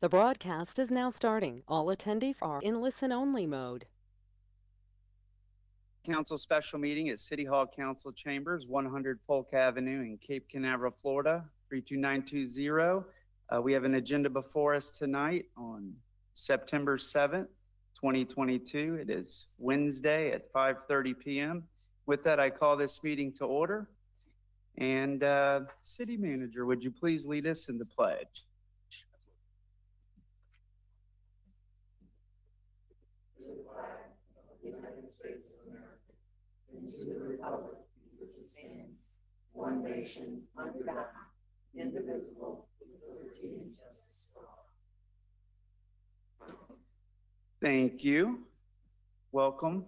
The broadcast is now starting. All attendees are in listen-only mode. Council special meeting at City Hall Council Chambers, 100 Polk Avenue in Cape Canaveral, Florida, 32920. We have an agenda before us tonight on September 7th, 2022. It is Wednesday at 5:30 p.m. With that, I call this meeting to order. And City Manager, would you please lead us in the pledge? United States of America, and to the republic which stands, one nation, under God, indivisible, with liberty and justice for all. Thank you. Welcome.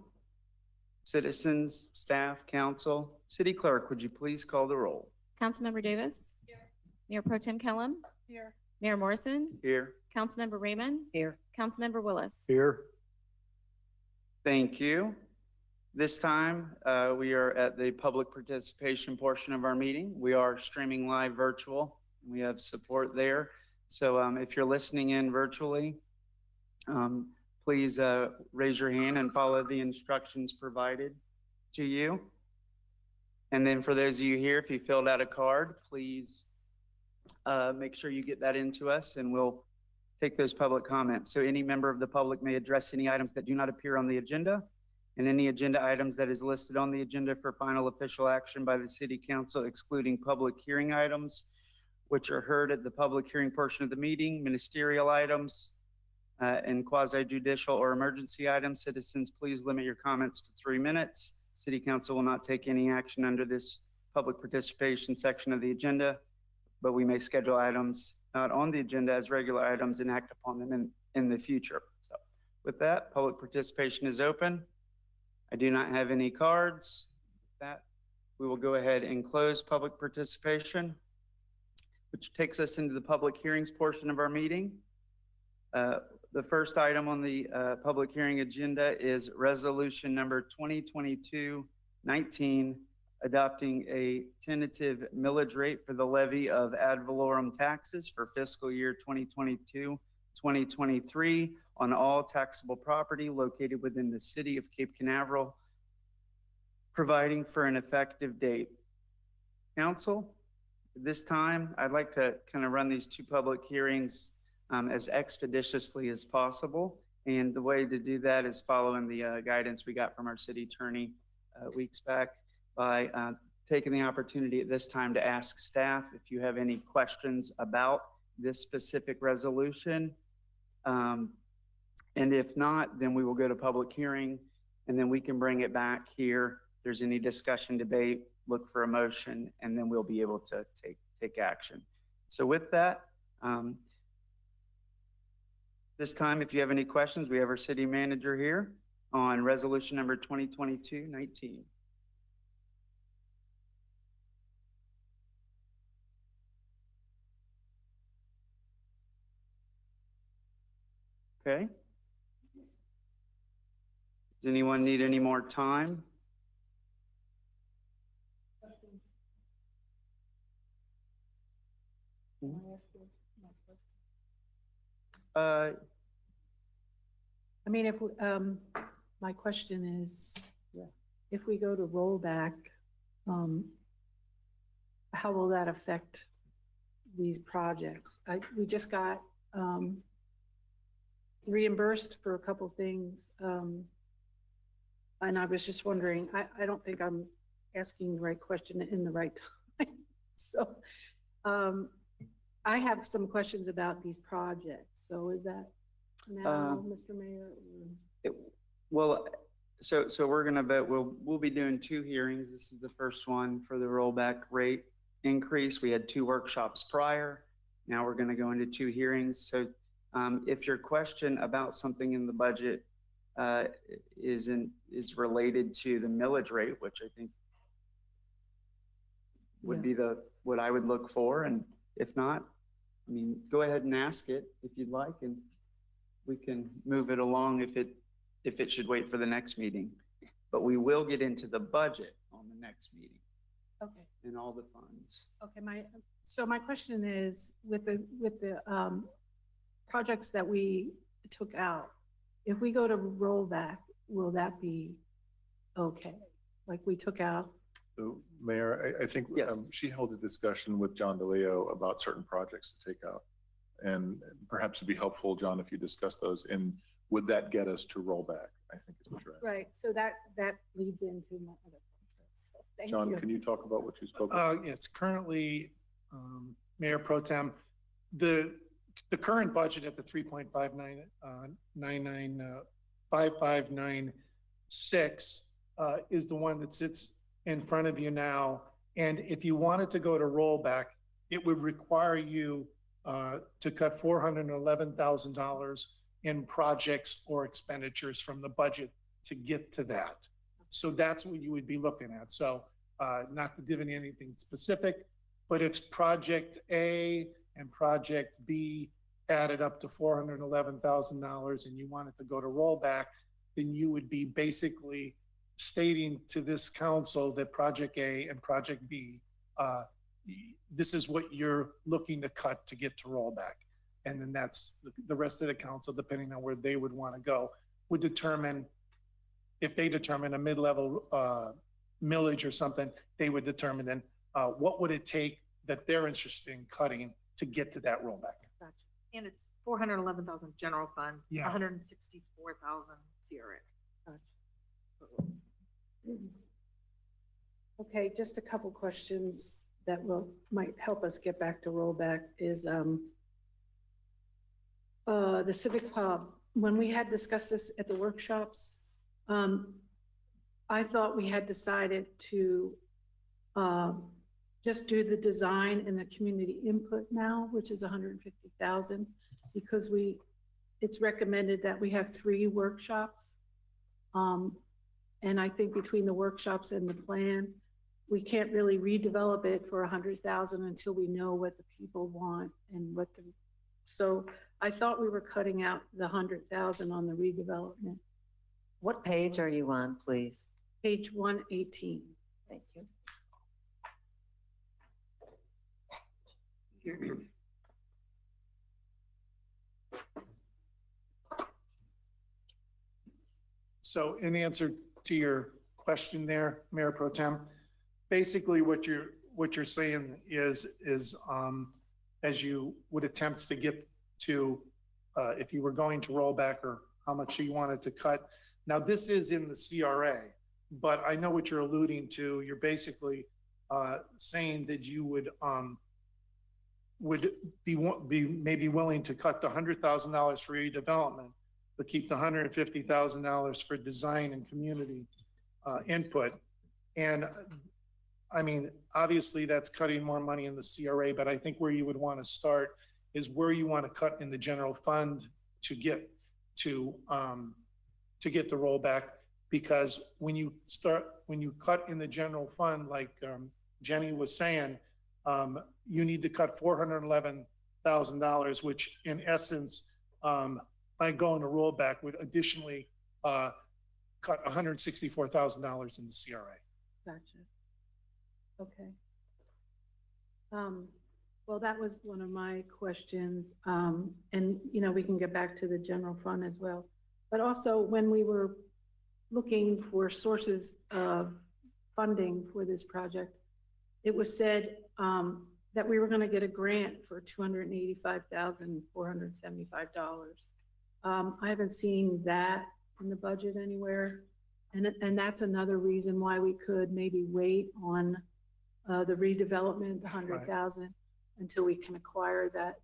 Citizens, staff, council. City Clerk, would you please call the roll? Councilmember Davis? Here. Mayor Pro Tem Kellum? Here. Mayor Morrison? Here. Councilmember Raymond? Here. Councilmember Willis? Here. Thank you. This time, we are at the public participation portion of our meeting. We are streaming live virtual. We have support there. So if you're listening in virtually, please raise your hand and follow the instructions provided to you. And then for those of you here, if you filled out a card, please make sure you get that into us and we'll take those public comments. So any member of the public may address any items that do not appear on the agenda and any agenda items that is listed on the agenda for final official action by the City Council, excluding public hearing items, which are heard at the public hearing portion of the meeting, ministerial items, and quasi-judicial or emergency items. Citizens, please limit your comments to 3 minutes. City Council will not take any action under this public participation section of the agenda, but we may schedule items not on the agenda as regular items and act upon them in the future. So with that, public participation is open. I do not have any cards. With that, we will go ahead and close public participation, which takes us into the public hearings portion of our meeting. The first item on the public hearing agenda is resolution number 2022-19, adopting a tentative millage rate for the levy of ad valorem taxes for fiscal year 2022-2023 on all taxable property located within the city of Cape Canaveral, providing for an effective date. Council, at this time, I'd like to kind of run these two public hearings as expeditiously as possible. And the way to do that is following the guidance we got from our city attorney weeks back, by taking the opportunity at this time to ask staff if you have any questions about this specific resolution. And if not, then we will go to public hearing and then we can bring it back here. If there's any discussion, debate, look for a motion, and then we'll be able to take action. So with that, this time, if you have any questions, we have our city manager here on resolution number 2022-19. Okay. Does anyone need any more time? I mean, if we, my question is, if we go to rollback, how will that affect these projects? We just got reimbursed for a couple things, and I was just wondering, I don't think I'm asking the right question in the right time. So I have some questions about these projects. So is that now, Mr. Mayor? Well, so we're gonna vote. We'll be doing two hearings. This is the first one for the rollback rate increase. We had two workshops prior. Now we're gonna go into two hearings. So if your question about something in the budget is related to the millage rate, which I think would be what I would look for, and if not, I mean, go ahead and ask it if you'd like, and we can move it along if it should wait for the next meeting. But we will get into the budget on the next meeting. Okay. And all the funds. Okay. So my question is, with the projects that we took out, if we go to rollback, will that be okay? Like we took out, So, Mayor, I think Yes. she held a discussion with John DeLeo about certain projects to take out. And perhaps it'd be helpful, John, if you discuss those, and would that get us to rollback, I think is what you're asking. right, so that leads into my other questions. So thank John, you. can you talk about what you spoke about? Yes, currently, Mayor Pro Tem, the current budget at the 3.5596 is the one that sits in front of you now. And if you wanted to go to rollback, it would require you to cut $411,000 in projects or expenditures from the budget to get to that. So that's what you would be looking at. So not to give anything specific, but if project A and project B added up to $411,000 and you wanted to go to rollback, then you would be basically stating to this council that project A and project B, this is what you're looking to cut to get to rollback. And then that's the rest of the council, depending on where they would want to go, would determine, if they determine a mid-level millage or something, they would determine then what would it take that they're interested in cutting to get to that rollback. Gotcha. And it's 411,000 general fund, Yeah. 164,000 CRA. Okay, just a couple questions that might help us get back to rollback is the Civic Hub. When we had discussed this at the workshops, I thought we had decided to just do the design and the community input now, which is 150,000, because it's recommended that we have 3 workshops. And I think between the workshops and the plan, we can't really redevelop it for 100,000 until we know what the people want and so I thought we were cutting out the 100,000 on the redevelopment. What page are you on, please? Page 118. Thank you. So in answer to your question there, Mayor Pro Tem, basically what you're saying is as you would attempt to get to, if you were going to roll back or how much you wanted to cut. Now, this is in the CRA, but I know what you're alluding to. You're basically saying that you would be maybe willing to cut the $100,000 for redevelopment, but keep the $150,000 for design and community input. And I mean, obviously that's cutting more money in the CRA, but I think where you would want to start is where you want to cut in the general fund to get the rollback. Because when you cut in the general fund, like Jenny was saying, you need to cut $411,000, which in essence, by going to rollback would additionally cut $164,000 in the CRA. Gotcha. Okay. Well, that was one of my questions. And, we can get back to the general fund as well. But also when we were looking for sources of funding for this project, it was said that we were going to get a grant for $285,475. I haven't seen that in the budget anywhere. And that's another reason why we could maybe wait on the redevelopment, the 100,000, until we can acquire that.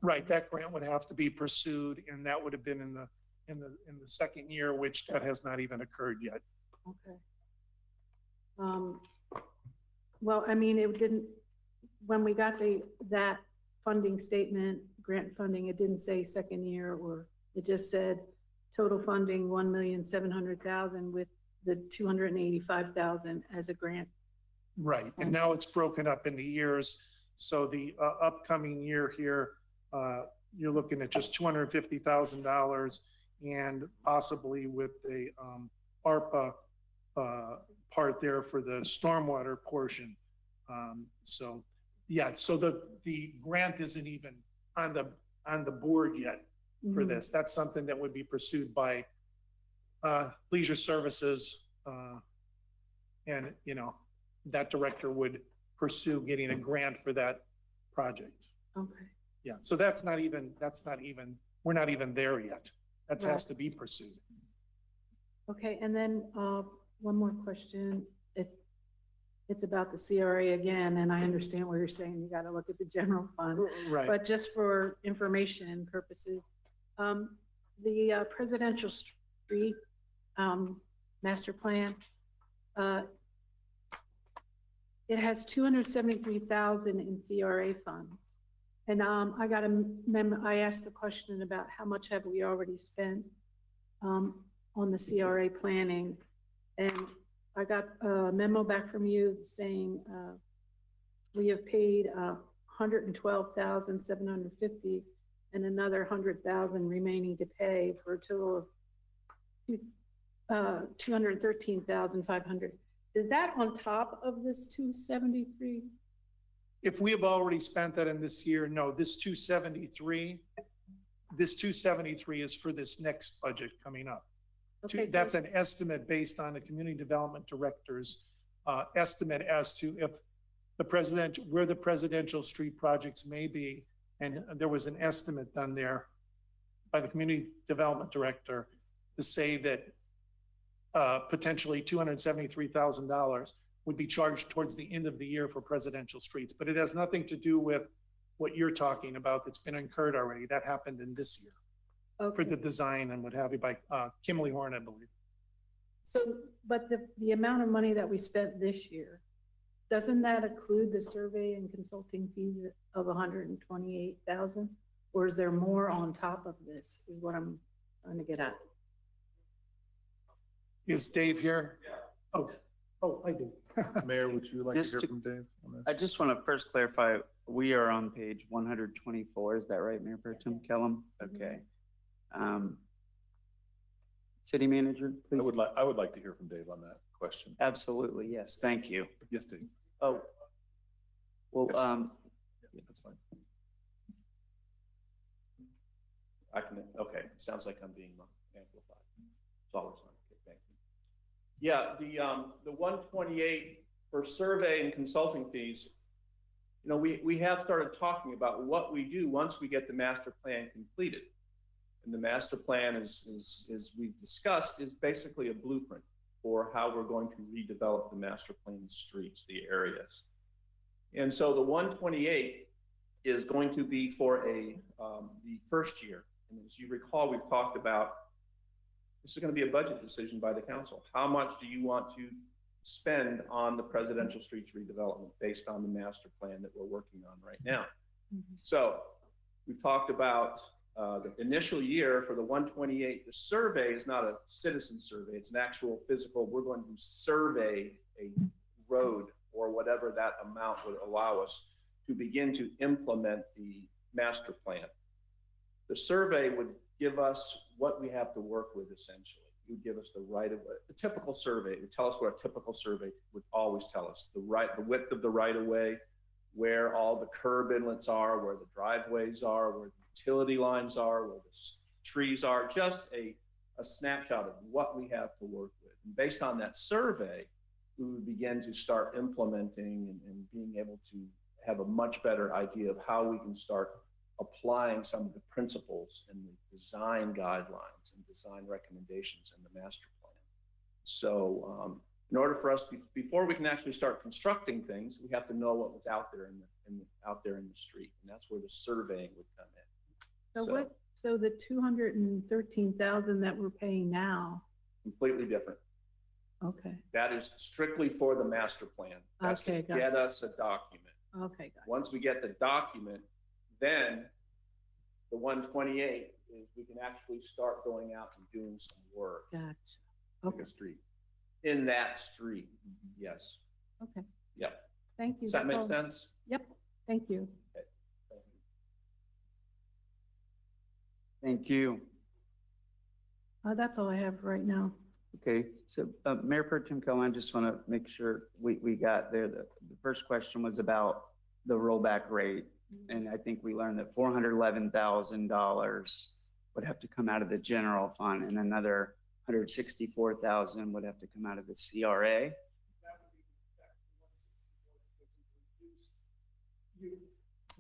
Right, that grant would have to be pursued, and that would have been in the second year, which that has not even occurred yet. Okay. Well, I mean, it didn't, when we got that funding statement, grant funding, it didn't say second year, or it just said total funding 1,700,000 with the 285,000 as a grant. Right, and now it's broken up into years. So the upcoming year here, you're looking at just $250,000, and possibly with the ARPA part there for the stormwater portion. So yeah, so the grant isn't even on the on the board yet for Mhm. this. That's something that would be pursued by leisure services. And, you know, that director would pursue getting a grant for that project. Okay, Yeah, so that's not even, we're not even there yet. That has to be pursued. okay, and then, one more question. It's about the CRA again, and I understand what you're saying, you gotta look at the general fund. Right. But just for information purposes, the presidential street, master plan, it has 273,000 in CRA funds. And, I asked the question about how much have we already spent, on the CRA planning? And I got a memo back from you saying, we have paid, 112,750 and another 100,000 remaining to pay for a total of 213,500. Is that on top of this 273? If we have already spent that in this year, no, this 273 is for this next budget coming up. Okay, so- That's an estimate based on the community development director's estimate as to if where the presidential street projects may be. And there was an estimate done there by the community development director to say that potentially $273,000 would be charged towards the end of the year for presidential streets. But it has nothing to do with what you're talking about that's been incurred already. That happened in this year for the Okay, design and what have you by Kimberly Horn, I believe. so, but the amount of money that we spent this year, doesn't that include the survey and consulting fees of 128,000? Or is there more on top of this, is what I'm trying to get at? Is Dave here? Oh, I do. Mayor, would you like to Just hear to- from Dave on this? I just want to first clarify, we are on page 124, is that right, Mayor Pro Tem Kellum? Okay. City Manager, I please. would like to hear from Dave on that question. Absolutely, yes, thank you. Yes, Dave. Oh, well, Yes. Yeah, that's fine. I can, okay, sounds like I'm being amplified. It's always on, okay, thank you. Yeah, the 128 for survey and consulting fees, you know, we have started talking about what we do once we get the master plan completed. And the master plan is we've discussed, is basically a blueprint for how we're going to redevelop the master plan streets, the areas. And so the 128 is going to be for the first year. And as you recall, we've talked about, this is going to be a budget decision by the council. How much do you want to spend on the presidential streets redevelopment based on the master plan that we're working on right now? So we've talked about the initial year for the 128. The survey is not a citizen survey. It's an actual physical, we're going to survey a road or whatever that amount would allow us to begin to implement the master plan. The survey would give us what we have to work with essentially. It would give us the right of way. A typical survey would tell us what a typical survey would always tell us. The width of the right of way, where all the curb inlets are, where the driveways are, where the utility lines are, where the trees are, just a snapshot of what we have to work with. And based on that survey, we would begin to start implementing and being able to have a much better idea of how we can start applying some of the principles and the design guidelines and design recommendations in the master plan. So in order for us, before we can actually start constructing things, we have to know what was out there out there in the street. And that's where the surveying would come in. So the 213,000 that we're paying now, Completely different. okay, That is strictly for the master plan. That's to Okay, got it. get us a document. okay, got Once we get the document, then the 128 is we can actually start going out and doing some work it, gotcha. in Okay, the street. In that street, yes. okay, Yep. thank you. Does that That's make all. sense? Yep, thank you. Thank you. That's all I have right now. Okay, so Mayor Pro Tem Kellum, I just want to make sure we got there. The first question was about the rollback rate And I think we learned that $411,000 would have to come out of the general fund and another 164,000 would have to come out of the CRA.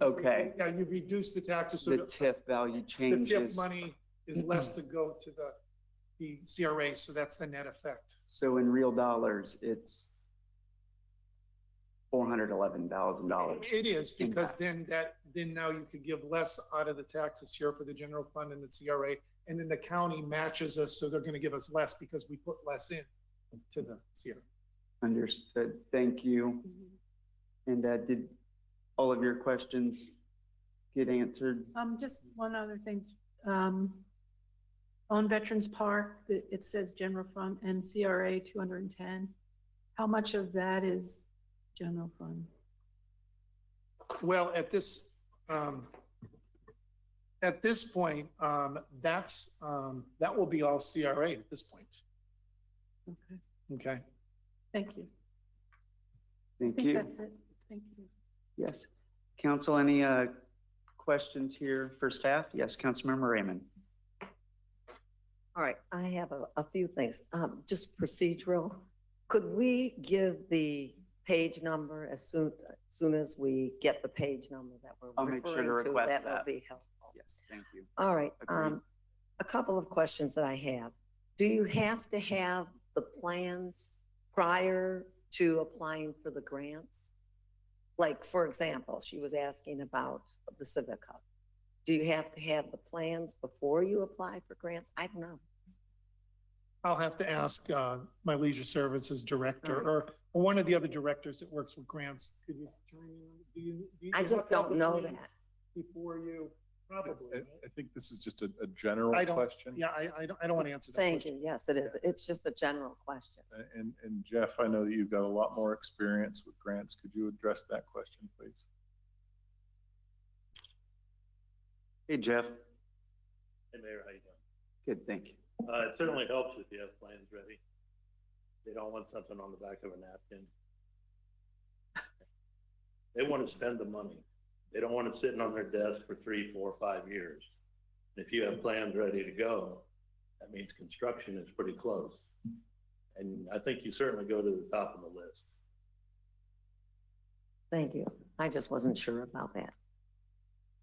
Okay. Yeah, you reduce the taxes. So The TIF value the changes. TIF money is less to go to the CRA, so that's the net effect. So in real dollars, it's $411,000. It is, because impact. then now you could give less out of the taxes here for the general fund and the CRA, and then the county matches us, so they're gonna give us less because we put less in to the CRA. Understood. Thank you. And did all of your questions get answered? Just one other thing. On Veterans Park, it says general fund and CRA 210. How much of that is general fund? Well, at this point, that will be all CRA at this point. Okay, Okay. thank you. I Thank think you. that's it. Thank you. Yes. Council, any questions here for staff? Yes, Councilmember Raymond. All right, I have a few things, just procedural. Could we give the page number as soon as we get the page number that we're I'll make sure to referring to? request That that. will be helpful. Yes, thank you. All right, Agreed. a couple of questions that I have. Do you have to have the plans prior to applying for the grants? Like, for example, she was asking about the Civic Hub. Do you have to have the plans before you apply for grants? I don't know. I'll have to ask my leisure services director All or one of the other directors that works with grants. Could you chime in? Do you I have just to have don't the know plans that. Before you, probably. right? I think this is just a general I don't- question. Yeah, I don't want to answer that Thank question. you. Yes, it is. It's just a general question. And Jeff, I know that you've got a lot more experience with grants. Could you address that question, please? Hey, Jeff. Hey, Mayor, how you doing? Good, thank you. It certainly helps if you have plans ready. They don't want something on the back of a napkin. They want to spend the money. They don't want it sitting on their desk for 3, 4, 5 years. If you have plans ready to go, that means construction is pretty close. And I think you certainly go to the top of the list. Thank you. I just wasn't sure about that.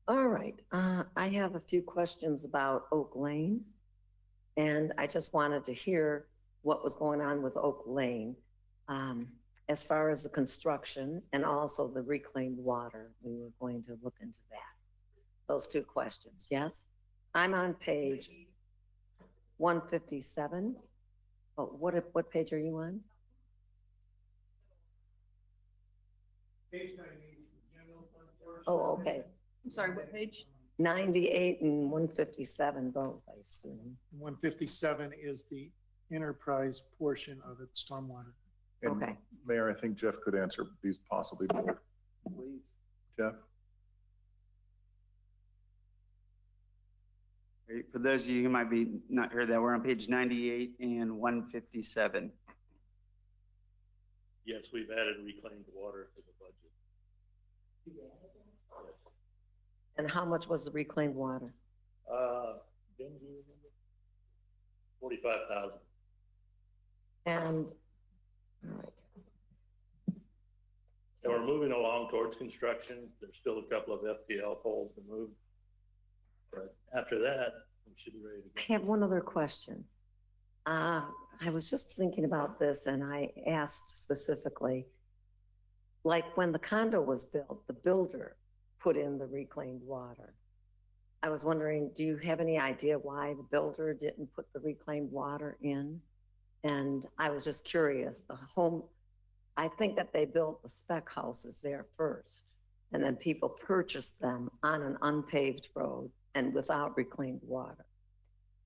All right, I have a few questions about Oak Lane. And I just wanted to hear what was going on with Oak Lane. As far as the construction and also the reclaimed water, we were going to look into that. Those two questions, yes? I'm on page 157. Oh, what page are you on? Page 98, general fund portion. Oh, okay. I'm sorry, what page? 98 and 157 both, I assume. 157 is the enterprise portion of it, stormwater. And Okay. Mayor, I think Jeff could answer these possibly more. Please. Jeff? For those of you who might be not heard that, we're on page 98 and 157. Yes, we've added reclaimed water to the budget. Yes. And how much was the reclaimed water? Ben, do you remember? 45,000. And, all right. And we're moving along towards construction. There's still a couple of FPL poles to move. But after that, we should be ready to I go. have one other question. I was just thinking about this and I asked specifically, like when the condo was built, the builder put in the reclaimed water. I was wondering, do you have any idea why the builder didn't put the reclaimed water in? And I was just curious, the home, I think that they built the spec houses there first, and then people purchased them on an unpaved road and without reclaimed water.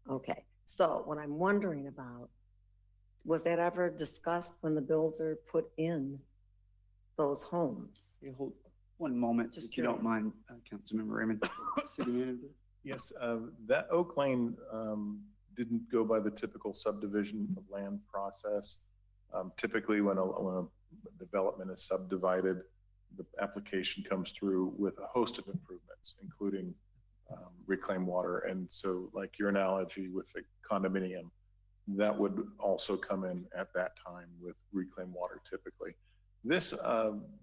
Okay, so what I'm wondering about, was that ever discussed when the builder put in those homes? Okay, hold one moment, Just if you don't curious. mind, Councilmember Raymond. City Manager. Yes, that Oak Lane didn't go by the typical subdivision of land process. Typically, when a development is subdivided, the application comes through with a host of improvements, including reclaimed water. And so like your analogy with the condominium, that would also come in at that time with reclaimed water typically. This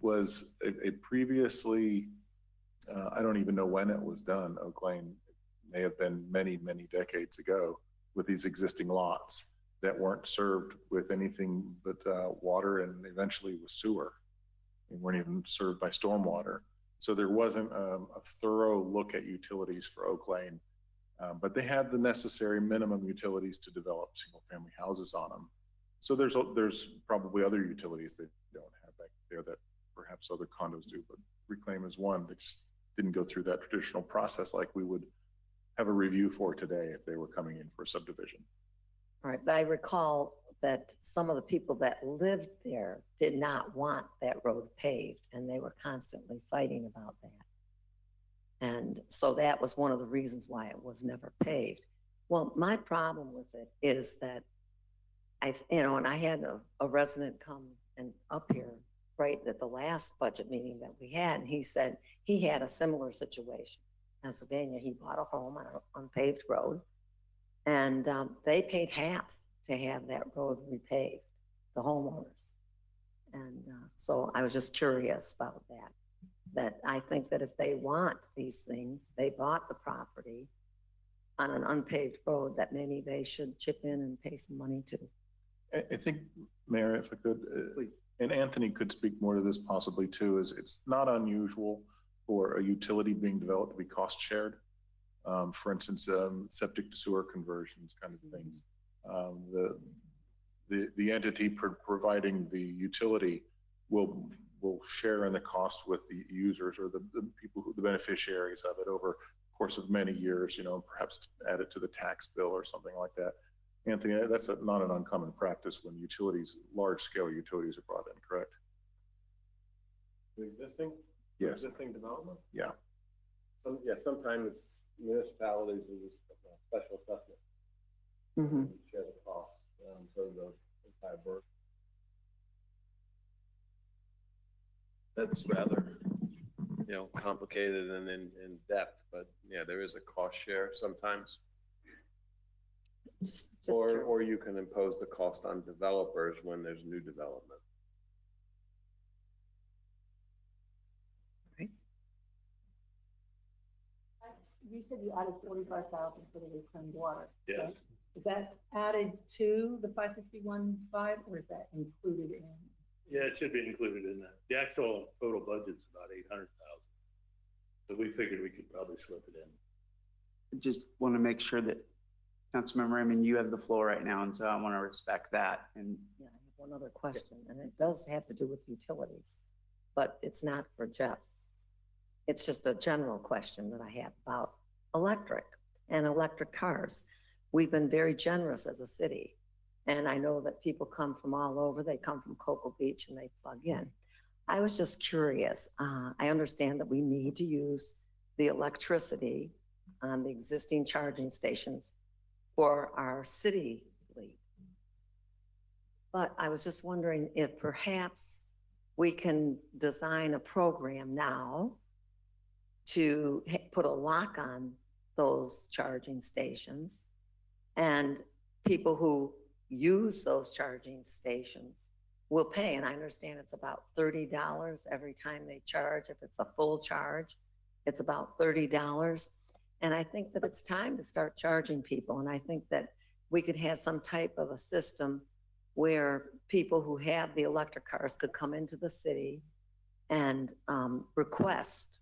was a previously, I don't even know when it was done. Oak Lane may have been many, many decades ago with these existing lots that weren't served with anything but water and eventually with sewer. They weren't even served by stormwater. So there wasn't a thorough look at utilities for Oak Lane, but they had the necessary minimum utilities to develop single family houses on them. So there's probably other utilities they don't have back there that perhaps other condos do, but Reclaim is one that just didn't go through that traditional process like we would have a review for today if they were coming in for a subdivision. All right, but I recall that some of the people that lived there did not want that road paved, and they were constantly fighting about that. And so that was one of the reasons why it was never paved. Well, my problem with it is that and I had a resident come and up here right at the last budget meeting that we had, and he said he had a similar situation. Pennsylvania, he bought a home on an unpaved road, and they paid half to have that road repaved, the homeowners. And so I was just curious about that I think that if they want these things, they bought the property on an unpaved road, that maybe they should chip in and pay some money too. I think, Mayor, if I could, and Anthony could speak more to this possibly too, is it's not unusual for a utility being developed to be cost shared. For instance, septic to sewer conversions kind of things. The entity providing the utility will share in the cost with the users or the people the beneficiaries of it over the course of many years, perhaps add it to the tax bill or something like that. Anthony, that's not an uncommon practice when large scale utilities are brought in, correct? The existing? Yes. Existing development? Yeah. Sometimes municipalities will use special assessment. Mm-hmm. Share the costs, for the entire work. That's rather, complicated and in depth, but yeah, there is a cost share sometimes. Just Or you can impose the cost on developers when there's new development. You said you added 45,000 for the reclaimed water. Yes. right? Is that added to the 551.5 or is that included in? Yeah, it should be included in that. The actual total budget's about 800,000. So we figured we could probably slip it in. Just want to make sure that, Councilmember Raymond, you have the floor right now, and so I want to respect that. And Yeah, I have one other question, and it does have to do with utilities, but it's not for Jeff. It's just a general question that I have about electric and electric cars. We've been very generous as a city, and I know that people come from all over. They come from Cocoa Beach and they plug in. I was just curious. I understand that we need to use the electricity on the existing charging stations for our city fleet. But I was just wondering if perhaps we can design a program now to put a lock on those charging stations, and people who use those charging stations will pay. And I understand it's about $30 every time they charge. If it's a full charge, it's about $30. And I think that it's time to start charging people. And I think that we could have some type of a system where people who have the electric cars could come into the city and request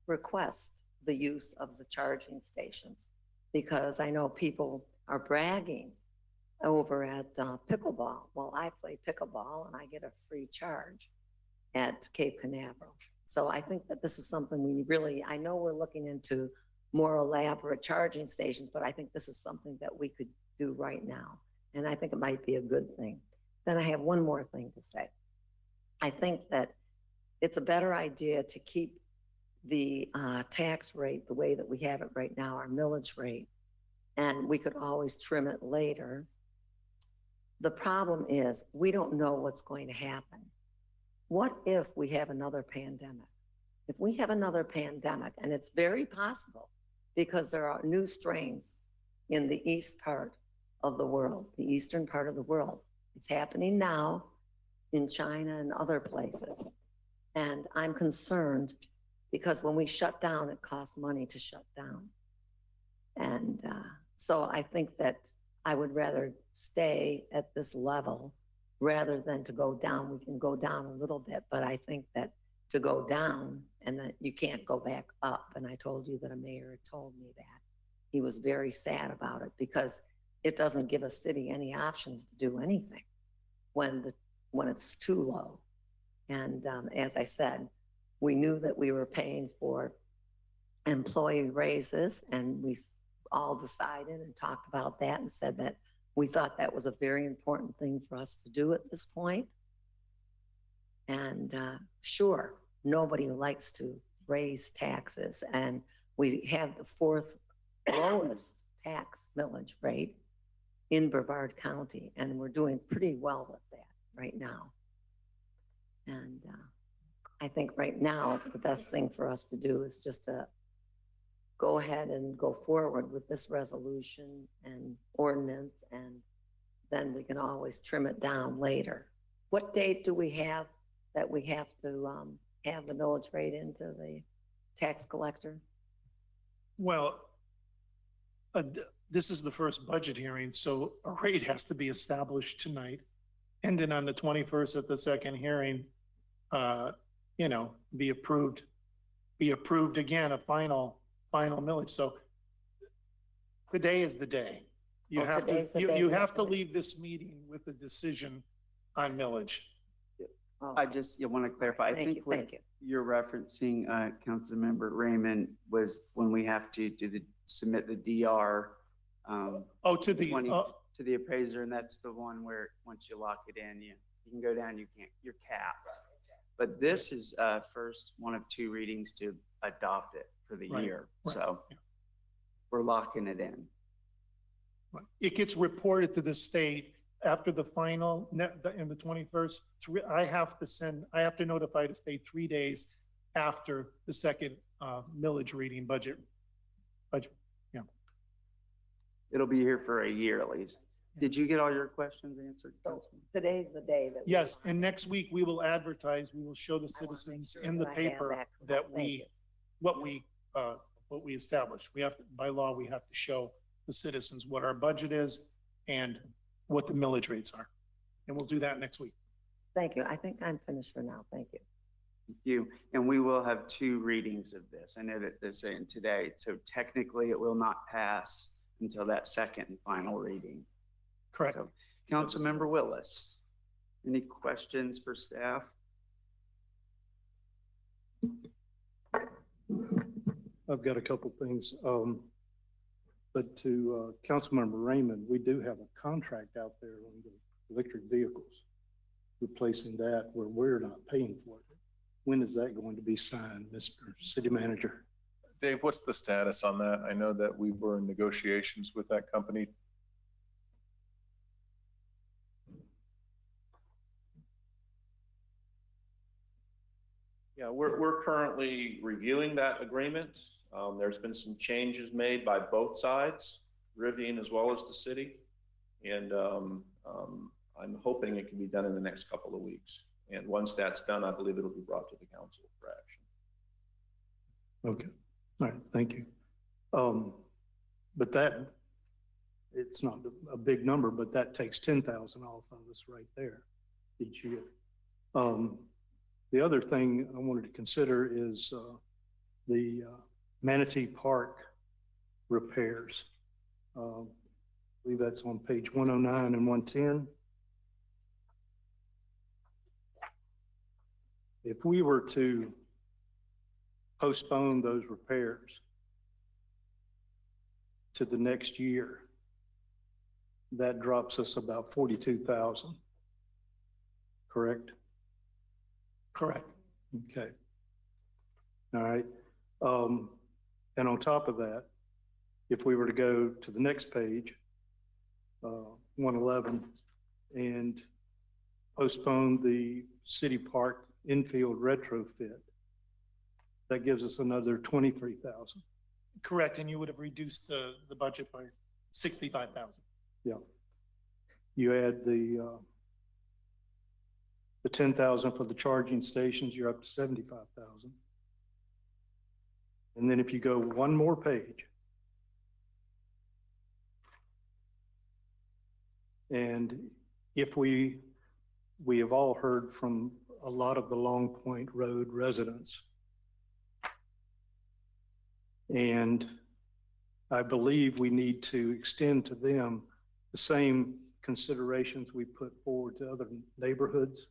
the use of the charging stations. Because I know people are bragging over at pickleball. Well, I play pickleball and I get a free charge at Cape Canaveral. So I think that this is something I know we're looking into more elaborate charging stations, but I think this is something that we could do right now. And I think it might be a good thing. Then I have one more thing to say. I think that it's a better idea to keep the tax rate the way that we have it right now, our millage rate, and we could always trim it later. The problem is we don't know what's going to happen. what if we have another pandemic? If we have another pandemic, and it's very possible because there are new strains in the east part of the world, the eastern part of the world. It's happening now in China and other places. And I'm concerned because when we shut down, it costs money to shut down. And so I think that I would rather stay at this level rather than to go down. We can go down a little bit, but I think that to go down and that you can't go back up. And I told you that a mayor had told me that. He was very sad about it because it doesn't give a city any options to do anything when it's too low. And as I said, we knew that we were paying for employee raises, and we all decided and talked about that and said that we thought that was a very important thing for us to do at this point. And sure, nobody likes to raise taxes, and we have the fourth lowest tax millage rate in Brevard County, and we're doing pretty well with that right now. And I think right now, the best thing for us to do is just to go ahead and go forward with this resolution and ordinance, and then we can always trim it down later. What date do we have that we have to have the millage rate into the tax collector? Well, this is the first budget hearing, so a rate has to be established tonight. And then on the 21st at the second hearing, be approved again, a final millage. So today is the day. You Oh, have today's the to, day. you have to leave this meeting with a decision on millage. Oh, I just, want to clarify. I Thank think you, what thank you. you're referencing, Councilmember Raymond, was when we have to submit the DR Oh, to the, 20 to the appraiser, and that's the one where once you lock it in, you can go down, you're capped. But this is first one of two readings to adopt it for the Right, year. right, So yeah. we're locking it in. it gets reported to the state after the final, in the 21st, I have to notify the state 3 days after the second millage reading budget. It'll be here for a year at least. Did you get all your questions answered, So Councilman? today's the day that. Yes, and next week we will advertise, we will show the citizens in the that I have paper that. that Thank you. what we established. We have to, by law, we have to show the citizens what our budget is and what the millage rates are. And we'll do that next week. Thank you. I think I'm finished for now. Thank you. Thank you. And we will have two readings of this. I know that they're saying today, so technically it will not pass until that second and final reading. Correct. So, Councilmember Willis, any questions for staff? I've got a couple things. But to Councilmember Raymond, we do have a contract out there on the electric vehicles, replacing that where we're not paying for it. When is that going to be signed, Mr. City Manager? Dave, what's the status on that? I know that we were in negotiations with that company. Yeah, we're currently reviewing that agreement. There's been some changes made by both sides, Rivian as well as the city. And I'm hoping it can be done in the next couple of weeks. And once that's done, I believe it'll be brought to the council for action. Okay, all right, thank you. But that, it's not a big number, but that takes 10,000 off of us right there each year. The other thing I wanted to consider is the Manatee Park repairs. I believe that's on page 109 and 110. If we were to postpone those repairs to the next year, that drops us about 42,000. Correct? Correct. Okay. All right. And on top of that, if we were to go to the next page, 111, and postpone the city park infield retrofit. That gives us another 23,000. Correct, and you would have reduced the budget by 65,000. Yeah. You add the 10,000 for the charging stations, you're up to 75,000. And then if you go one more page, and if we have all heard from a lot of the Long Point Road residents. And I believe we need to extend to them the same considerations we put forward to other neighborhoods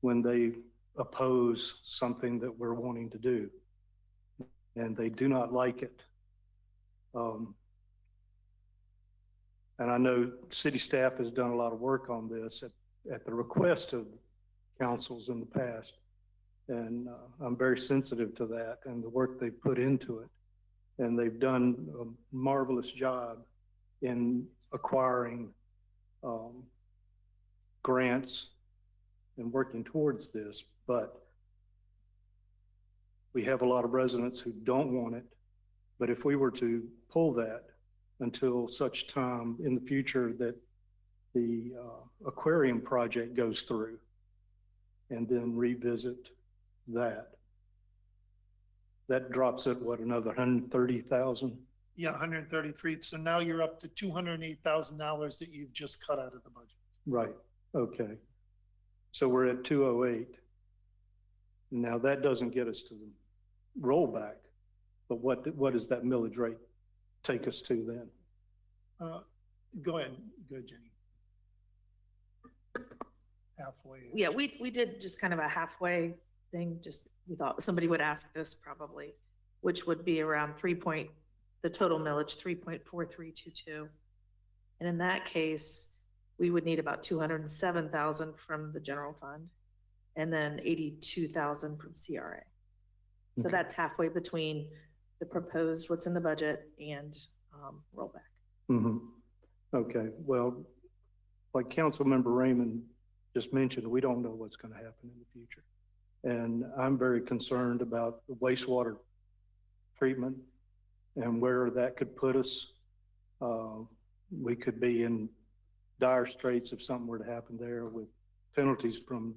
when they oppose something that we're wanting to do. And they do not like it. And I know city staff has done a lot of work on this at the request of councils in the past. And I'm very sensitive to that and the work they've put into it. And they've done a marvelous job in acquiring grants and working towards this. But we have a lot of residents who don't want it. But if we were to pull that until such time in the future that the aquarium project goes through and then revisit that drops it, what, another 130,000? Yeah, 133. So now you're up to $208,000 that you've just cut out of the budget. Right, okay. So we're at 208. Now that doesn't get us to the rollback, but what does that millage rate take us to then? Go ahead, Jenny. Halfway. Yeah, we did just kind of a halfway thing, just, we thought somebody would ask this probably, which would be around the total millage, 3.4322. And in that case, we would need about 207,000 from the general fund and then 82,000 from CRA. So Okay. that's halfway between the proposed, what's in the budget, and rollback. Mm-hmm. Okay, well, like Councilmember Raymond just mentioned, we don't know what's going to happen in the future. And I'm very concerned about the wastewater treatment and where that could put us. We could be in dire straits if something were to happen there with penalties from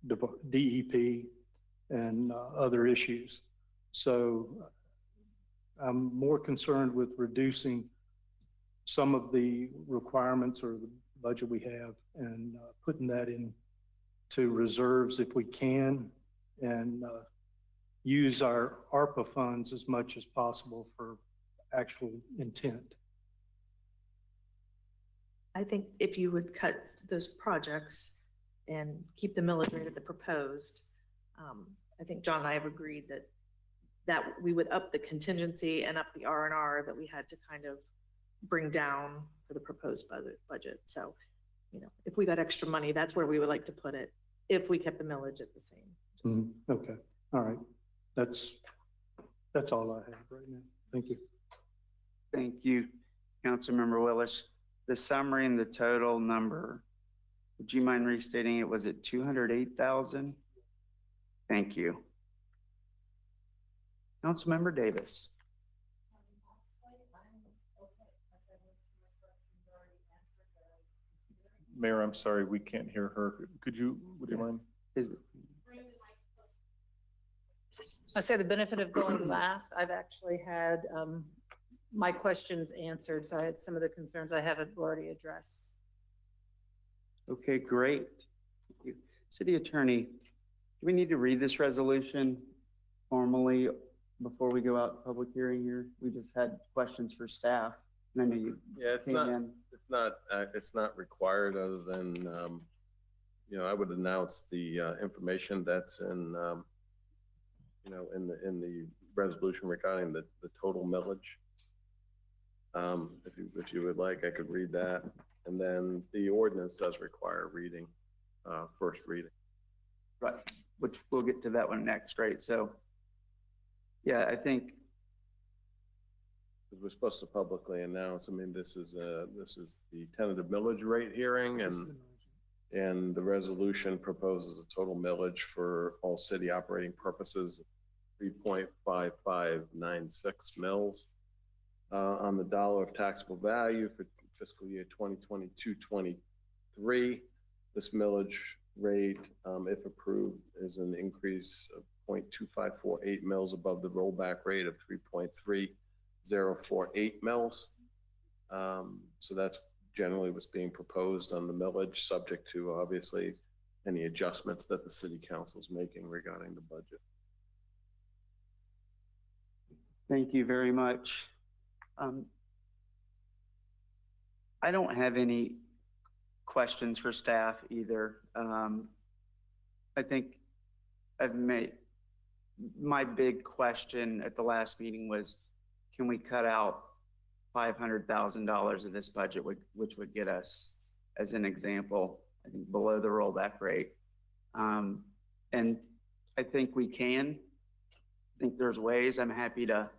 DEP and other issues. So I'm more concerned with reducing some of the requirements or the budget we have and putting that in to reserves if we can, and use our ARPA funds as much as possible for actual intent. I think if you would cut those projects and keep the millage rate at the proposed, I think John and I have agreed that we would up the contingency and up the R&R that we had to kind of bring down for the proposed budget. So, you know, if we got extra money, that's where we would like to put it if we kept the millage at the same. Mm-hmm. Okay, all right. That's all I have right now. Thank you. Thank you, Councilmember Willis. The summary and the total number, would you mind restating it? Was it 208,000? Thank you. Councilmember Davis. Mayor, I'm sorry, we can't hear her. Would you mind? I say the benefit of going last, I've actually had my questions answered. So I had some of the concerns I haven't already addressed. Okay, great. Thank you. City Attorney, do we need to read this resolution formally before we go out to public hearing here? We just had questions for staff. And I know you Yeah, it's came in. it's not required other than, you know, I would announce the information that's in, you know, in the resolution regarding the total millage. If you would like, I could read that. And then the ordinance does require reading, first reading. Right, which we'll get to that one next, right? So, yeah, I think We're supposed to publicly announce, I mean, this is the tentative millage rate hearing, and And the resolution proposes a total millage for all city operating purposes of 3.5596 mils. On the dollar of taxable value for fiscal year 2022-23, this millage rate, if approved, is an increase of 0.2548 mils above the rollback rate of 3.3048 mils. So that's generally what's being proposed on the millage, subject to obviously any adjustments that the city council is making regarding the budget. Thank you very much. I don't have any questions for staff either. I think I've made, my big question at the last meeting was, can we cut out $500,000 of this budget, which would get us, as an example, I think below the rollback rate. And I think we can. I think there's ways. I'm happy to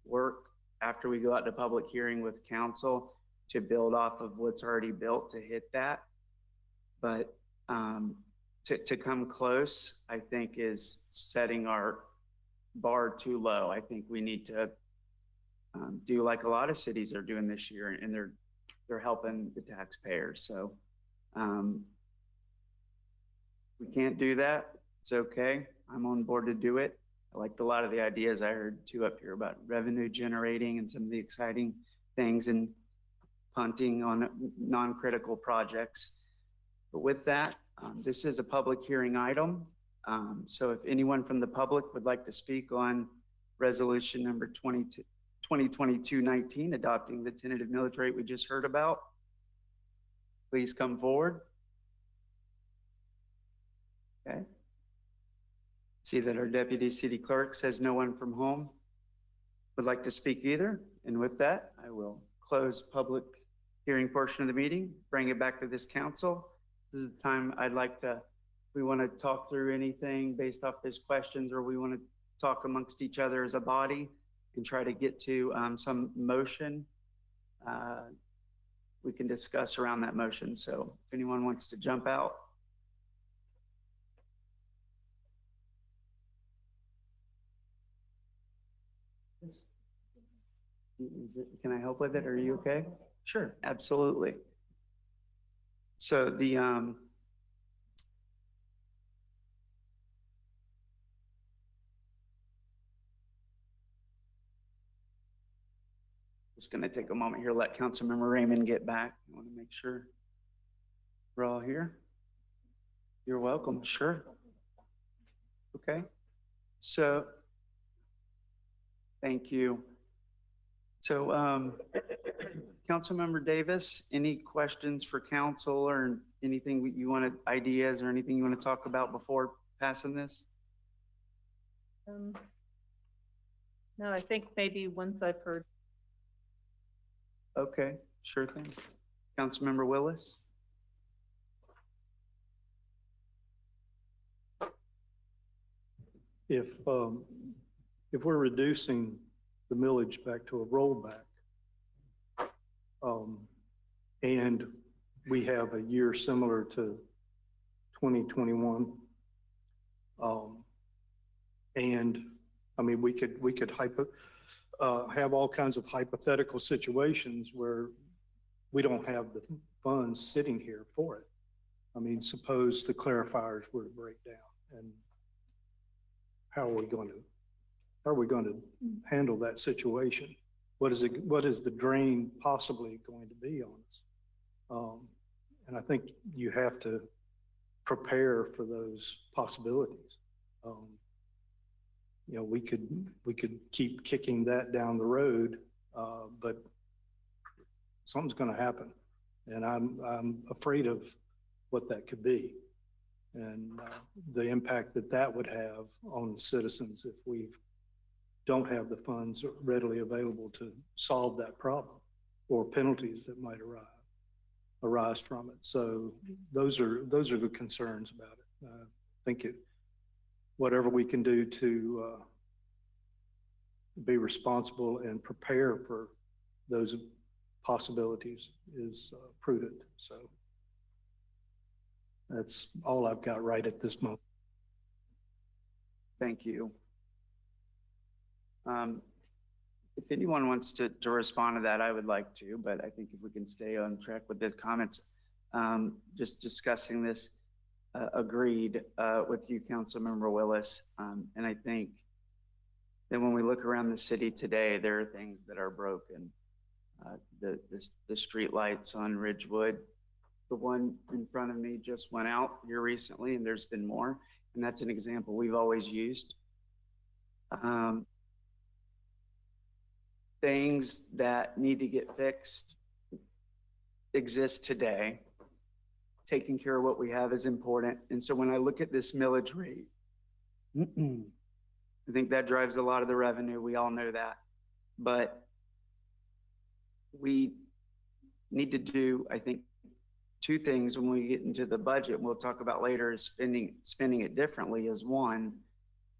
work after we go out to public hearing with council to build off of what's already built to hit that. But to come close, I think is setting our bar too low. I think we need to do like a lot of cities are doing this year, and they're helping the taxpayers. So we can't do that. It's okay. I'm on board to do it. I liked a lot of the ideas I heard too up here about revenue generating and some of the exciting things and punting on non-critical projects. But with that, this is a public hearing item. So if anyone from the public would like to speak on resolution number 2022-19, adopting the tentative millage rate we just heard about, please come forward. Okay. See that our deputy city clerk says no one from home would like to speak either. And with that, I will close public hearing portion of the meeting, bring it back to this council. This is the time I'd like to, we want to talk through anything based off these questions, or we want to talk amongst each other as a body and try to get to some motion. We can discuss around that motion. So if anyone wants to jump out. Can I help with it? Are you okay? Sure, absolutely. So the just going to take a moment here, let Councilmember Raymond get back. I want to make sure we're all here. You're welcome. Sure. Okay. So thank you. So Councilmember Davis, any questions for council or anything you want to, ideas or anything you want to talk about before passing this? No, I think maybe once I've heard. Okay, sure thing. Councilmember Willis? If we're reducing the millage back to a rollback, and we have a year similar to 2021, and I mean, we could have all kinds of hypothetical situations where we don't have the funds sitting here for it. I mean, suppose the clarifiers were to break down, and how are we going to handle that situation? What is the drain possibly going to be on us? And I think you have to prepare for those possibilities. You know, we could keep kicking that down the road, but something's going to happen, and I'm afraid of what that could be, and the impact that would have on citizens if we don't have the funds readily available to solve that problem, or penalties that might arise from it. So those are the concerns about it. I think whatever we can do to be responsible and prepare for those possibilities is prudent. So That's all I've got right at this moment. Thank you. If anyone wants to respond to that, I would like to, but I think if we can stay on track with the comments, just discussing this, agreed with you, Councilmember Willis. And I think that when we look around the city today, there are things that are broken. The street lights on Ridgewood, the one in front of me just went out here recently, and there's been more. And that's an example we've always used. Things that need to get fixed exist today. Taking care of what we have is important. And so when I look at this millage rate, I think that drives a lot of the revenue. We all know that. But we need to do, I think, two things when we get into the budget. We'll talk about later is spending it differently is one,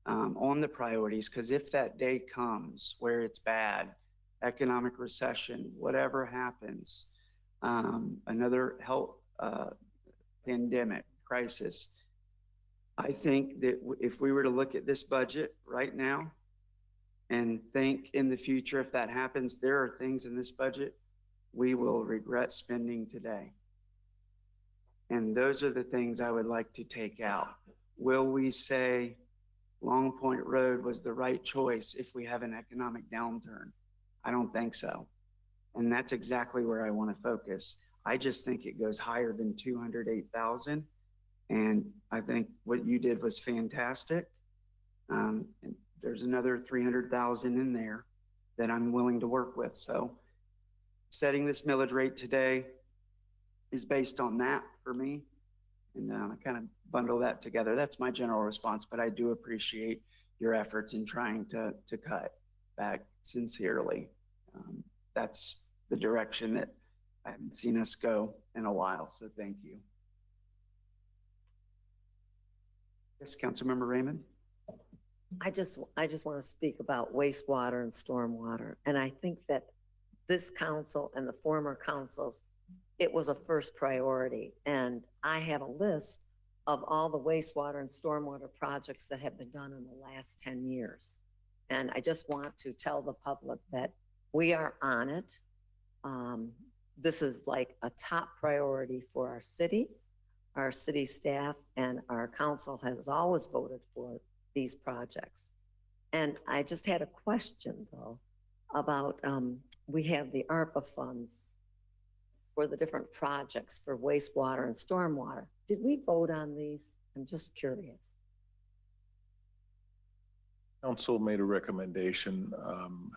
on the priorities. Because if that day comes where it's bad, economic recession, whatever happens, another health pandemic crisis, I think that if we were to look at this budget right now and think in the future, if that happens, there are things in this budget we will regret spending today. And those are the things I would like to take out. Will we say Long Point Road was the right choice if we have an economic downturn? I don't think so. And that's exactly where I want to focus. I just think it goes higher than 208,000. And I think what you did was fantastic. And there's another 300,000 in there that I'm willing to work with. So setting this millage rate today is based on that for me. And I kind of bundle that together. That's my general response, but I do appreciate your efforts in trying to cut back sincerely. That's the direction that I haven't seen us go in a while, so thank you. Yes, Councilmember Raymond? I just want to speak about wastewater and stormwater. And I think that this council and the former councils, it was a first priority. And I have a list of all the wastewater and stormwater projects that have been done in the last 10 years. And I just want to tell the public that we are on it. This is like a top priority for our city staff, and our council has always voted for these projects. And I just had a question though about, we have the ARPA funds for the different projects for wastewater and stormwater. Did we vote on these? I'm just curious. Council made a recommendation,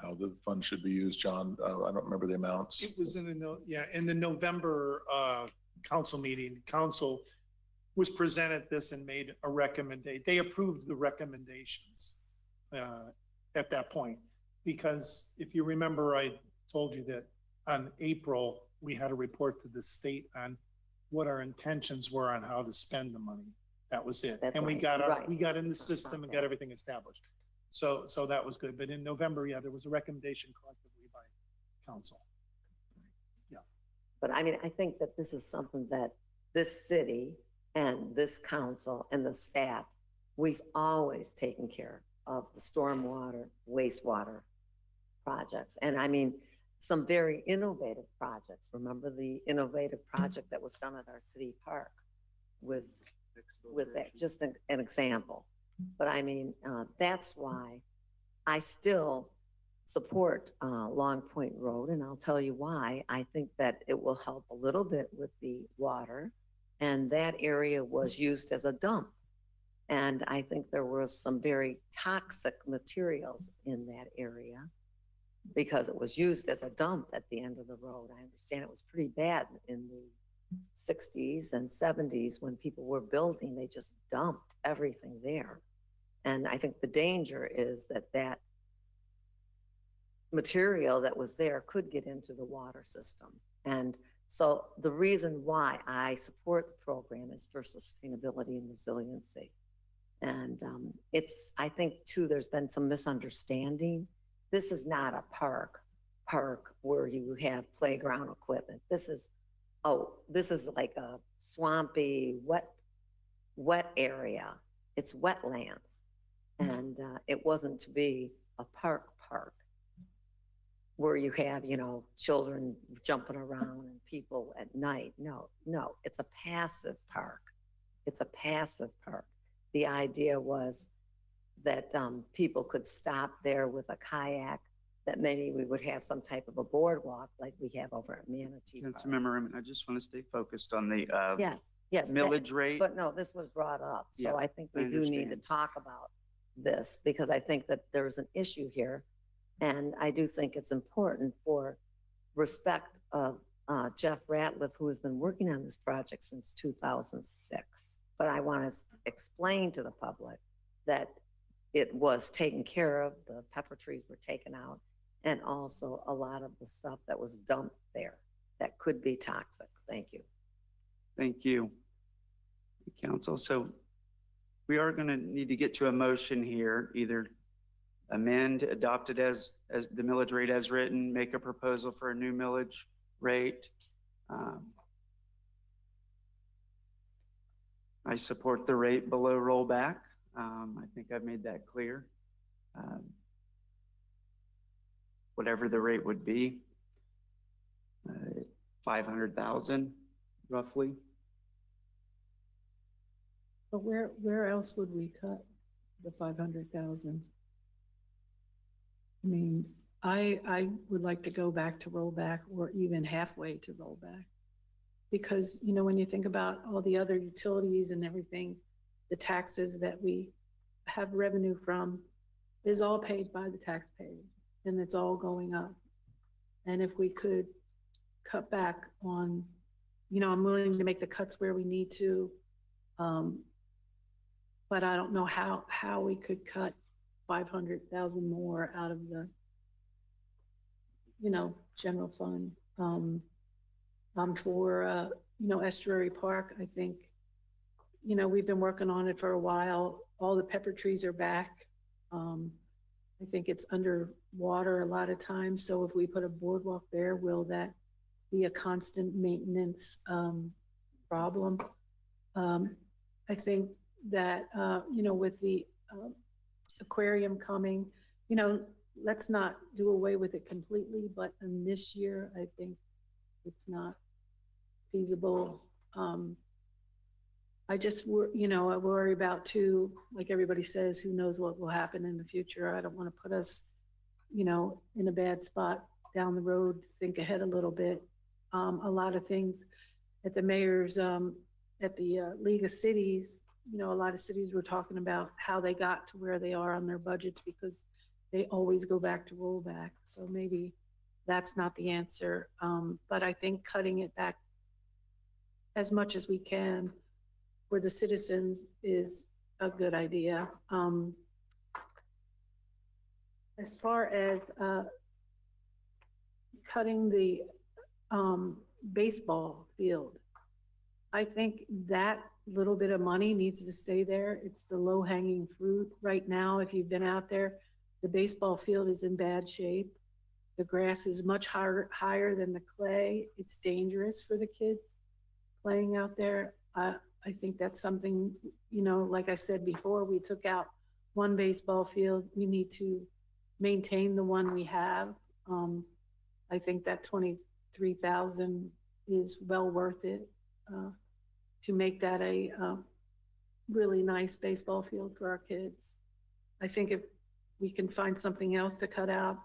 how the funds should be used, John. I don't remember the amounts. It was in the November council meeting, council was presented this and made a recommendation. They approved the recommendations at that point. Because if you remember, I told you that on April, we had a report to the state on what our intentions were on how to spend the money. That was it. That's and right. we got in the system and got everything established. So that was good. But in November, yeah, there was a recommendation collectively by council. Yeah. But I mean, I think that this is something that this city and this council and the staff, we've always taken care of the stormwater, wastewater projects. And I mean, some very innovative projects. Remember the innovative project that was done at our city park with that, just an example. But I mean, that's why I still support Long Point Road, and I'll tell you why. I think that it will help a little bit with the water, and that area was used as a dump. And I think there was some very toxic materials in that area because it was used as a dump at the end of the road. I understand it was pretty bad in the 60s and 70s when people were building, they just dumped everything there. And I think the danger is that that material that was there could get into the water system. And so the reason why I support the program is for sustainability and resiliency. And I think too, there's been some misunderstanding. This is not a park where you have playground equipment. This is like a swampy, wet wet area. It's wetlands. And it wasn't to be a park where you have, you know, children jumping around and people at night. No, it's a passive park. It's a passive park. The idea was that people could stop there with a kayak, that maybe we would have some type of a boardwalk like we have over at Manatee Park. Councilmember Raymond, I just want to stay focused on the Yes. millage rate. But no, this was brought up, Yeah, so I think I we do need to understand. talk about this, because I think that there's an issue here. And I do think it's important for respect of Jeff Ratliff, who has been working on this project since 2006. But I want to explain to the public that it was taken care of, the pepper trees were taken out, and also a lot of the stuff that was dumped there that could be toxic. Thank you. Thank you, Council. So we are going to need to get to a motion here, either amend, adopt it as the millage rate as written, make a proposal for a new millage rate. I support the rate below rollback. I think I've made that clear. Whatever the rate would be, 500,000 roughly. But where else would we cut the 500,000? I mean, I would like to go back to rollback, or even halfway to rollback. Because, you know, when you think about all the other utilities and everything, the taxes that we have revenue from is all paid by the taxpayers, and it's all going up. And if we could cut back on, you know, I'm willing to make the cuts where we need to, but I don't know how we could cut 500,000 more out of the, you know, general fund. For, you know, Estuary Park, I think, you know, we've been working on it for a while. All the pepper trees are back. I think it's underwater a lot of times. So if we put a boardwalk there, will that be a constant maintenance problem? I think that, you know, with the aquarium coming, you know, let's not do away with it completely, but in this year, I think it's not feasible. I just, you know, I worry about too, like everybody says, who knows what will happen in the future. I don't want to put us, you know, in a bad spot down the road. Think ahead a little bit. A lot of things at the mayor's, at the League of Cities, you know, a lot of cities were talking about how they got to where they are on their budgets because they always go back to rollback. So maybe that's not the answer. But I think cutting it back as much as we can for the citizens is a good idea. As far as cutting the baseball field, I think that little bit of money needs to stay there. It's the low hanging fruit right now. If you've been out there, the baseball field is in bad shape. The grass is much higher than the clay. It's dangerous for the kids playing out there. I think that's something, you know, like I said before, we took out one baseball field. We need to maintain the one we have. I think that 23,000 is well worth it to make that a really nice baseball field for our kids. I think if we can find something else to cut out,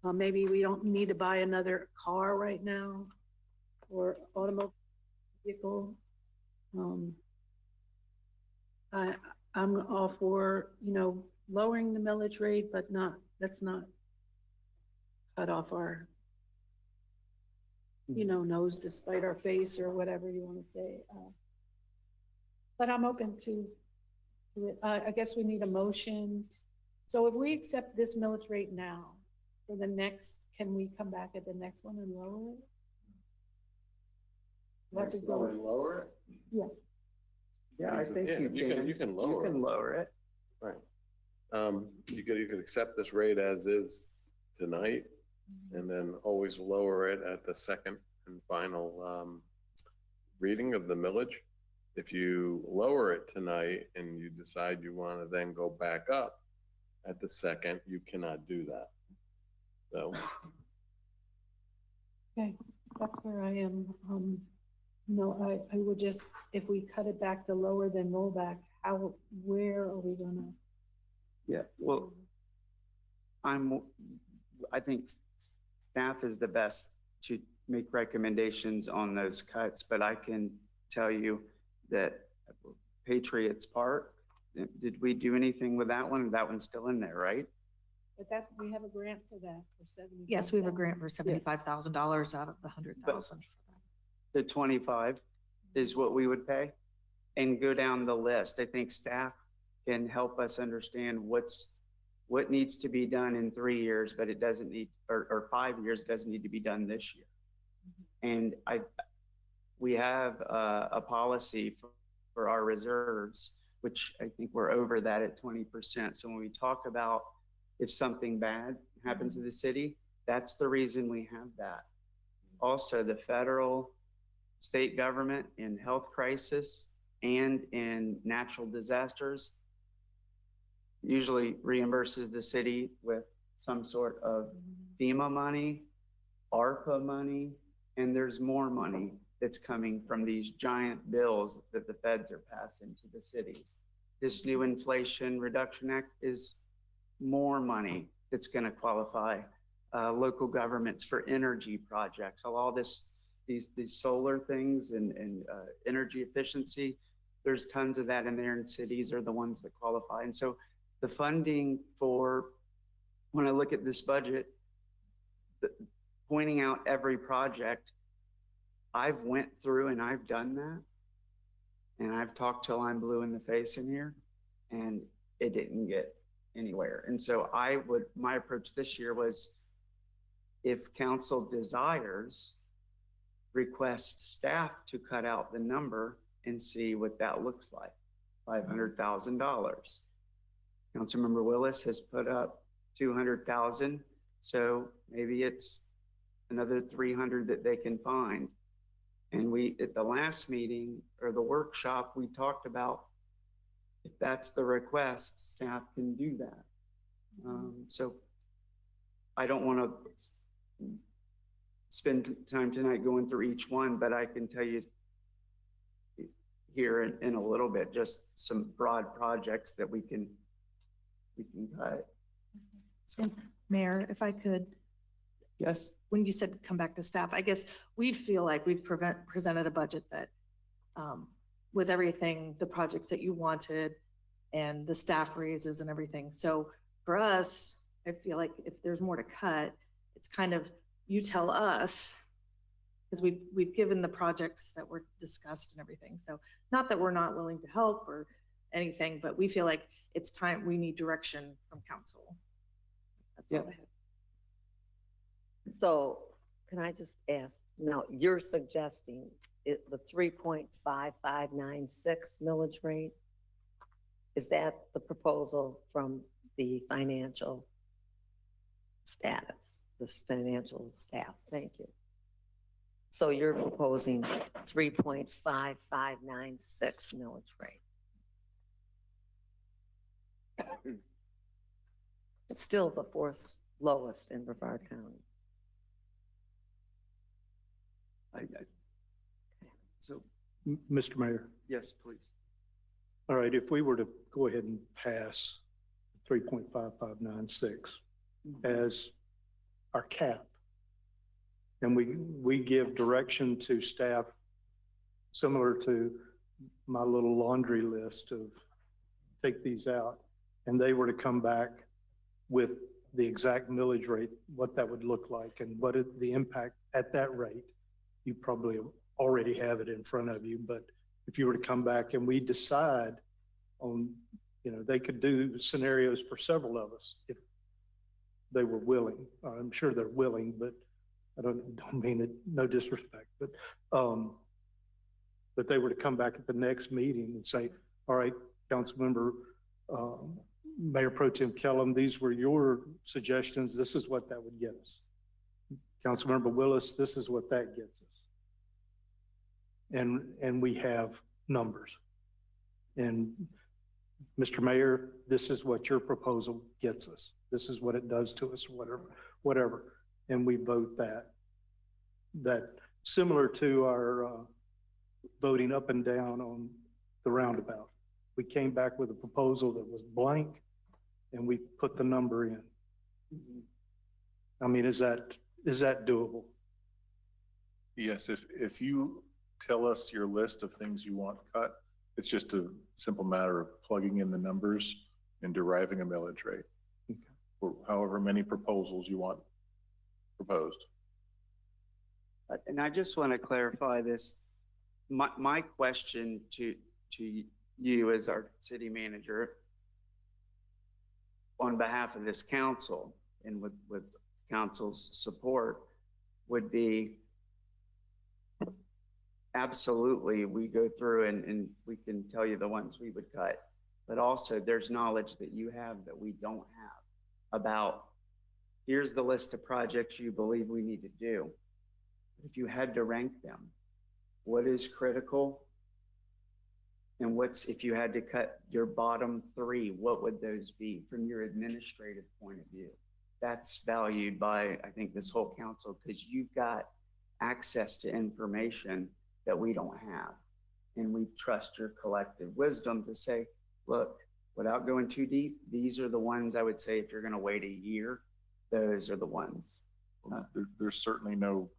maybe we don't need to buy another car right now or automobile vehicle. I'm all for, you know, lowering the millage rate, but let's not cut off our, you know, nose to spite our face or whatever you want to say. But I'm open to it. I guess we need a motion. So if we accept this millage rate now, for the next, can we come back at the next one and lower it? Next one and lower it? Yeah. Yeah, I think you can. You can lower You can it. lower it. Right. You could accept this rate as is tonight and then always lower it at the second and final reading of the millage. If you lower it tonight and you decide you want to then go back up at the second, you cannot do that. So, Okay, that's where I am. No, I would just, if we cut it back to lower than rollback, where are we gonna? Yeah, well, I think staff is the best to make recommendations on those cuts, but I can tell you that Patriots Park, did we do anything with that one? That one's still in there, right? But that, we have a grant for that for 70. Yes, we have a grant for $75,000 out of the 100,000. The 25 is what we would pay, and go down the list. I think staff can help us understand what needs to be done in 3 years, but it doesn't need, or 5 years, doesn't need to be done this year. And we have a policy for our reserves, which I think we're over that at 20%. So when we talk about if something bad happens to the city, that's the reason we have that. Also, the federal, state government in health crisis and in natural disasters usually reimburses the city with some sort of FEMA money, ARPA money, and there's more money that's coming from these giant bills that the feds are passing to the cities. This new Inflation Reduction Act is more money that's going to qualify local governments for energy projects. All these solar things and energy efficiency, there's tons of that in there, and cities are the ones that qualify. And so the funding for, when I look at this budget, pointing out every project, I've went through and I've done that. And I've talked till I'm blue in the face in here, and it didn't get anywhere. And so my approach this year was, if council desires, request staff to cut out the number and see what that looks like, $500,000. Councilmember Willis has put up 200,000. So maybe it's another 300 that they can find. And at the last meeting or the workshop, we talked about, if that's the request, staff can do that. So I don't want to spend time tonight going through each one, but I can tell you here in a little bit, just some broad projects that we can cut. So, Mayor, if I could, yes. when you said come back to staff, I guess we feel like we've presented a budget that with everything, the projects that you wanted and the staff raises and everything. So for us, I feel like if there's more to cut, it's kind of, you tell us, because we've given the projects that were discussed and everything. So not that we're not willing to help or anything, but we feel like it's time, we need direction from council. That's all I have. So can I just ask, now you're suggesting the 3.5596 millage rate? Is that the proposal from the financial status, the financial staff? Thank you. So you're proposing 3.5596 millage rate. It's still the fourth lowest in Brevard County. So, Mr. Mayor, yes, please. all right, if we were to go ahead and pass 3.5596 as our cap, and we give direction to staff similar to my little laundry list of take these out, and they were to come back with the exact millage rate, what that would look like and what the impact at that rate. You probably already have it in front of you, but if you were to come back and we decide on, they could do scenarios for several of us if they were willing. I'm sure they're willing, but I don't mean it, no disrespect, but they were to come back at the next meeting and say, all right, Councilmember, Mayor Pro Tem Kellum, these were your suggestions. This is what that would get us. Councilmember Willis, this is what that gets us. And we have numbers. And Mr. Mayor, this is what your proposal gets us. This is what it does to us, whatever. And we vote that. That similar to our voting up and down on the roundabout. We came back with a proposal that was blank and we put the number in. I mean, is that doable? Yes, if you tell us your list of things you want cut, it's just a simple matter of plugging in the numbers and deriving a millage rate. Or however many proposals you want proposed. And I just want to clarify this. My question to you as our city manager on behalf of this council and with council's support would be absolutely, we go through and we can tell you the ones we would cut, but also there's knowledge that you have that we don't have about here's the list of projects you believe we need to do. If you had to rank them, what is critical? And what's, if you had to cut your bottom three, what would those be from your administrative point of view? That's valued by, I think, this whole council, because you've got access to information that we don't have. And we trust your collective wisdom to say, look, without going too deep, these are the ones I would say, if you're going to wait a year, those are the ones. There's certainly no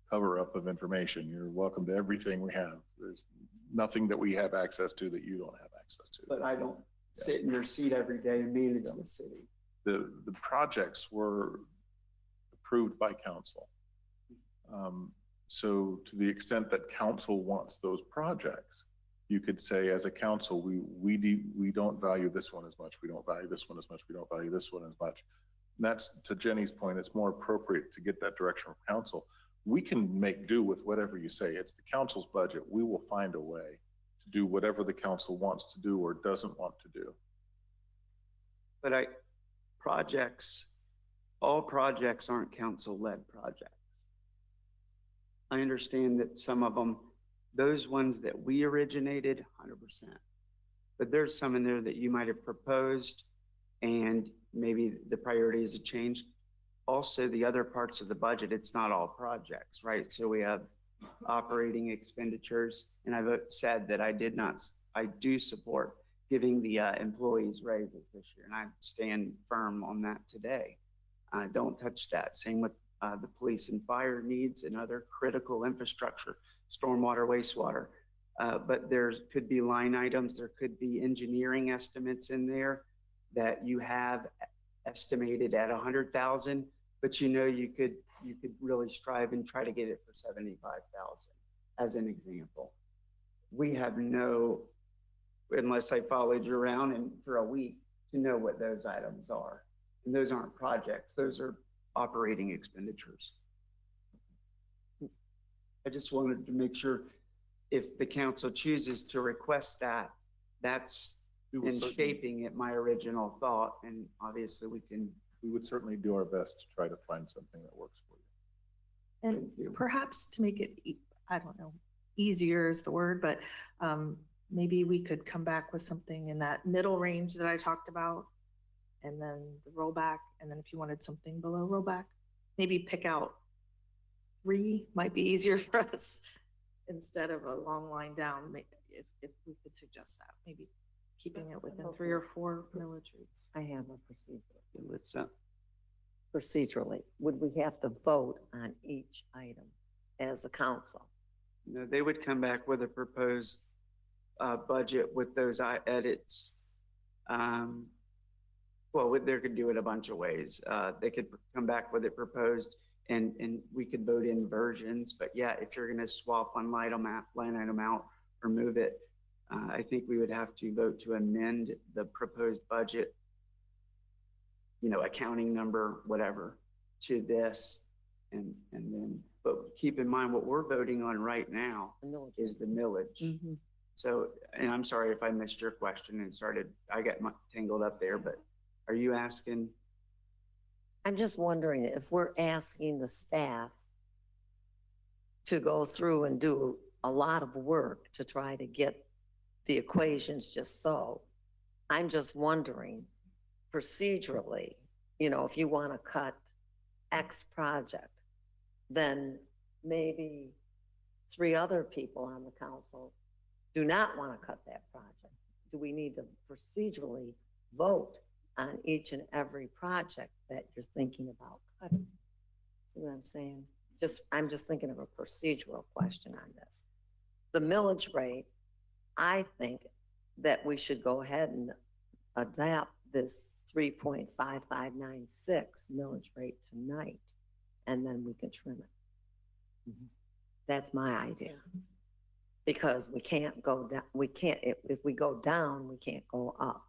cover up of information. You're welcome to everything we have. There's nothing that we have access to that you don't have access to. But I don't sit in your seat every day and manage the city. The projects were approved by council. So to the extent that council wants those projects, you could say as a council, we don't value this one as much. We don't value this one as much. We don't value this one as much. And that's, to Jenny's point, it's more appropriate to get that direction from council. We can make do with whatever you say. It's the council's budget. We will find a way to do whatever the council wants to do or doesn't want to do. But all projects aren't council-led projects. I understand that some of them, those ones that we originated, 100%. But there's some in there that you might have proposed and maybe the priorities have changed. Also, the other parts of the budget, it's not all projects, right? So we have operating expenditures, and I've said that I do support giving the employees raises this year, and I stand firm on that today. Don't touch that. Same with the police and fire needs and other critical infrastructure, stormwater, wastewater. But there could be line items, there could be engineering estimates in there that you have estimated at 100,000, but you could really strive and try to get it for 75,000 as an example. We have no, unless I followed you around and for a week, to know what those items are. And those aren't projects, those are operating expenditures. I just wanted to make sure if the council chooses to request that, that's in shaping it, my original thought, and obviously we would certainly do our best to try to find something that works for you. And perhaps to make it, I don't know, easier is the word, but maybe we could come back with something in that middle range that I talked about, and then the rollback, and then if you wanted something below rollback, maybe pick out 3 might be easier for us instead of a long line down, if we could suggest that, maybe keeping it within 3 or 4 millage rates. I have a procedure. Let's Procedurally, would we have to vote on each item as a council? they would come back with a proposed budget with those edits. Well, they could do it a bunch of ways. They could come back with it proposed and we could vote in versions. But yeah, if you're going to swap one line item out or move it, I think we would have to vote to amend the proposed budget, accounting number, whatever, to this. And then, but keep in mind what we're voting on right now is the millage. Mm-hmm. So, and I'm sorry if I missed your question and I got tangled up there, but are you asking? I'm just wondering if we're asking the staff to go through and do a lot of work to try to get the equations just so. I'm just wondering procedurally, if you want to cut X project, then maybe 3 other people on the council do not want to cut that project. Do we need to procedurally vote on each and every project that you're thinking about cutting? See what I'm saying? I'm just thinking of a procedural question on this. The millage rate, I think that we should go ahead and adapt this 3.5596 millage rate tonight, and then we can trim it. That's my idea. Because we can't go down, if we go down, we can't go up.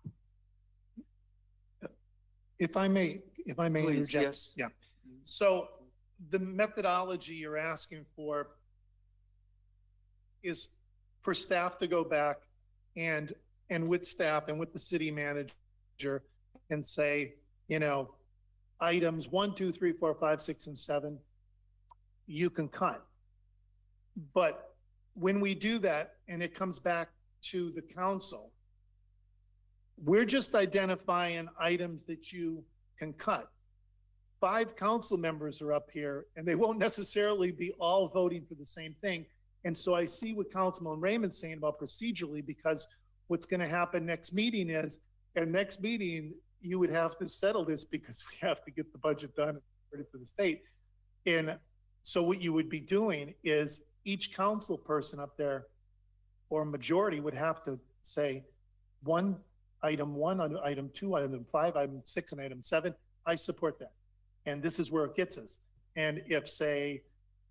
If I may Please, interject. yes. Yeah. So the methodology you're asking for is for staff to go back and with staff and with the city manager and say, items 1, 2, 3, 4, 5, 6, and 7, you can cut. But when we do that and it comes back to the council, we're just identifying items that you can cut. 5 council members are up here and they won't necessarily be all voting for the same thing. And so I see what Councilman Raymond's saying about procedurally, because what's going to happen next meeting is, next meeting, you would have to settle this because we have to get the budget done and ready for the state. And so what you would be doing is each council person up there or majority would have to say item 1, item 2, item 5, item 6, and item 7, I support that. And this is where it gets us. And if, say,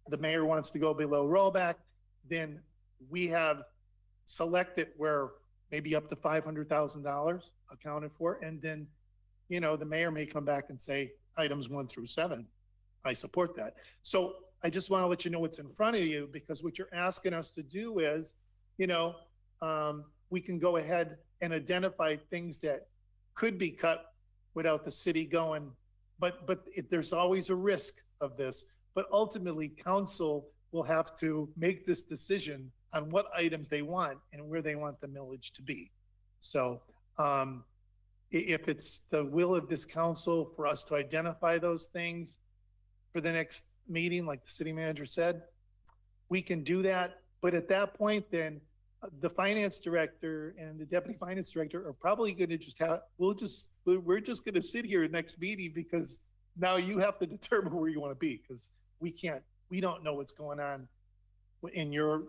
the mayor wants to go below rollback, then we have selected where maybe up to $500,000 accounted for. And then, the mayor may come back and say, items 1 through 7, I support that. So I just want to let you know what's in front of you, because what you're asking us to do is, we can go ahead and identify things that could be cut without the city going, but there's always a risk of this. But ultimately, council will have to make this decision on what items they want and where they want the millage to be. So if it's the will of this council for us to identify those things for the next meeting, like the city manager said, we can do that. But at that point, then the finance director and the deputy finance director are probably going to we're just going to sit here next meeting, because now you have to determine where you want to be, because we don't know what's going on in your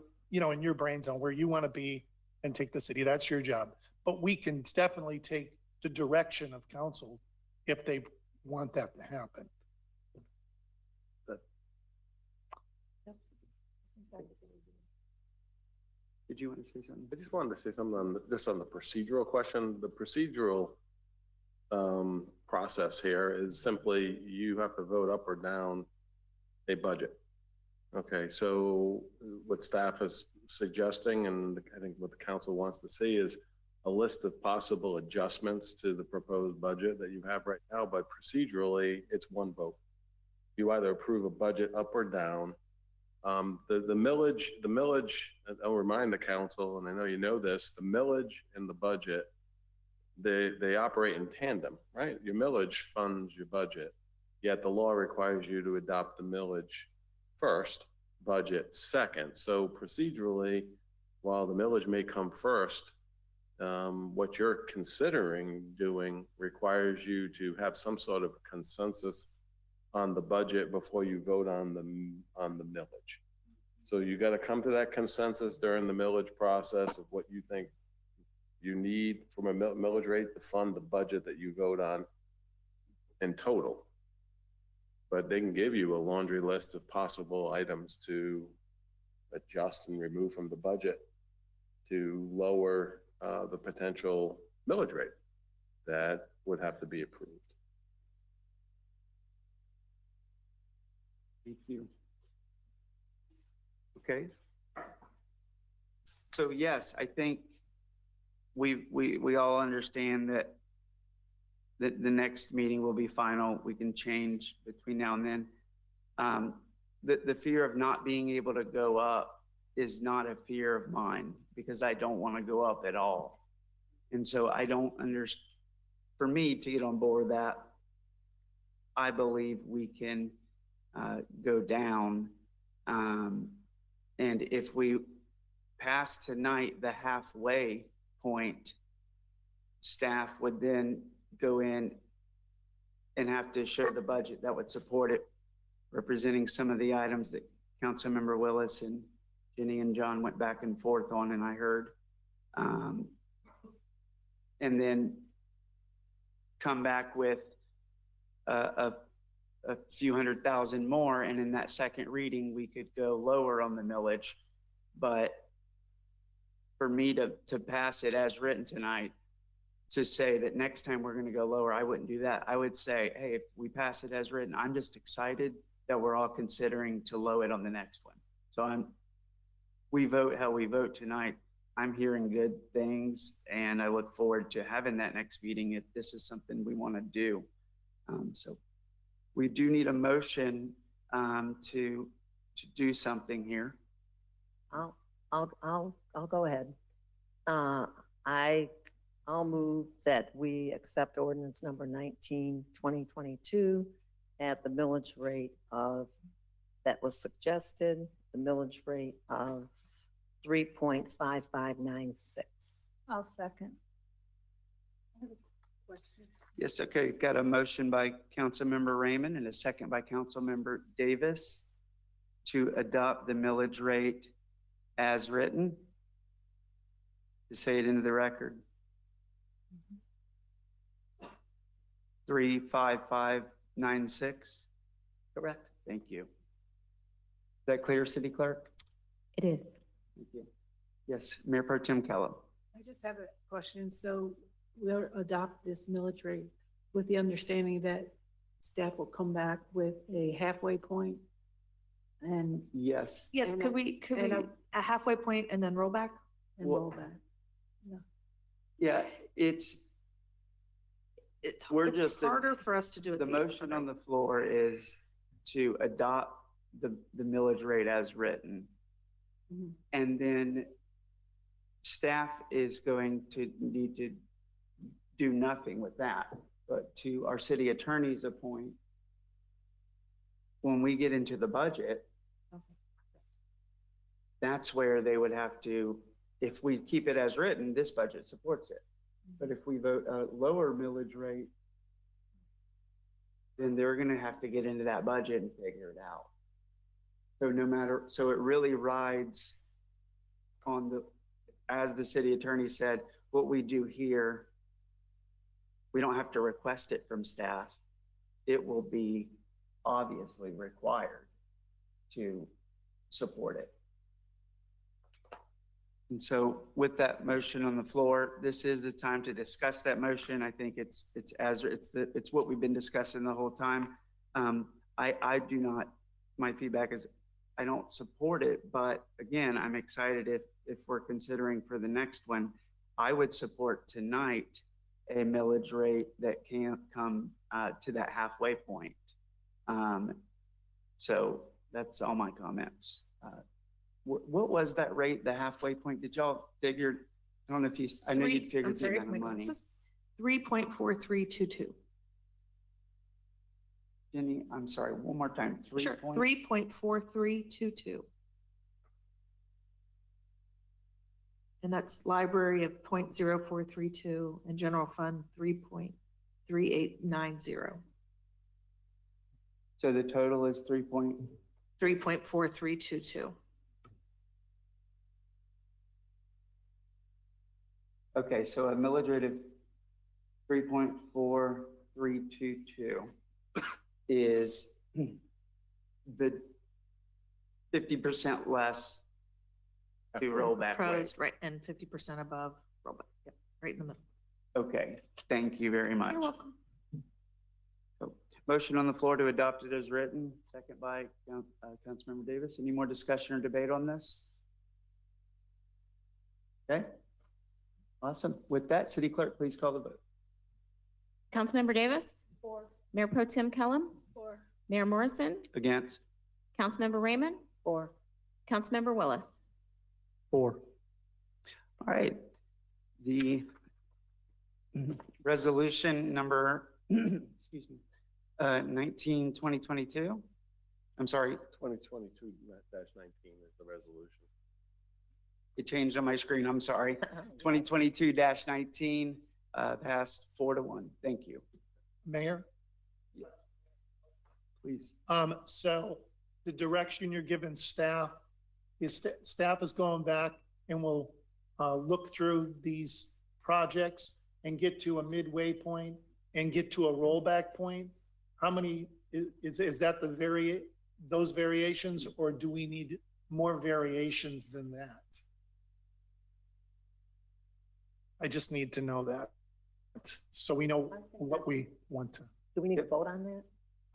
brains on where you want to be and take the city. That's your job. But we can definitely take the direction of council if they want that to happen. Did you want to say something? I just wanted to say something on the procedural question. The procedural process here is simply you have to vote up or down a budget. Okay, so what staff is suggesting, and I think what the council wants to see, is a list of possible adjustments to the proposed budget that you have right now, but procedurally, it's one vote. You either approve a budget up or down. The millage, I'll remind the council, and I know you know this, the millage and the budget, they operate in tandem, right? Your millage funds your budget, yet the law requires you to adopt the millage first, budget second. So procedurally, while the millage may come first, what you're considering doing requires you to have some sort of consensus on the budget before you vote on the millage. So you got to come to that consensus during the millage process of what you think you need from a millage rate to fund the budget that you vote on in total. But they can give you a laundry list of possible items to adjust and remove from the budget to lower the potential millage rate that would have to be approved. Thank you. Okay. So yes, I think we all understand that the next meeting will be final. We can change between now and then. The fear of not being able to go up is not a fear of mine because I don't want to go up at all. And so I don't for me to get on board with that, I believe we can go down. And if we pass tonight the halfway point, staff would then go in and have to show the budget that would support it, representing some of the items that Councilmember Willis and Jenny and John went back and forth on, and I heard. And then come back with a few $100,000 more, and in that second reading, we could go lower on the millage. But for me to pass it as written tonight, to say that next time we're gonna go lower, I wouldn't do that. I would say, hey, if we pass it as written, I'm just excited that we're all considering to lower it on the next one. So we vote how we vote tonight. I'm hearing good things, and I look forward to having that next meeting if this is something we want to do. So we do need a motion to do something here. I'll go ahead. I'll move that we accept ordinance number 19, 2022 at the millage rate that was suggested, the millage rate of 3.5596. I'll second. Yes, okay, got a motion by Councilmember Raymond and a second by Councilmember Davis to adopt the millage rate as written. To say it into the record. 35596. Correct. Thank you. Is that clear, City Clerk? It is. Thank you. Yes, Mayor Pro Tem Kellum. I just have a question. So we'll adopt this millage rate with the understanding that staff will come back with a halfway point and. Yes. Yes, And could a- we, and a halfway point and then roll back? And Well- roll back. Yeah, We're It's just harder for us to do it. the motion on the floor is to adopt the millage rate as written. Mhm. And then staff is going to need to do nothing with that, but to our city attorney's appoint, when we get into the budget, that's where they would have to, if we keep it as written, this budget supports it. But if we vote a lower millage rate, then they're gonna have to get into that budget and figure it out. So it really rides on as the city attorney said, what we do here, we don't have to request it from staff. It will be obviously required to support it. And so with that motion on the floor, this is the time to discuss that motion. I think it's what we've been discussing the whole time. I do not, my feedback is I don't support it, but again, I'm excited if we're considering for the next one, I would support tonight a millage rate that can come to that halfway point. So that's all my comments. What was that rate, the halfway point? Did y'all figure, I don't know if you, I know you figured the amount of money. 3.4322. Jenny, I'm sorry, one more time. Sure, 3.4322. And that's library of 0.0432 and general fund 3.3890. So the total is 3.4322. Okay, so a millage rate of 3.4322 is the 50% less to roll back rate. Proposed, right, and 50% above rollback. Yep, right in the middle. Okay, thank you very much. You're welcome. So, motion on the floor to adopt it as written, second by Councilmember Davis. Any more discussion or debate on this? Okay, awesome. With that, City Clerk, please call the vote. Councilmember Davis? 4. Mayor Pro Tem Kellum? 4. Mayor Morrison? Against? Councilmember Raymond? 4. Councilmember Willis? 4. All right. The resolution number, excuse me, 2022. I'm sorry, 2022-19 is the resolution. it changed on my screen. I'm sorry. 2022-19 passed 4-1. Thank you. Mayor? Please. So the direction you're giving staff is staff is going back and will look through these projects and get to a midway point and get to a rollback point. How many, is that those variations, or do we need more variations than that? I just need to know that, so we know what we want to. Do we need to vote on that?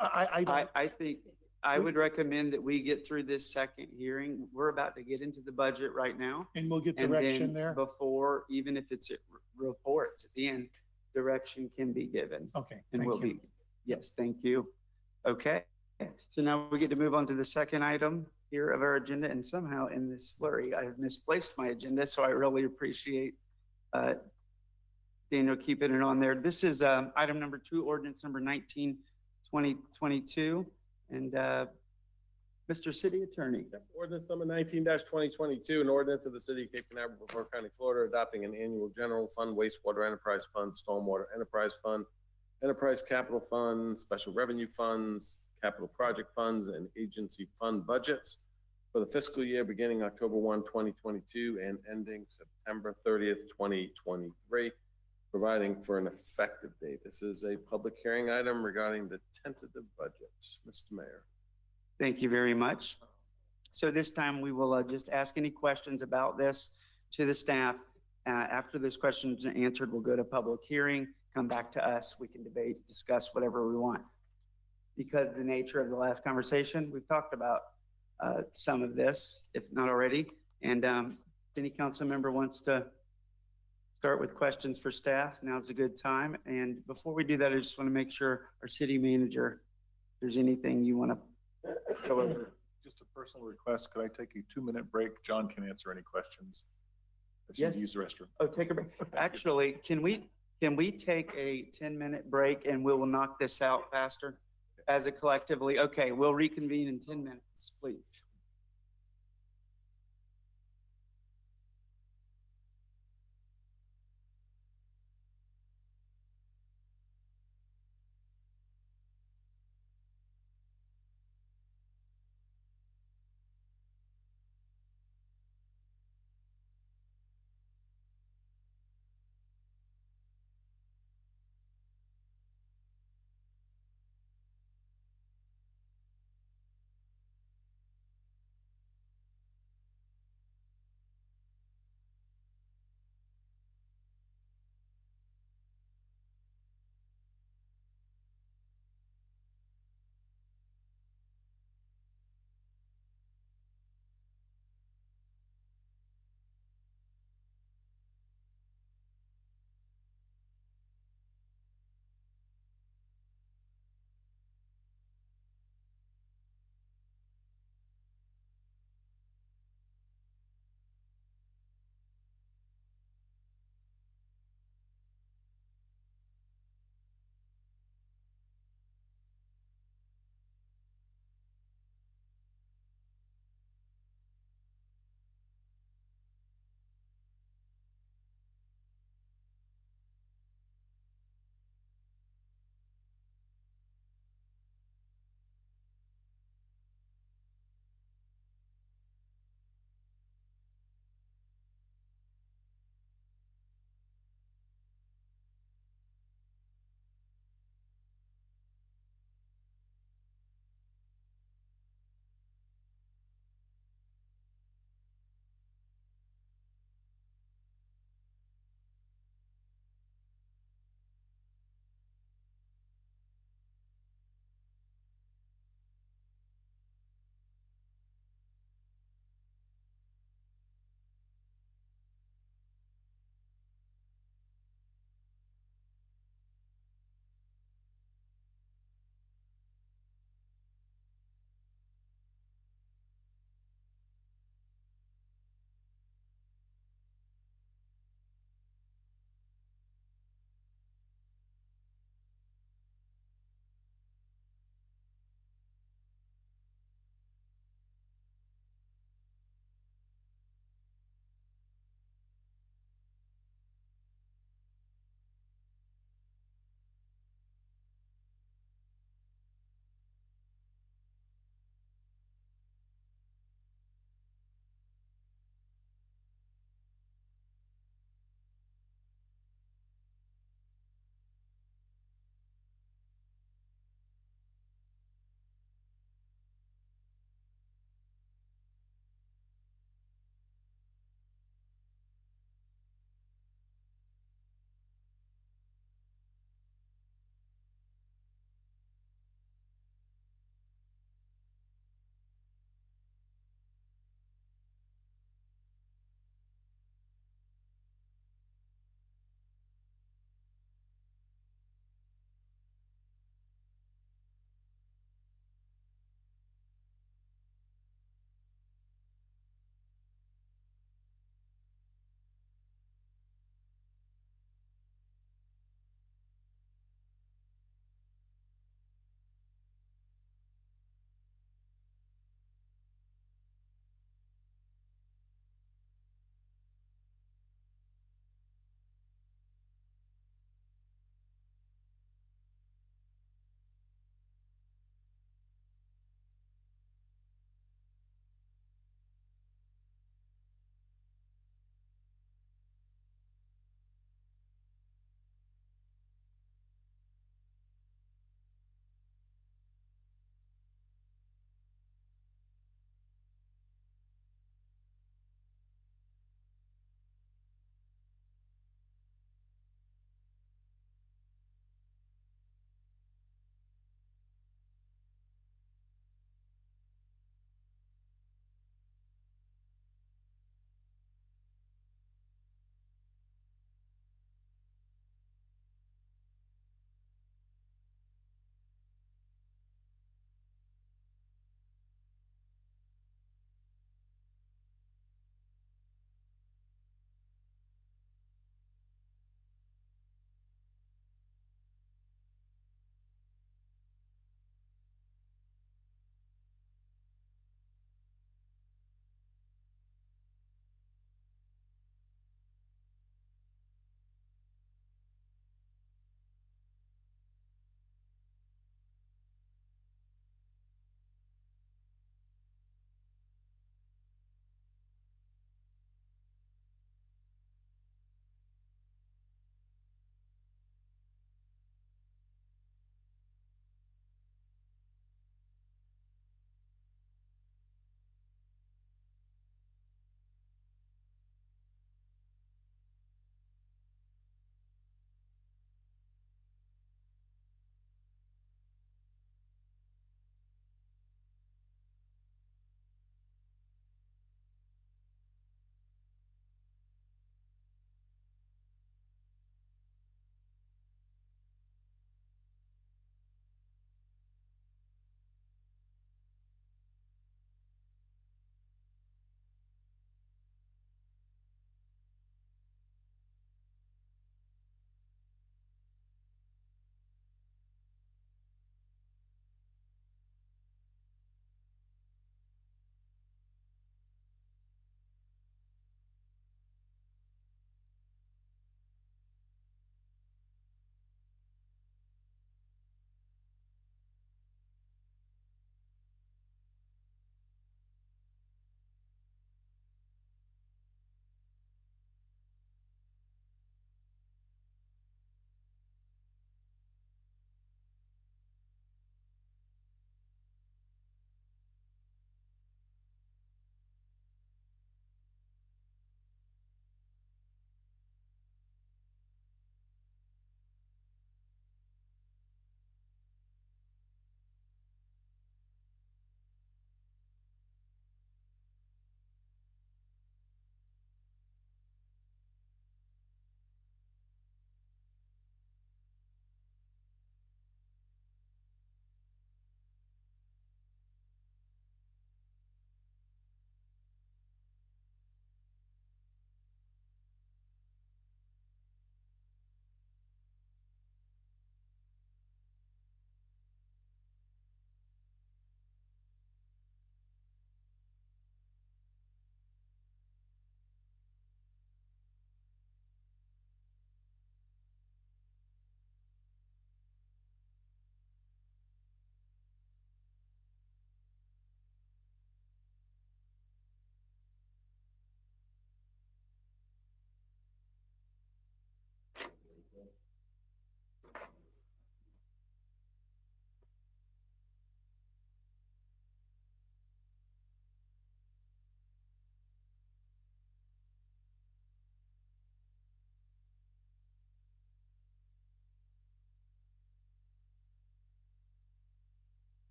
I don't. I think I would recommend that we get through this second hearing. We're about to get into the budget right now. And we'll get And direction then there? before, even if it's reports at the end, direction can be given. Okay, And thank will you. be, yes, thank you. Okay, so now we get to move on to the second item here of our agenda, and somehow in this flurry, I have misplaced my agenda, so I really appreciate Daniel keeping it on there. This is item number 2, ordinance number 19/2022, and Mr. City Attorney. Ordinance number 19-2022, an ordinance of the city of Cape Canaveral, Polk County, Florida, adopting an annual general fund, wastewater enterprise fund, stormwater enterprise fund, enterprise capital fund, special revenue funds, capital project funds, and agency fund budgets for the fiscal year beginning October 1, 2022 and ending September 30th, 2023, providing for an effective date. This is a public hearing item regarding the tentative budget. Mr. Mayor. Thank you very much. So this time we will just ask any questions about this to the staff. After those questions are answered, we'll go to public hearing, come back to us. We can debate, discuss whatever we want. Because of the nature of the last conversation, we've talked about some of this, if not already. And if any council member wants to start with questions for staff, now's a good time. And before we do that, I just want to make sure our city manager, if there's anything you want to go over. Just a personal request, could I take a 2-minute break? John can answer any questions. I just need Yes. to use the restroom. Oh, take a break. Actually, can we take a 10-minute break and we will knock this out faster as a collectively? Okay, we'll reconvene in 10 minutes, please.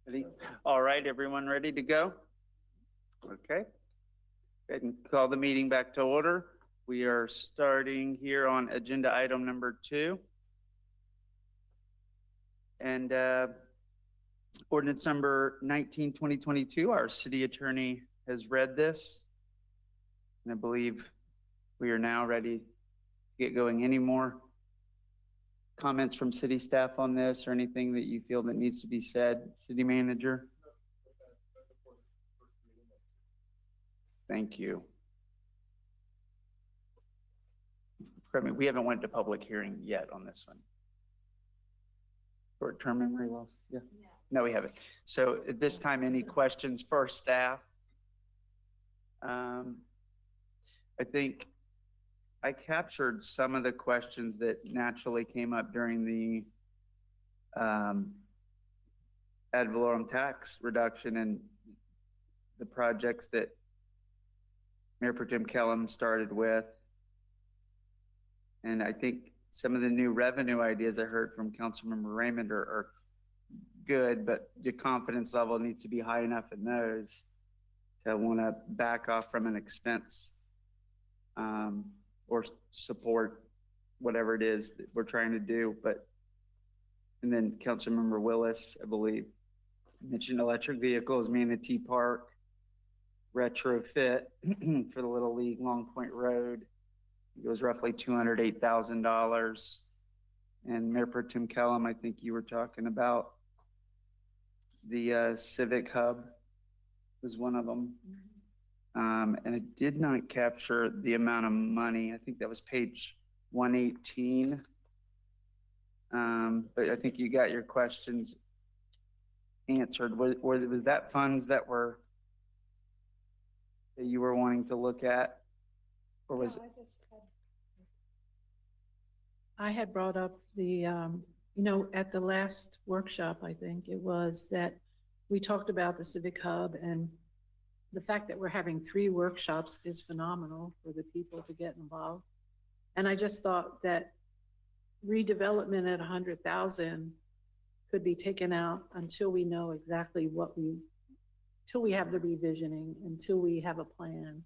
Ready? All right, everyone ready to go? Okay. Go ahead and call the meeting back to order. We are starting here on agenda item number 2. And ordinance number 19, 2022, our city attorney has read this. And I believe we are now ready to get going. Any more comments from city staff on this or anything that you feel that needs to be said, city manager? Thank you. Correct me, we haven't went to public hearing yet on this one. Short-term memory loss, yeah. No, we haven't. So at this time, any questions for staff? I think I captured some of the questions that naturally came up during the ad valorem tax reduction and the projects that Mayor Pro Tem Kellum started with. And I think some of the new revenue ideas I heard from Councilmember Raymond are good, but your confidence level needs to be high enough in those to want to back off from an expense or support whatever it is that we're trying to do. But, and then Councilmember Willis, I believe, mentioned electric vehicles, manatee park, retrofit for the Little League Long Point Road. It was roughly $208,000. And Mayor Pro Tem Kellum, I think you were talking about the Civic Hub was one of them. And it did not capture the amount of money. I think that was page 118. But I think you got your questions answered. Was that funds that you were wanting to look at? Or was it? I had brought up the, at the last workshop, I think it was, that we talked about the Civic Hub, and the fact that we're having 3 workshops is phenomenal for the people to get involved. And I just thought that redevelopment at 100,000 could be taken out until we know exactly till we have the revisioning, until we have a plan.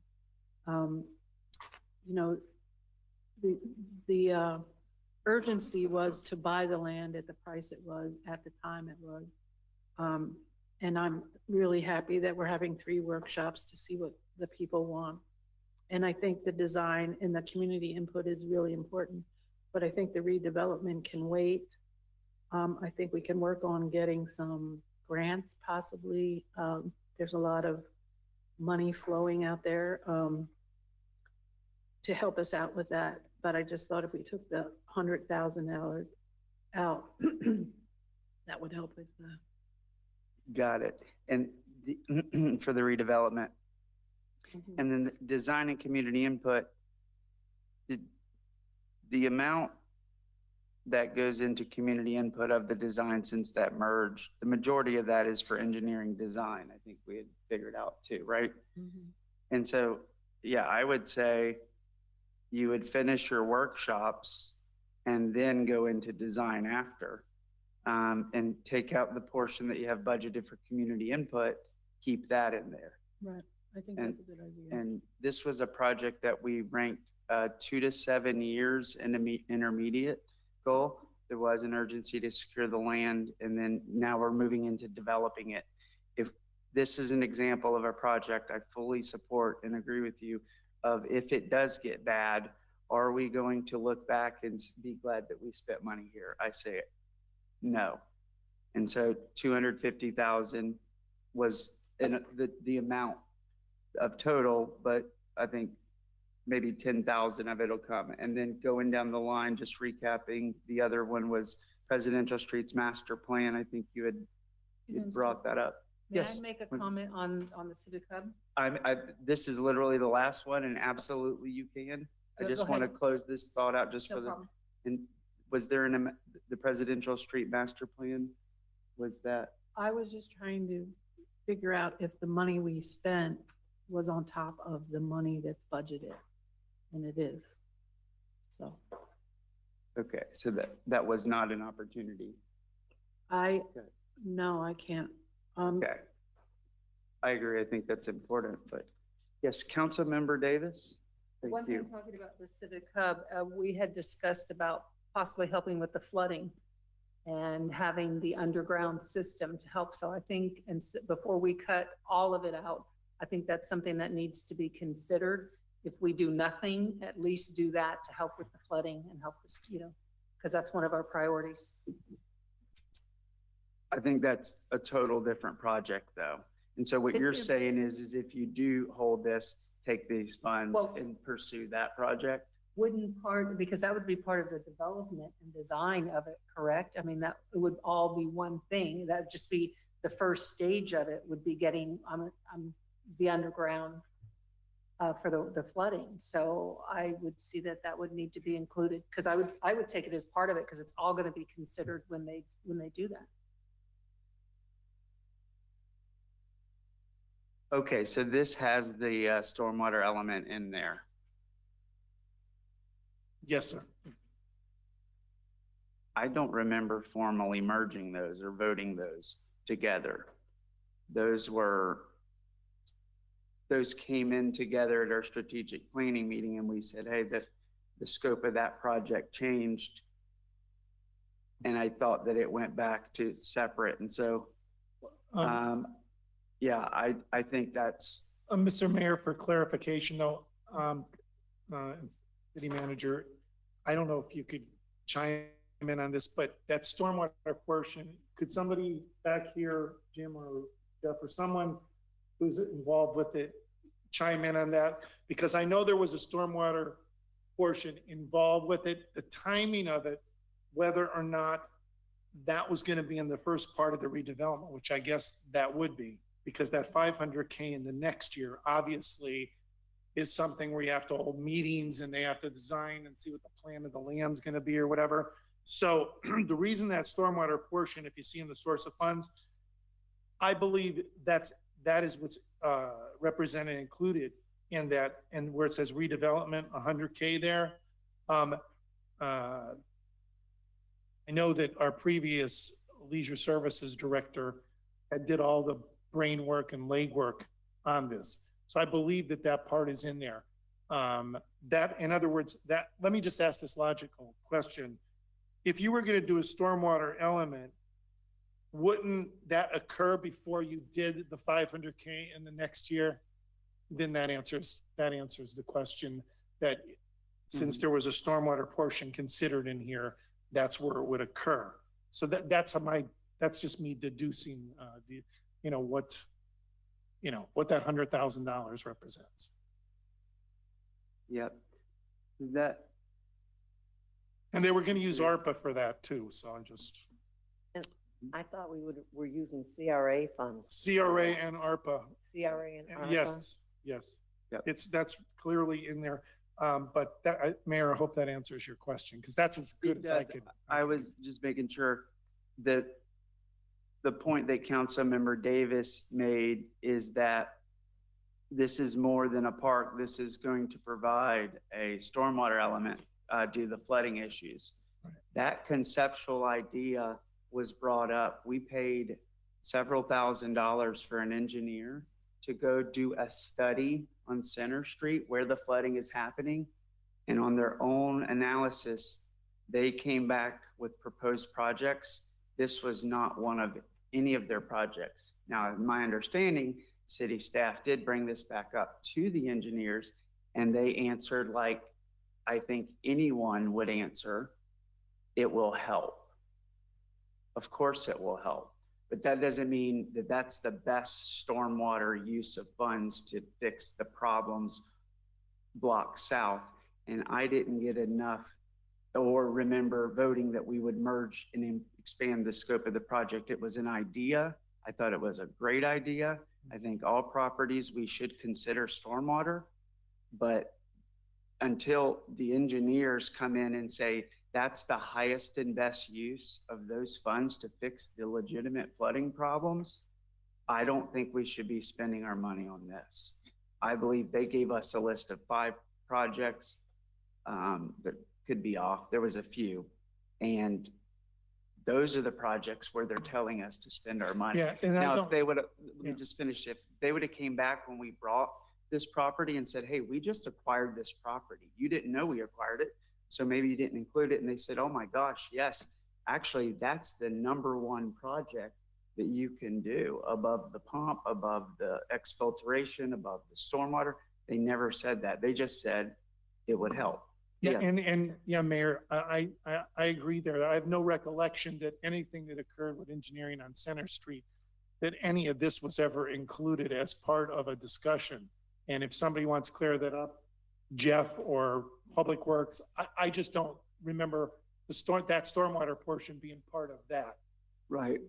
The urgency was to buy the land at the price it was at the time it was. And I'm really happy that we're having 3 workshops to see what the people want. And I think the design and the community input is really important, but I think the redevelopment can wait. I think we can work on getting some grants possibly. There's a lot of money flowing out there to help us out with that. But I just thought if we took the $100,000 out, that would help with that. Got it. And for the redevelopment. Mhm. And then the design and community input, the amount that goes into community input of the design since that merged, the majority of that is for engineering design. I think we had figured out too, right? Mhm. And so, yeah, I would say you would finish your workshops and then go into design after. And take out the portion that you have budgeted for community input, keep that in there. Right. I think that's a good idea. And this was a project that we ranked 2 to 7 years in the intermediate goal. There was an urgency to secure the land, and then now we're moving into developing it. If this is an example of a project I fully support and agree with you of, if it does get bad, are we going to look back and be glad that we spent money here? I say it. No. And so 250,000 was the amount of total, but I think maybe 10,000 of it will come. And then going down the line, just recapping, the other one was Presidential Streets Master Plan. I think you had brought that up. May Yes. I make a comment on the Civic Hub? This is literally the last one, and absolutely you can. I Go just want to ahead. close this thought out just No for problem. and was there the Presidential Street Master Plan? Was that? I was just trying to figure out if the money we spent was on top of the money that's budgeted, and it is. So Okay, so that was not an opportunity. no, I can't Okay. I agree. I think that's important, but yes, Councilmember Davis? One Thank thing, you. talking about the Civic Hub, we had discussed about possibly helping with the flooding and having the underground system to help. So I think, and before we cut all of it out, I think that's something that needs to be considered. If we do nothing, at least do that to help with the flooding and help us, because that's one of our priorities. I think that's a total different project though. And so what you're It- saying is if you do hold this, take these funds Well- and pursue that project? Wouldn't part, because that would be part of the development and design of it, correct? I mean, that it would all be one thing. That would just be the first stage of it would be getting the underground for the flooding. So I would see that that would need to be included because I would take it as part of it because it's all going to be considered when they do that. Okay, so this has the stormwater element in there. Yes, sir. I don't remember formally merging those or voting those together. Those came in together at our strategic planning meeting and we said, hey, the scope of that project changed. And I thought that it went back to separate. And so, yeah, I think that's. Mr. Mayor, for clarification though, City Manager, I don't know if you could chime in on this, but that stormwater portion, could somebody back here, Jim or Jeff or someone who's involved with it, chime in on that? Because I know there was a stormwater portion involved with it, the timing of it, whether or not that was going to be in the first part of the redevelopment, which I guess that would be, because that 500K in the next year obviously is something where you have to hold meetings and they have to design and see what the plan of the land's going to be or whatever. So the reason that stormwater portion, if you see in the source of funds, I believe that is what's represented and included in that, and where it says redevelopment, 100K there. I know that our previous leisure services director did all the brain work and leg work on this. So I believe that that part is in there. That, in other words, let me just ask this logical question. If you were going to do a stormwater element, wouldn't that occur before you did the 500K in the next year? Then that answers the question that since there was a stormwater portion considered in here, that's where it would occur. So that's just me deducing what that $100,000 represents. Yep. And they were going to use ARPA for that too. So I thought we're using CRA funds. CRA and ARPA. CRA and ARPA. Yes. Yep. That's clearly in there. But Mayor, I hope that answers your question because that's as good as I could. I was just making sure that the point that Councilmember Davis made is that this is more than a park. This is going to provide a stormwater element due to the flooding issues. Right. That conceptual idea was brought up. We paid several $1,000s for an engineer to go do a study on Center Street where the flooding is happening. And on their own analysis, they came back with proposed projects. This was not one of any of their projects. Now, in my understanding, city staff did bring this back up to the engineers and they answered like I think anyone would answer, it will help. Of course it will help, but that doesn't mean that that's the best stormwater use of funds to fix the problems block south. And I didn't get enough or remember voting that we would merge and expand the scope of the project. It was an idea. I thought it was a great idea. I think all properties we should consider stormwater, but until the engineers come in and say that's the highest and best use of those funds to fix the legitimate flooding problems, I don't think we should be spending our money on this. I believe they gave us a list of 5 projects that could be off. There was a few, and those are the projects where they're telling us to spend our money. Yeah, and I Now, if don't, they would have, let me yeah. just finish. If they would have came back when we brought this property and said, hey, we just acquired this property. You didn't know we acquired it, so maybe you didn't include it. And they said, oh my gosh, yes, actually, that's the number one project that you can do above the pump, above the exfiltration, above the stormwater. They never said that. They just said it would help. Yeah, Yes. and yeah, Mayor, I agree there. I have no recollection that anything that occurred with engineering on Center Street, that any of this was ever included as part of a discussion. And if somebody wants to clear that up, Jeff or Public Works, I just don't remember that stormwater portion being part of that. Right.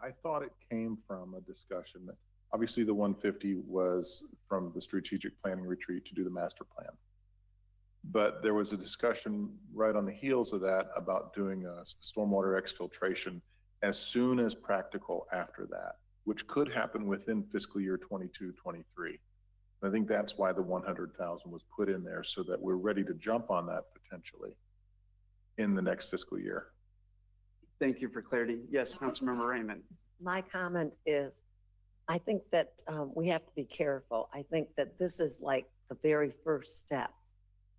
I thought it came from a discussion that, obviously the 150 was from the strategic planning retreat to do the master plan. But there was a discussion right on the heels of that about doing a stormwater exfiltration as soon as practical after that, which could happen within fiscal year 22-23. I think that's why the 100,000 was put in there, so that we're ready to jump on that potentially in the next fiscal year. Thank you for clarity. Yes, Councilmember Raymond. My comment is, I think that we have to be careful. I think that this is like the very first step.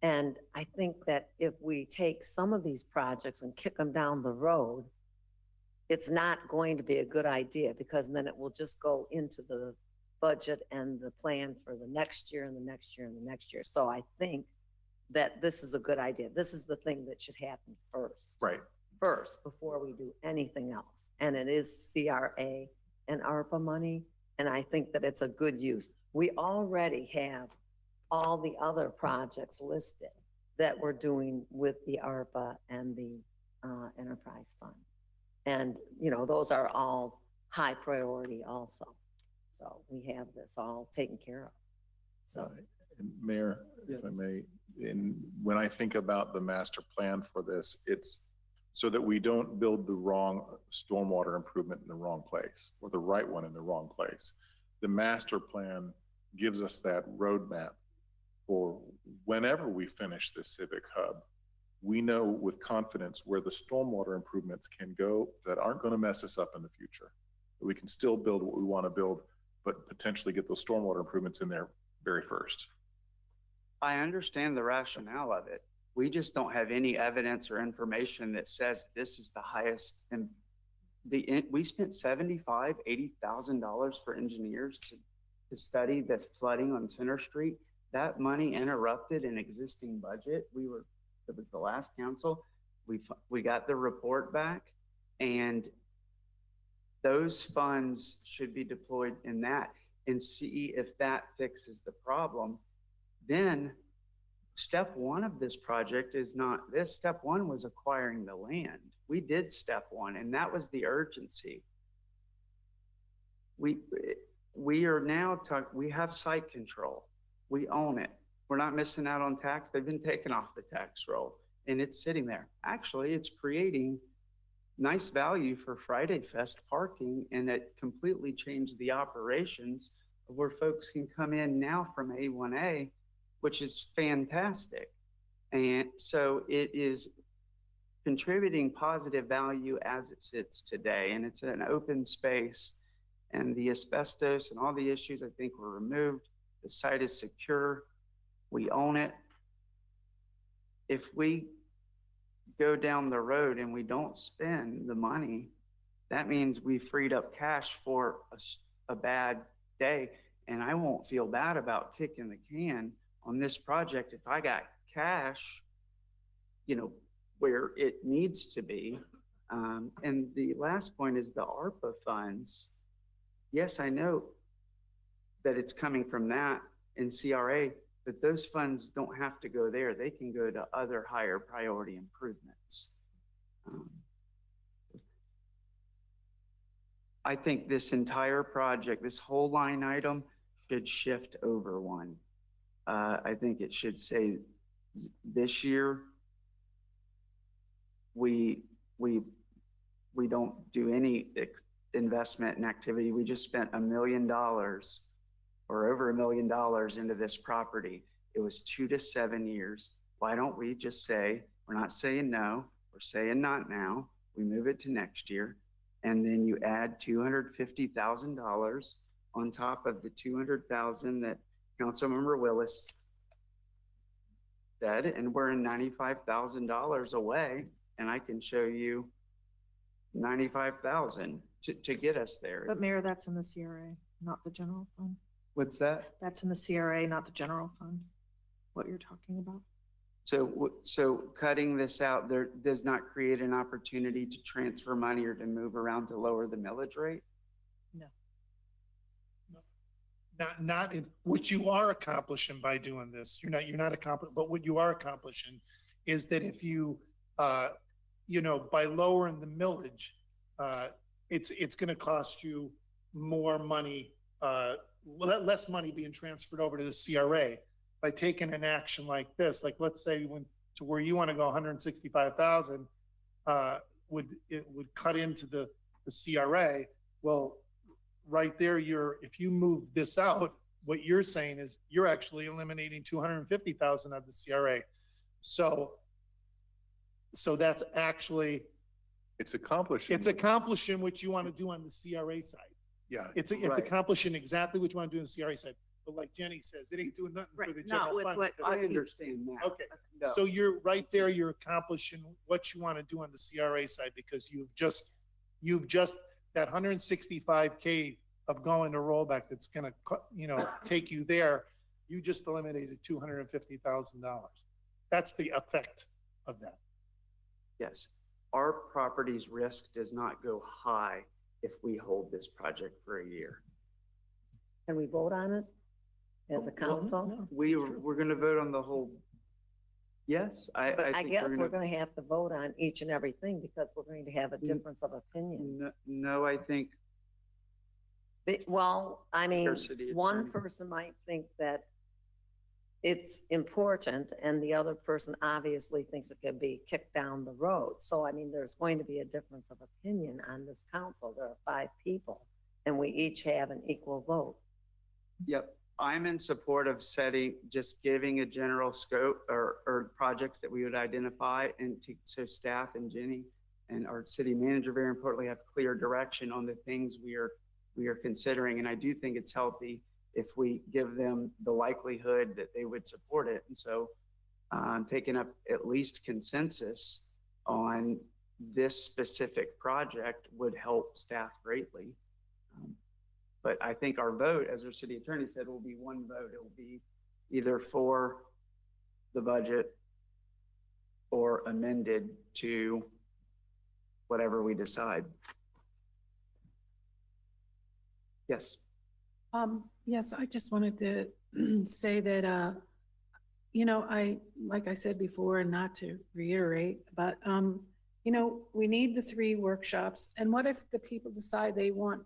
And I think that if we take some of these projects and kick them down the road, it's not going to be a good idea, because then it will just go into the budget and the plan for the next year and the next year and the next year. So I think that this is a good idea. This is the thing that should happen first. Right. First, before we do anything else. And it is CRA and ARPA money. And I think that it's a good use. We already have all the other projects listed that we're doing with the ARPA and the enterprise fund. And, you know, those are all high priority also. So we have this all taken care of. So, And Mayor, if I may, when I think about the master plan for this, it's so that we don't build the wrong stormwater improvement in the wrong place or the right one in the wrong place. The master plan gives us that roadmap for whenever we finish this civic hub. We know with confidence where the stormwater improvements can go that aren't going to mess us up in the future. That we can still build what we want to build, but potentially get those stormwater improvements in there very first. I understand the rationale of it. We just don't have any evidence or information that says this is the highest. And we spent $75,000, $80,000 for engineers to study the flooding on Center Street. That money interrupted an existing budget. It was the last council. We got the report back, and those funds should be deployed in that and see if that fixes the problem. Then step one of this project is not this. Step one was acquiring the land. We did step one, and that was the urgency. We are now we have site control. We own it. We're not missing out on tax. They've been taken off the tax roll, and it's sitting there. Actually, it's creating nice value for Friday Fest parking, and it completely changed the operations of where folks can come in now from A1A, which is fantastic. And so it is contributing positive value as it sits today, and it's an open space, and the asbestos and all the issues I think were removed. The site is secure. We own it. If we go down the road and we don't spend the money, that means we freed up cash for a bad day. And I won't feel bad about kicking the can on this project if I got cash, you know, where it needs to be. And the last point is the ARPA funds. Yes, I know that it's coming from that and CRA, but those funds don't have to go there. They can go to other higher priority improvements. I think this entire project, this whole line item should shift over one. I think it should say this year, we don't do any investment in activity. We just spent $1 million or over $1 million into this property. It was 2 to 7 years. Why don't we just say, we're not saying no, we're saying not now. we move it to next year, and then you add $250,000 on top of the 200,000 that Councilmember Willis said, and we're in $95,000 away, and I can show you 95,000 to get us there. But Mayor, that's in the CRA, not the general fund. What's that? That's in the CRA, not the general fund, what you're talking about. So cutting this out, there does not create an opportunity to transfer money or to move around to lower the millage rate? No. Not in, what you are accomplishing by doing this, you're not accomplishing, but what you are accomplishing is that if you, by lowering the millage, it's gonna cost you more money, less money being transferred over to the CRA. By taking an action like this, like let's say to where you want to go 165,000, it would cut into the CRA. Well, right there, if you move this out, what you're saying is you're actually eliminating 250,000 of the CRA. So that's actually It's accomplishing. it's accomplishing what you want to do on the CRA side. Yeah. It's Right. accomplishing exactly what you want to do on the CRA side. But like Jenny says, it ain't doing nothing for Right, the not general with fund. what- because I understand that. Okay, No. so you're right there, you're accomplishing what you want to do on the CRA side because you've just, that 165K of going to rollback that's gonna, take you there, you just eliminated $250,000. That's the effect of that. Yes, our property's risk does not go high if we hold this project for a year. Can we vote on it as a council? No. We're gonna vote on the whole. Yes, I But I think guess we're gonna have to vote on each and everything because we're going to have a difference of opinion. No, I think, Well, I mean, Your city one attorney. person might think that it's important and the other person obviously thinks it could be kicked down the road. So, I mean, there's going to be a difference of opinion on this council. There are 5 people and we each have an equal vote. yep, I'm in support of just giving a general scope or projects that we would identify so staff and Jenny and our city manager, very importantly, have clear direction on the things we are considering. And I do think it's healthy if we give them the likelihood that they would support it. And so taking up at least consensus on this specific project would help staff greatly. But I think our vote, as our city attorney said, will be one vote. It will be either for the budget or amended to whatever we decide. Yes. Yes, I just wanted to say that, like I said before, and not to reiterate, but, we need the 3 workshops. And what if the people decide they want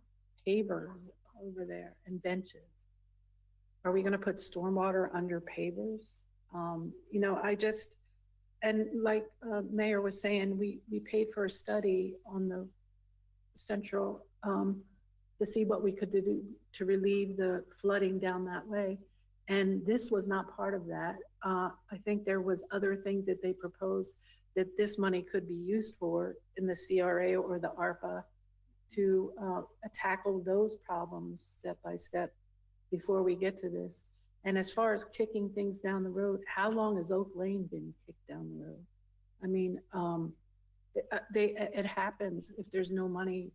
pavers over there and benches? Are we going to put stormwater under pavers? And like Mayor was saying, we paid for a study on the central, to see what we could do to relieve the flooding down that way. And this was not part of that. I think there was other things that they proposed that this money could be used for in the CRA or the ARPA to tackle those problems step by step before we get to this. And as far as kicking things down the road, how long has Oak Lane been kicked down the road? I mean, it happens if there's no money,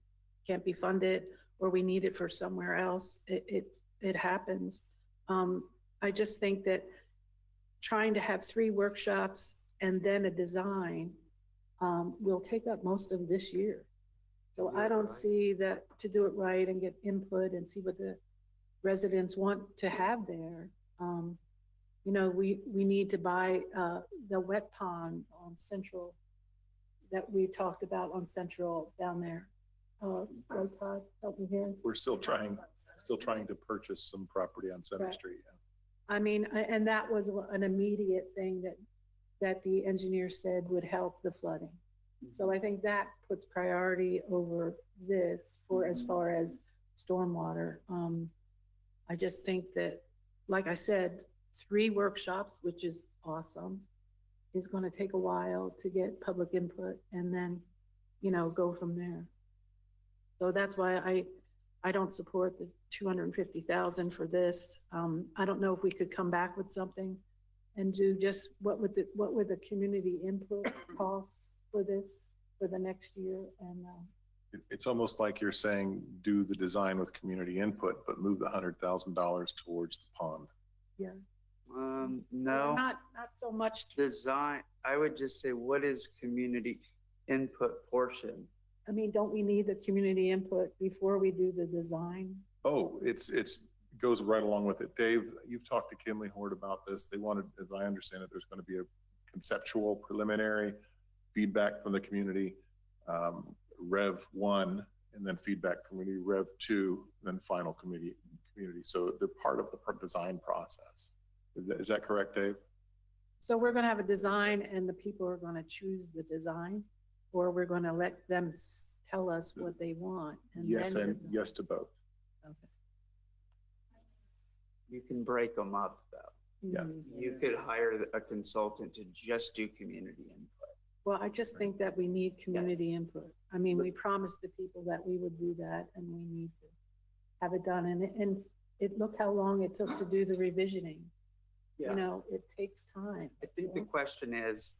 can't be funded, or we need it for somewhere else. It happens. I just think that trying to have 3 workshops and then a design will take up most of this year. So I don't see that to do it right and get input and see what the residents want to have there. We need to buy the wet pond on Central that we talked about on Central down there. Right, Todd, help me here. We're still trying to purchase some property on Center Right. Street. I mean, and that was an immediate thing that the engineer said would help the flooding. So I think that puts priority over this for as far as stormwater. I just think that, like I said, 3 workshops, which is awesome, is going to take a while to get public input. And then, go from there. So that's why I don't support the 250,000 for this. I don't know if we could come back with something and do just, what would the community input cost for this for the next year? And, It's almost like you're saying, do the design with community input, but move the $100,000 towards the pond. yeah. No, Not so much, design, I would just say, what is community input portion? I mean, don't we need the community input before we do the design? Oh, it goes right along with it. Dave, you've talked to Kinley Horde about this. They wanted, as I understand it, there's going to be a conceptual preliminary feedback from the community, Rev 1, and then feedback from community Rev 2, then final community. So they're part of the design process. Is that correct, Dave? So we're gonna have a design and the people are gonna choose the design, or we're gonna let them tell us what they want? Yes, then and design? yes to both. Okay. You can break them up though. Yeah. Mhm. You could hire a consultant to just do community input. Well, I just think that we need community input. I mean, we promised the people that we would do that and we need to have it done. And look how long it took to do the revisioning. It takes time. I think the question is,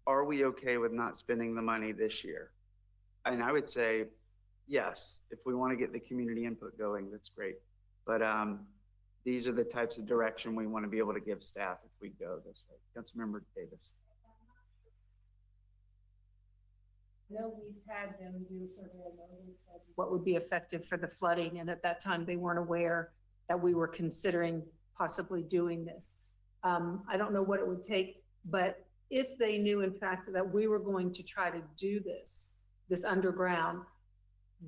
are we okay with not spending the money this year? And I would say, yes, if we want to get the community input going, that's great. But these are the types of direction we want to be able to give staff if we go this way. Councilmember Davis. know we've had them do a survey of what would be effective for the flooding, and at that time, they weren't aware that we were considering possibly doing this. I don't know what it would take, but if they knew in fact that we were going to try to do this underground,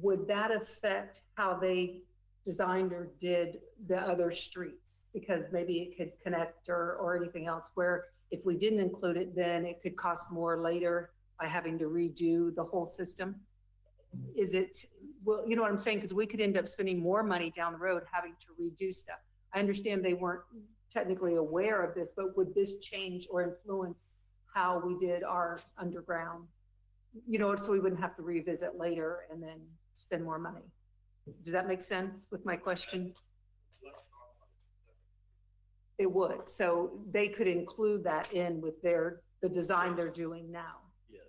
would that affect how they designed or did the other streets? Because maybe it could connect or anything else, where if we didn't include it, then it could cost more later by having to redo the whole system. Is it, well, you know what I'm saying? Because we could end up spending more money down the road having to redo stuff. I understand they weren't technically aware of this, but would this change or influence how we did our underground? You know, so we wouldn't have to revisit later and then spend more money. Does that make sense with my question? It would. So they could include that in with the design they're doing now. Yes.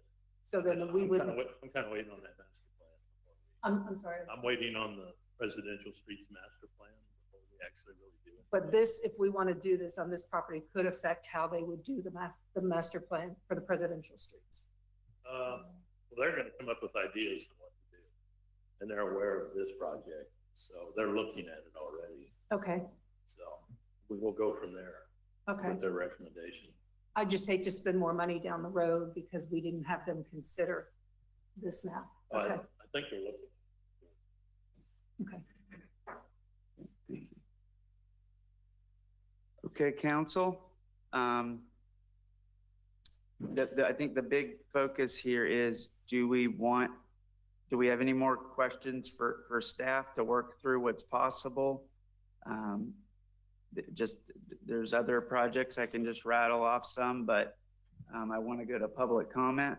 So then we would. I'm kind of waiting on that master plan. I'm sorry. I'm waiting on the residential streets master plan before we actually really do it. But this, if we want to do this on this property, could affect how they would do the master plan for the presidential streets. Well, they're going to come up with ideas on what to do, and they're aware of this project, so they're looking at it already. Okay, So we will go from there okay. with their recommendation. I just hate to spend more money down the road because we didn't have them consider this now. I Okay, think they're looking. okay. Thank you. Okay, council. I think the big focus here is, do we have any more questions for staff to work through what's possible? There's other projects, I can just rattle off some, but I want to go to public comment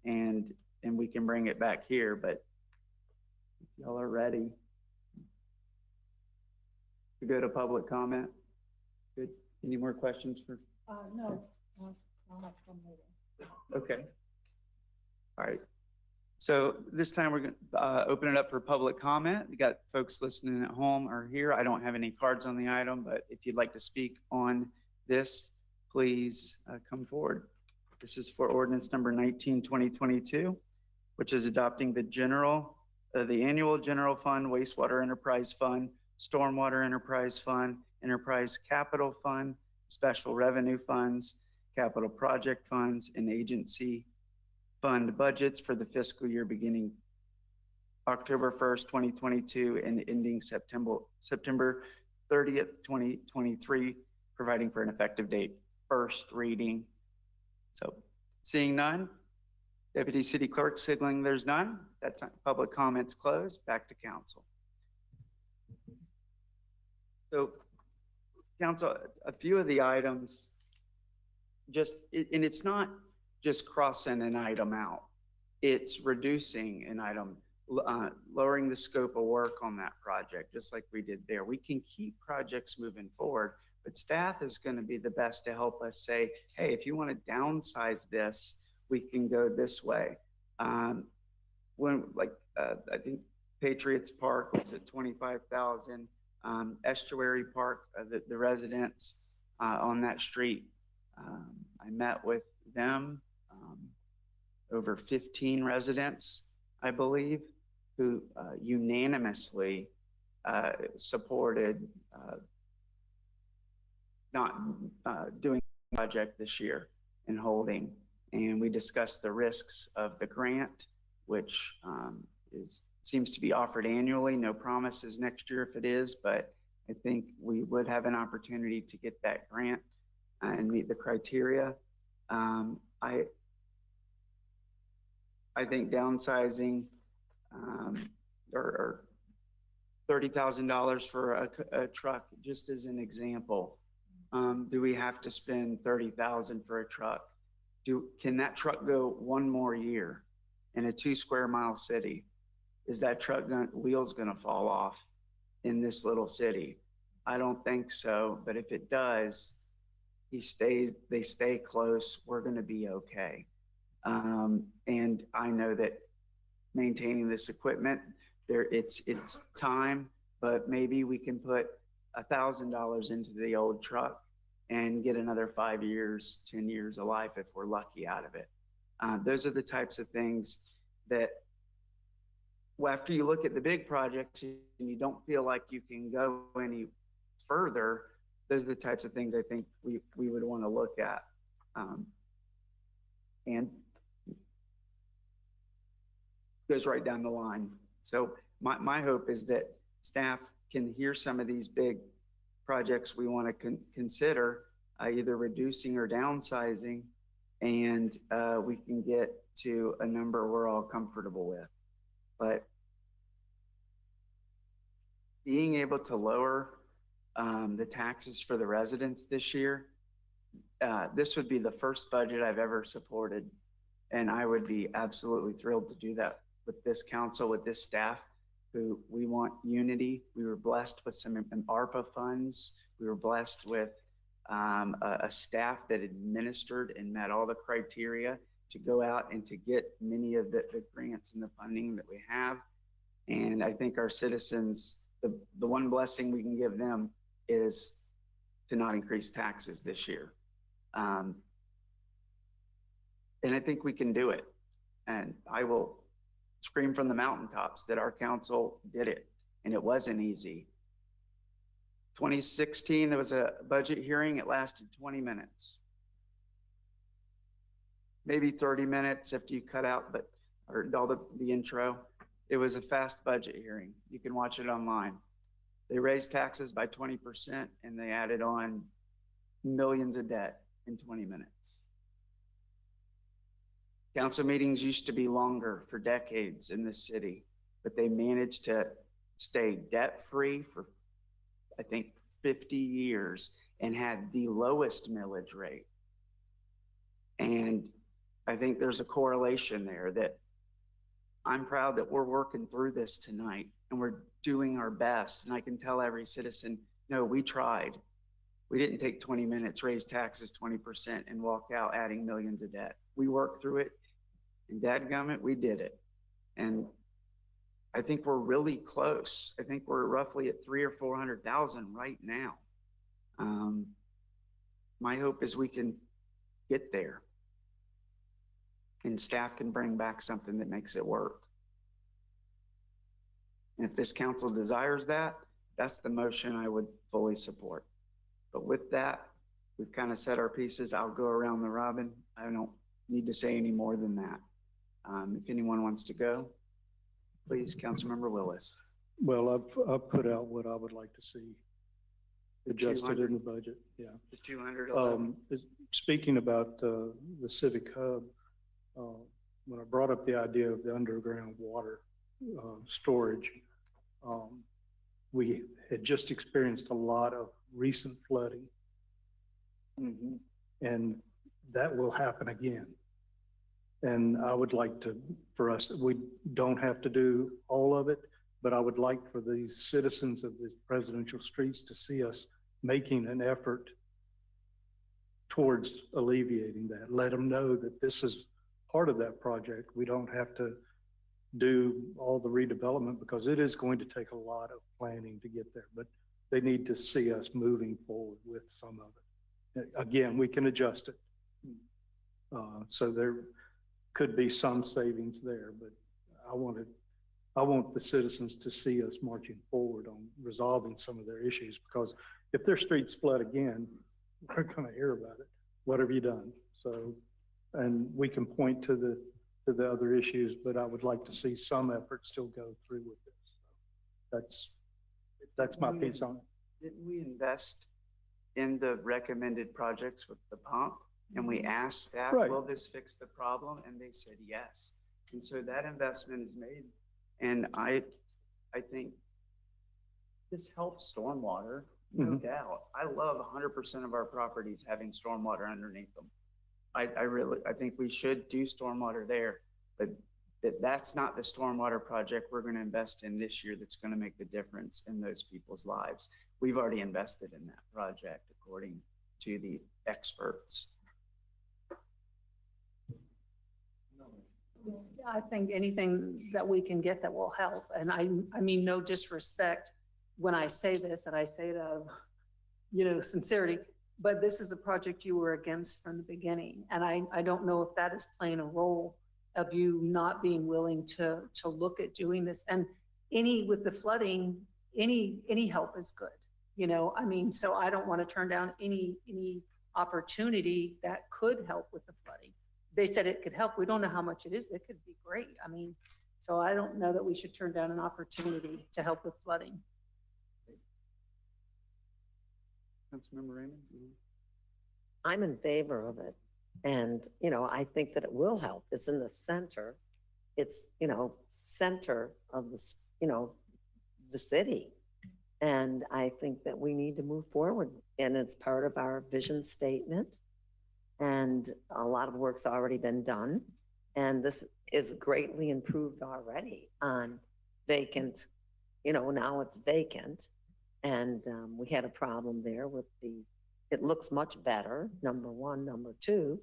and we can bring it back here, but if y'all are ready to go to public comment. Good. Any more questions for? No, I'll have some later. Okay. All right. So this time we're going to open it up for public comment. We got folks listening at home or here. I don't have any cards on the item, but if you'd like to speak on this, please come forward. This is for ordinance number 19/2022, which is adopting the annual general fund, wastewater enterprise fund, stormwater enterprise fund, enterprise capital fund, special revenue funds, capital project funds, and agency fund budgets for the fiscal year beginning October 1st, 2022 and ending September 30th, 2023, providing for an effective date. First reading. So seeing none, Deputy City Clerk signaling there's none. That time, public comments closed. Back to council. So council, a few of the items and it's not just crossing an item out. it's reducing an item, lowering the scope of work on that project, just like we did there. We can keep projects moving forward, but staff is going to be the best to help us say, hey, if you want to downsize this, we can go this way. I think Patriots Park was at 25,000. Estuary Park, the residents on that street, I met with them, over 15 residents, I believe, who unanimously supported not doing the project this year and holding. And we discussed the risks of the grant, which seems to be offered annually. No promises next year if it is, but I think we would have an opportunity to get that grant and meet the criteria. I think downsizing or $30,000 for a truck, just as an example. Do we have to spend $30,000 for a truck? Can that truck go one more year in a 2 square mile city? Is that truck wheels gonna fall off in this little city? I don't think so, but if it does, they stay close, we're gonna be okay. And I know that maintaining this equipment, it's time, but maybe we can put $1,000 into the old truck and get another 5 years, 10 years of life if we're lucky out of it. Those are the types of things that, well, after you look at the big projects and you don't feel like you can go any further, those are the types of things I think we would want to look at. And goes right down the line. So my hope is that staff can hear some of these big projects we want to consider, either reducing or downsizing, and we can get to a number we're all comfortable with. But being able to lower the taxes for the residents this year, this would be the first budget I've ever supported. And I would be absolutely thrilled to do that with this council, with this staff, who we want unity. We were blessed with some ARPA funds. We were blessed with a staff that administered and met all the criteria to go out and to get many of the grants and the funding that we have. And I think our citizens, the one blessing we can give them is to not increase taxes this year. And I think we can do it. And I will scream from the mountaintops that our council did it, and it wasn't easy. 2016, there was a budget hearing. It lasted 20 minutes. Maybe 30 minutes if you cut out or all the intro. It was a fast budget hearing. You can watch it online. They raised taxes by 20% and they added on millions of debt in 20 minutes. Council meetings used to be longer for decades in this city, but they managed to stay debt-free for, I think, 50 years and had the lowest millage rate. And I think there's a correlation there that I'm proud that we're working through this tonight and we're doing our best. And I can tell every citizen, no, we tried. We didn't take 20 minutes, raise taxes 20% and walk out adding millions of debt. We worked through it, and dadgummit, we did it. And I think we're really close. I think we're roughly at 300,000 or 400,000 right now. My hope is we can get there and staff can bring back something that makes it work. And if this council desires that, that's the motion I would fully support. But with that, we've kind of set our pieces. I'll go around the robin. I don't need to say any more than that. If anyone wants to go, please, Councilmember Willis. Well, I've put out what I would like to see adjusted in the budget. Yeah. The 211. Speaking about the Civic Hub, when I brought up the idea of the underground water storage, we had just experienced a lot of recent flooding. Mm-hmm. And that will happen again. And I would like to, for us, we don't have to do all of it, but I would like for these citizens of the presidential streets to see us making an effort towards alleviating that. Let them know that this is part of that project. We don't have to do all the redevelopment because it is going to take a lot of planning to get there, but they need to see us moving forward with some of it. Again, we can adjust it. So there could be some savings there, but I want the citizens to see us marching forward on resolving some of their issues, because if their streets flood again, we're going to hear about it. What have you done? So, and we can point to the other issues, but I would like to see some effort still go through with this. That's my piece on it. Didn't we invest in the recommended projects with the pump? And we asked staff, Right. will this fix the problem? And they said yes. And so that investment is made. And I think this helps stormwater, no doubt. I love 100% of our properties having stormwater underneath them. I think we should do stormwater there, but that's not the stormwater project we're going to invest in this year that's going to make the difference in those people's lives. We've already invested in that project according to the experts. I think anything that we can get that will help. And I mean, no disrespect when I say this, and I say it out of, sincerity, but this is a project you were against from the beginning. And I don't know if that is playing a role of you not being willing to look at doing this. And with the flooding, any help is good, I mean, so I don't want to turn down any opportunity that could help with the flooding. They said it could help. We don't know how much it is. It could be great. I mean, so I don't know that we should turn down an opportunity to help with flooding. Councilmember Raymond? I'm in favor of it. And, I think that it will help. It's in the center. It's, center of the city. And I think that we need to move forward. And it's part of our vision statement. And a lot of work's already been done. And this is greatly improved already on vacant, now it's vacant. And we had a problem there with it looks much better, number one. Number two,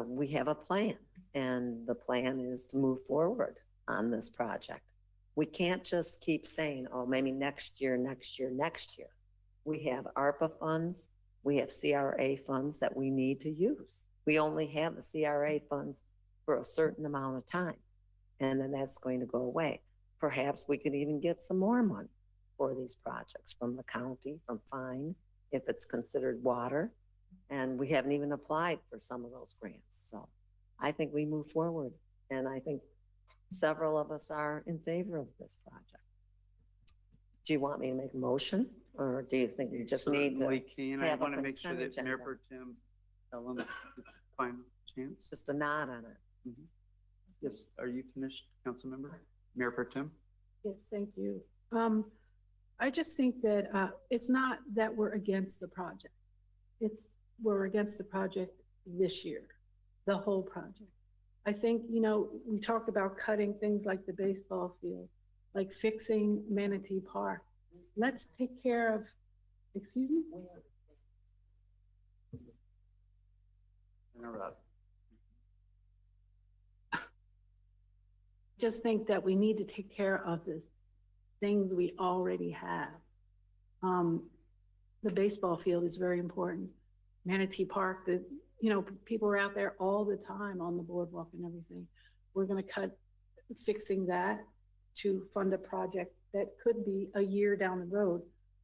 we have a plan. And the plan is to move forward on this project. We can't just keep saying, oh, maybe next year. We have ARPA funds. We have CRA funds that we need to use. We only have the CRA funds for a certain amount of time, and then that's going to go away. Perhaps we could even get some more money for these projects from the county, from fine, if it's considered water. And we haven't even applied for some of those grants. So I think we move forward, and I think several of us are in favor of this project. Do you want me to make a motion, or do you think you just need to? We can. I have a want to make sure consent that Mayor agenda? Pro Tem Ellen gets a final chance. Just a nod on it. Yes, are you finished, Councilmember? Mayor Pro Tem? Yes, thank you. I just think that it's not that we're against the project. We're against the project this year, the whole project. I think, we talked about cutting things like the baseball field, like fixing Manatee Park. Let's take care of, excuse me? Interrupt. Just think that we need to take care of the things we already have. The baseball field is very important. Manatee Park, people are out there all the time on the boardwalk and everything. We're going to cut fixing that to fund a project that could be a year down the road.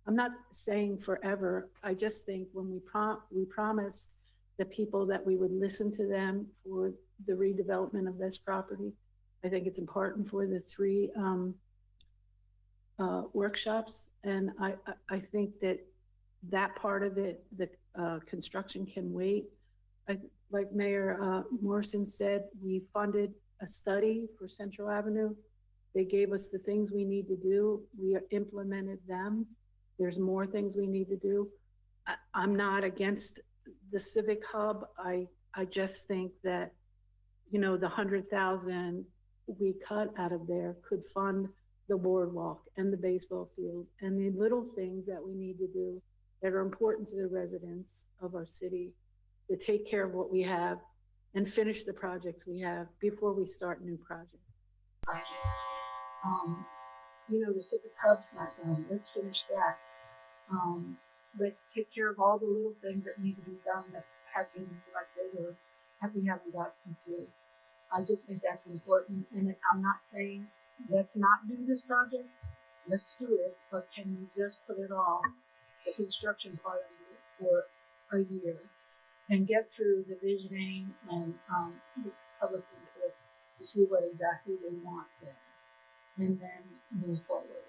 I'm not saying forever. I just think when we promised the people that we would listen to them for the redevelopment of this property. I think it's important for the 3 workshops. And I think that part of it, the construction can wait. Like Mayor Morrison said, we funded a study for Central Avenue. They gave us the things we need to do. We implemented them. There's more things we need to do. I'm not against the Civic Hub. I just think that you know, the 100,000 we cut out of there could fund the boardwalk and the baseball field and the little things that we need to do that are important to the residents of our city to take care of what we have and finish the projects we have before we start new projects. You know, the Civic Hub's not done. Let's finish that. Let's take care of all the little things that need to be done that have been neglected or we haven't gotten to. I just think that's important. And I'm not saying let's not do this project. Let's do it. But can we just put it all, the construction part of it, for a year and get through the visioning and the public input to see what exactly they want then, and then move forward.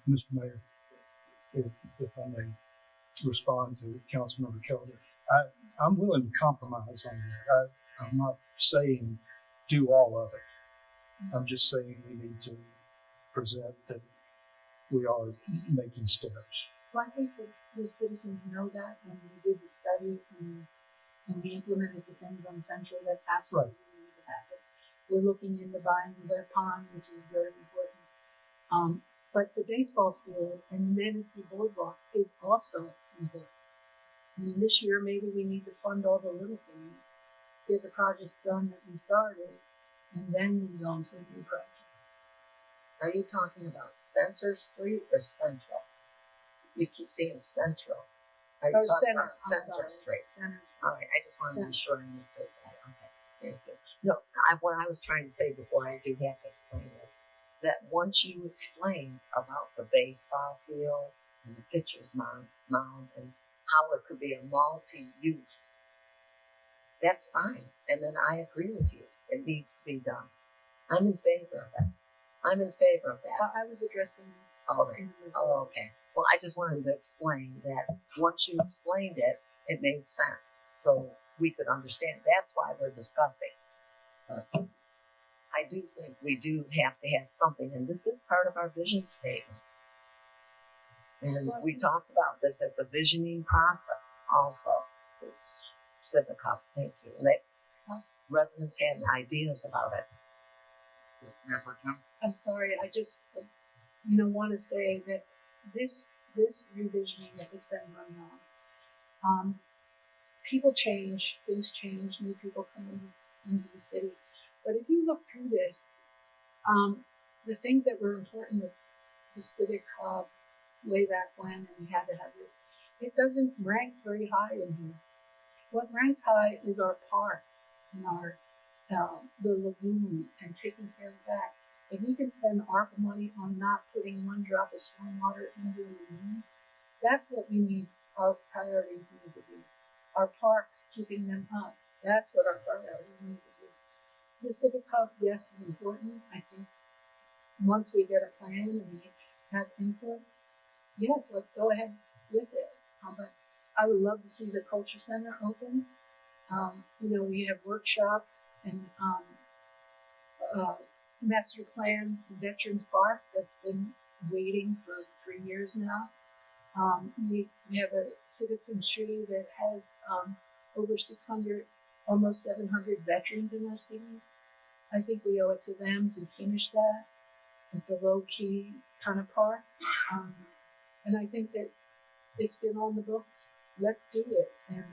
Mr. Mayor, if I may respond to Councilmember Kelly, I'm willing to compromise on that. I'm not saying do all of it. I'm just saying we need to present that we are making steps. Well, I think that the citizens know that when we did the study and we implemented the things on Central that absolutely need to happen. We're looking into buying their pond, which is very important. But the baseball field and the Manatee Boardwalk is also important. I mean, this year maybe we need to fund all the little things, get the projects done that we started, and then move on to the new project. Are you talking about Center Street or Central? You keep saying Central. Are you Oh, talking Center, about Center Street? Center. All right, I just want to Center. be sure I understood that. Okay, thank you. No, what I was trying to say before I do have to explain this, that once you explained about the baseball field and the pitcher's mound and how it could be a multi-use, that's fine. And then I agree with you. It needs to be done. I'm in favor of it. I'm in favor of that. I was addressing. All right. Oh, okay. Well, I just wanted to explain that once you explained it, it made sense. So we could understand. That's why we're discussing. I do think we do have to have something, and this is part of our vision statement. And we talked about this at the visioning process also, this Civic Hub. Thank you. Residents had ideas about it. I'm sorry, I just, want to say that this revisioning that has been going on, people change, things change, new people come into the city. But if you look through this, the things that were important with the Civic Hub way back when, and we had to have this, it doesn't rank very high in here. What ranks high is our parks and our the lagoon and taking care of that. If we can spend ARPA money on not putting one drop of stormwater into the lagoon, that's what we need our priorities need to be. Our parks, keeping them up. That's what our priorities need to be. The Civic Hub, yes, is important. I think once we get a plan and we have input, yes, let's go ahead with it. But I would love to see the Culture Center open. We have workshops and master plan Veterans Park that's been waiting for 3 years now. We have a citizen tree that has over 600, almost 700 veterans in our city. I think we owe it to them to finish that. It's a low-key kind of park. And I think that it's been on the books. Let's do it. And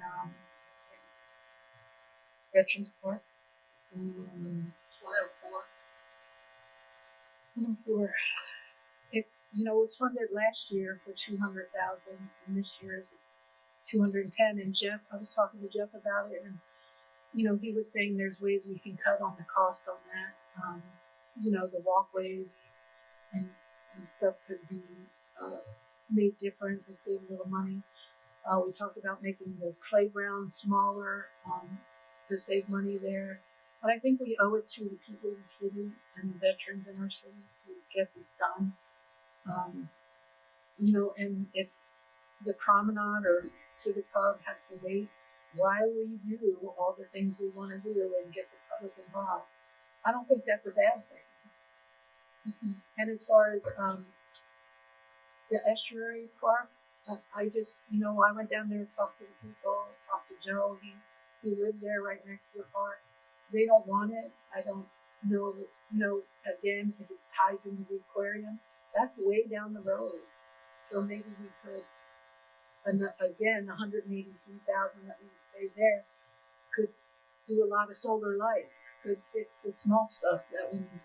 Veterans Park. 104. It was funded last year for 200,000, and this year is 210. And Jeff, I was talking to Jeff about it, and he was saying there's ways we can cut on the cost on that. The walkways and stuff could be made different and save a little money. We talked about making the playground smaller to save money there. But I think we owe it to the people of the city and the veterans in our city to get this done. And if the promenade or Civic Hub has to wait while we do all the things we want to do and get the public involved, I don't think that's a bad thing. And as far as the estuary park, I just, I went down there and talked to the people, talked to Joe. He lives there right next to the park. they don't want it. I don't know, again, if it ties into the aquarium, that's way down the road. So maybe we could, again, 183,000 that we would save there could do a lot of solar lights, could fix the small stuff that we need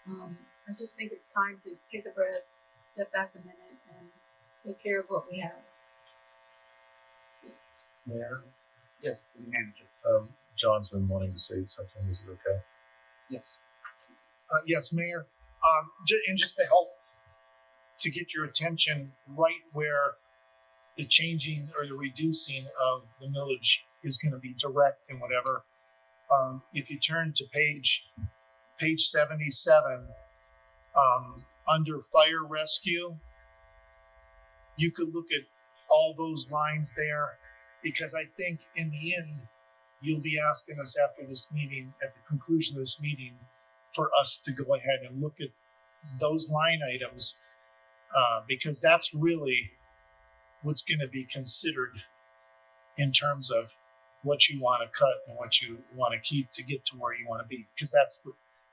done. I just think it's time to take a breath, step back a minute, and take care of what we have. Mayor, Yes, city manager. John's been wanting to say something. Is it okay? Yes. Yes, Mayor. And just to help to get your attention right where the changing or the reducing of the millage is going to be direct and whatever. If you turn to page 77, under fire rescue, you could look at all those lines there, because I think in the end, you'll be asking us after this meeting, at the conclusion of this meeting, for us to go ahead and look at those line items, because that's really what's going to be considered in terms of what you want to cut and what you want to keep to get to where you want to be. Because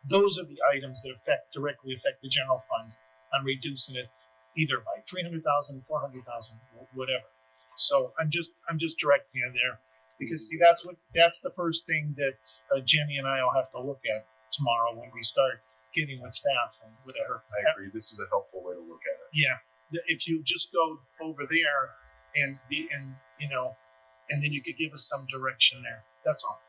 those are the items that directly affect the general fund on reducing it either by 300,000, 400,000, whatever. So I'm just directing you there, because see, that's the first thing that Jenny and I will have to look at tomorrow when we start getting with staff and whatever. I agree. This is a helpful way to look at it. Yeah, if you just go over there and then you could give us some direction there. That's all.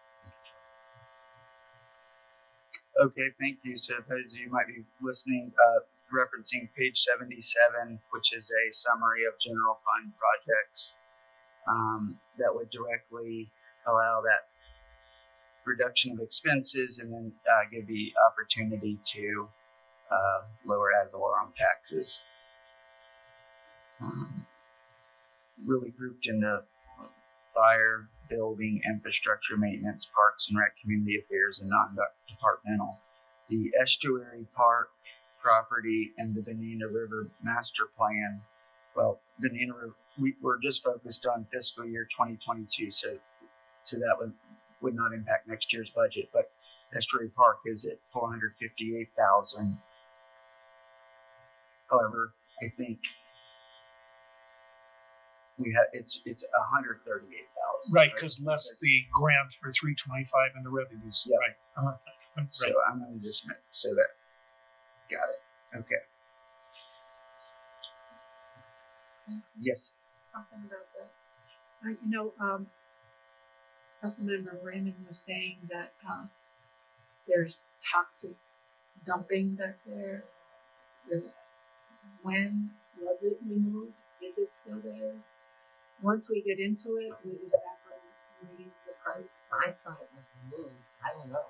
Okay, thank you. So those of you might be listening, referencing page 77, which is a summary of general fund projects that would directly allow that reduction of expenses and then give the opportunity to lower ad valorem taxes. Really grouped into fire, building, infrastructure maintenance, parks and rec, community affairs, and non-departmental. The estuary park property and the Banana River master plan. Well, Banana River, we're just focused on fiscal year 2022, so that would not impact next year's budget. But estuary park is at 458,000. However, I think it's 138,000. Right, because less the grant for 325 and the revenues. Yep. Right. So I'm going to just say that. Got it. Okay. Yes. Something about that. Councilmember Raymond was saying that there's toxic dumping back there. When was it removed? Is it still there? Once we get into it, we just back on the price. I thought it was removed. I don't know.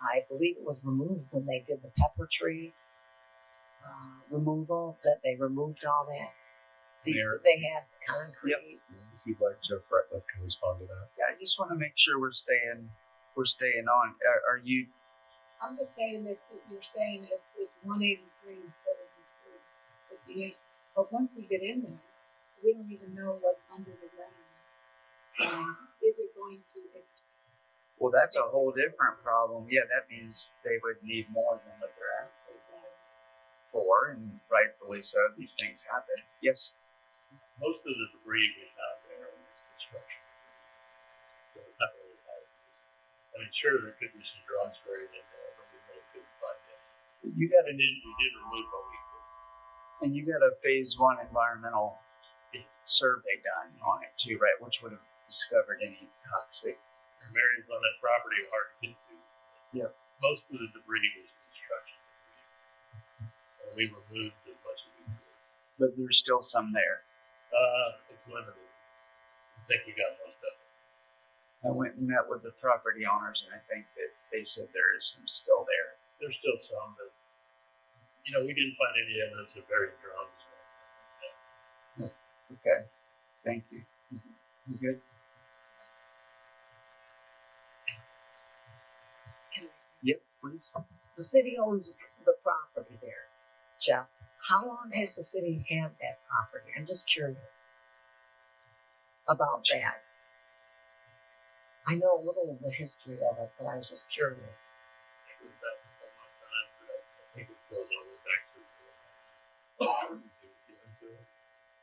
I believe it was removed when they did the pepper tree removal, that they removed all that. They had concrete. If you'd like, Jeff Ratliff can respond to that. Yeah, I just want to make sure we're staying on. Are you? I'm just saying that you're saying if 183 instead of 58, but once we get in there, we don't even know what's under the ground. Is it going to? Well, that's a whole different problem. Yeah, that means they would need more than what they're asking for, and rightfully so. These things happen. Yes. Most of the debris we found there in this construction. So it's not really hard. I mean, sure, there could be some drugs buried in there, but we really couldn't find it. You got We did remove what we could. and you got a phase 1 environmental survey done on it too, right? Which would have discovered any toxic. Some areas on that property are hard to get to. Yep. Most of the debris was construction debris. And we removed as much as we could. But there's still some there. It's limited. I think we got most of it. I went and met with the property owners, and I think that they said there is some still there. There's still some, but, we didn't find any evidence of buried drums. Okay, thank you. You good? Yep, please. The city owns the property there, Jeff. How long has the city had that property? I'm just curious about that. I know a little of the history of it, but I was just curious.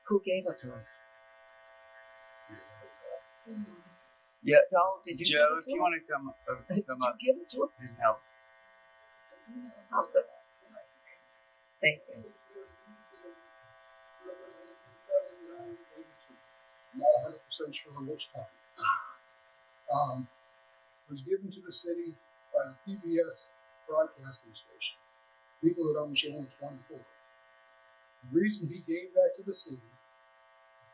Who gave it to us? Yeah, Joe, did you Joe, give if it you to want us? to come, Did come you up give it to us? and help. Oh, good. Thank you. Not 100% sure which time. Was given to the city by the PBS broadcasting station, people that own Channel 24. The reason he gave that to the city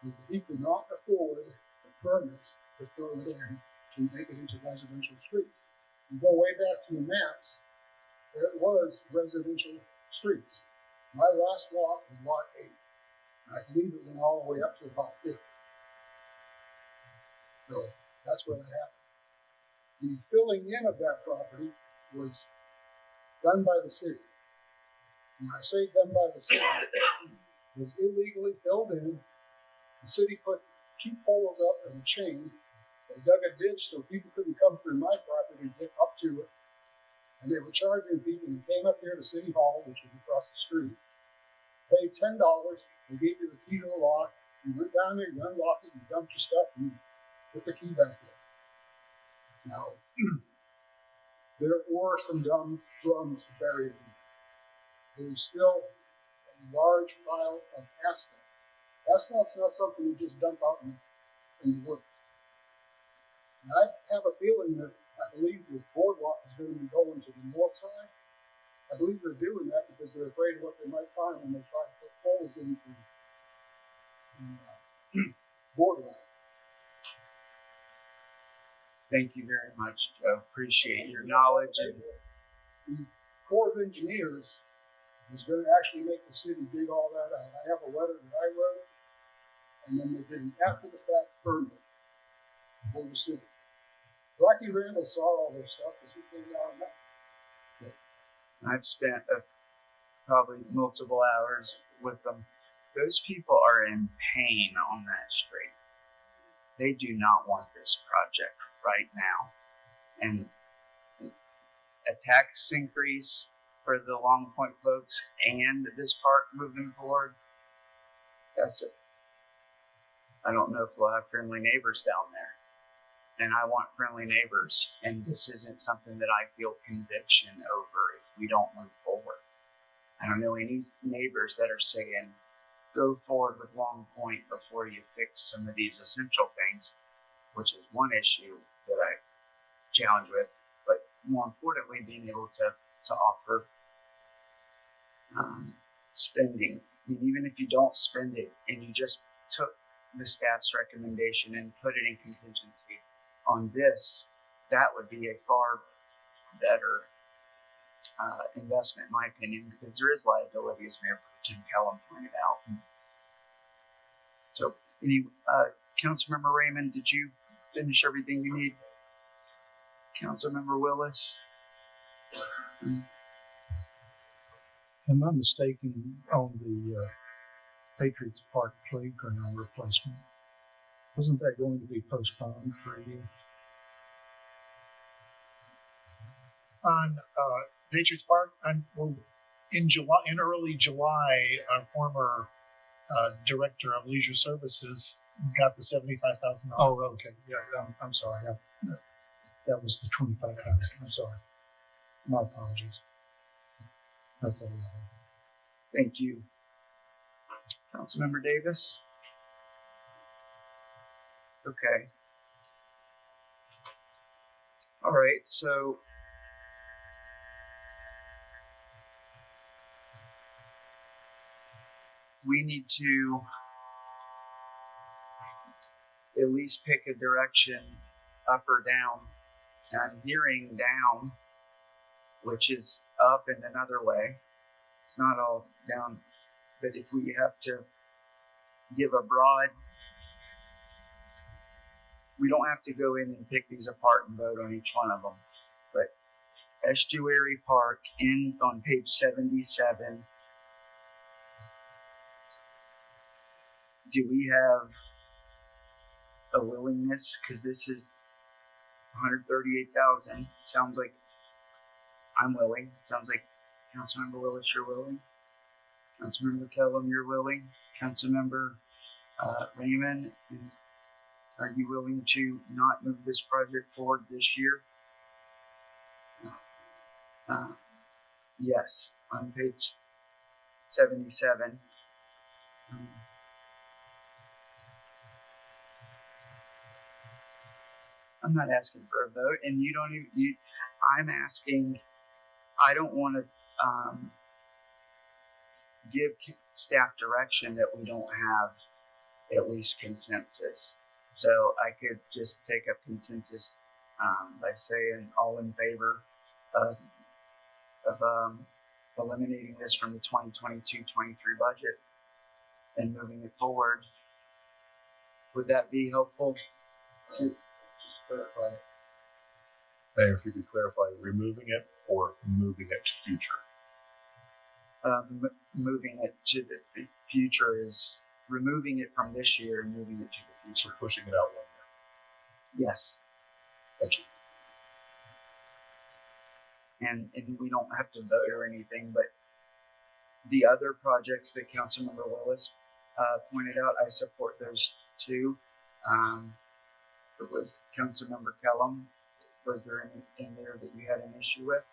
was that he could not afford the permits to fill it in to make it into residential streets. You go way back to the maps, it was residential streets. My last lot was lot 8. I believe it went all the way up to about 50. So that's where that happened. The filling in of that property was done by the city. When I say done by the city, it was illegally filled in. The city put 2 poles up and a chain. They dug a ditch so people couldn't come through my property and get up to it. And they were charging people who came up here to City Hall, which was across the street, paid $10. They gave you the key to the lock. You went down there, you unlocked it, you dumped your stuff, and you put the key back in. Now, there were some dumb drums buried in it. There's still a large pile of asphalt. Asphalt's not something you just dump out in the woods. And I have a feeling that I believe the boardwalk is going to be going to the north side. I believe they're doing that because they're afraid of what they might find when they try to put holes in the boardwalk. Thank you very much, Joe. Appreciate your knowledge. And the Corps of Engineers is going to actually make the city dig all that out. I have a letter that I wrote, and then they did an after-the-fact permit for the city. Rocky Randall saw all this stuff because he came down and met. I've spent probably multiple hours with them. Those people are in pain on that street. They do not want this project right now. And a tax increase for the Long Point folks and this park moving forward, that's it. I don't know if we'll have friendly neighbors down there. And I want friendly neighbors. And this isn't something that I feel conviction over if we don't move forward. I don't know any neighbors that are saying, go forward with Long Point before you fix some of these essential things, which is one issue that I challenge with, but more importantly, being able to offer spending. I mean, even if you don't spend it and you just took the staff's recommendation and put it in contingency on this, that would be a far better investment, in my opinion, because there is liability, as Mayor Pro Tem Kellum pointed out. So, Councilmember Raymond, did you finish everything you need? Councilmember Willis? Am I mistaken on the Patriots Park playground replacement? Wasn't that going to be postponed for a year? On Patriots Park, in early July, our former director of leisure services got the $75,000. Oh, okay. Yeah, I'm sorry. That was the $25,000. I'm sorry. My apologies. That's all. Thank you. Councilmember Davis? Okay. All right, so we need to at least pick a direction, up or down. And I'm hearing down, which is up in another way. It's not all down, but if we have to give a broad, we don't have to go in and pick these apart and vote on each one of them. But Estuary Park on page 77, do we have a willingness? Because this is 138,000. Sounds like I'm willing. Sounds like Councilmember Willis, you're willing. Councilmember Kellum, you're willing. Councilmember Raymond, are you willing to not move this project forward this year? Yes, on page 77. I'm not asking for a vote, and you don't even. I'm asking. I don't want to give staff direction that we don't have at least consensus. So I could just take up consensus by saying all in favor of eliminating this from the 2022-23 budget and moving it forward. Would that be helpful to just clarify? Mayor, if you could clarify, removing it or moving it to future? Moving it to the future is removing it from this year and moving it to the future. Pushing it out 1 year. Yes. Thank you. And we don't have to vote or anything, but the other projects that Councilmember Willis pointed out, I support those too. It was Councilmember Kellum. Was there any in there that you had an issue with?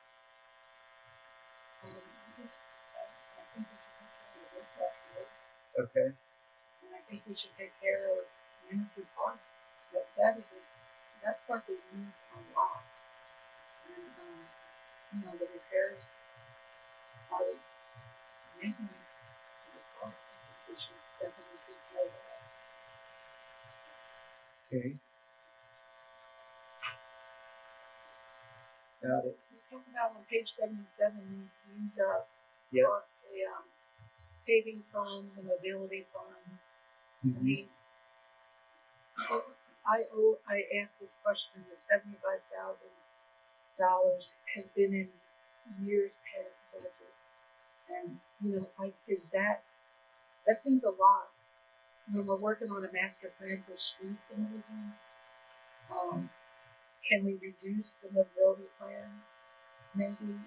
Okay. And I think we should take care of Unity Park. That park is used a lot. And, the repairs, part of maintenance of the park, I think we should definitely take care of that. Okay. Got it. We talked about on page 77, these are Yeah. across the paving fund, the mobility fund. I mean, I asked this question, the $75,000 has been in years past budgets. And, that seems a lot. When we're working on a master plan for streets and everything, can we reduce the mobility plan? Maybe,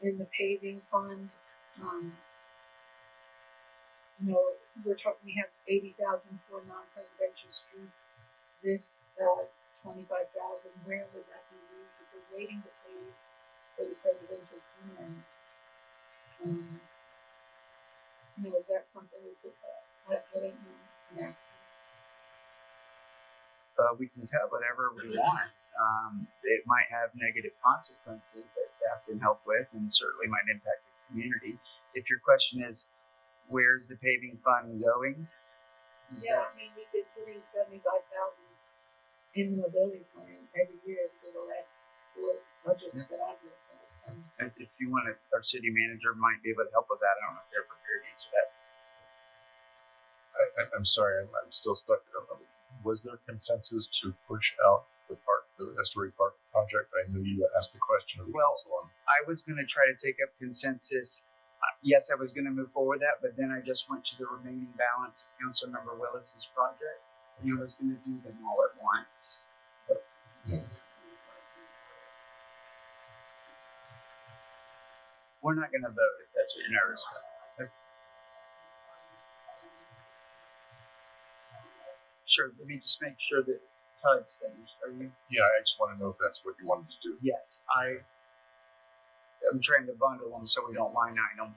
in the paving fund, we have 80,000 for non-presidential streets. This, 25,000, where would that be used? If we're waiting to pay for the presidential plan, is that something we could, I don't know, I'm asking. We can cut whatever we want. It might have negative consequences that staff can help with and certainly might impact the community. If your question is, where's the paving fund going? Yeah, we've been putting 75,000 in the mobility plan every year for the last 4 budgets that I've looked at. If you want to, our city manager might be able to help with that. I don't know if they're prepared to answer that. I'm sorry, I'm still stuck. Was there consensus to push out the Estuary Park project? I knew you asked the question of the council on. I was going to try to take up consensus. Yes, I was going to move forward that, but then I just went to the remaining balance of Councilmember Willis's projects, and I was going to do them all at once. We're not going to vote if that's what you're nervous about. Sure, let me just make sure that Todd's finished. Are you? Yeah, I just want to know if that's what you wanted to do. Yes, I'm trying to bundle them so we don't line item.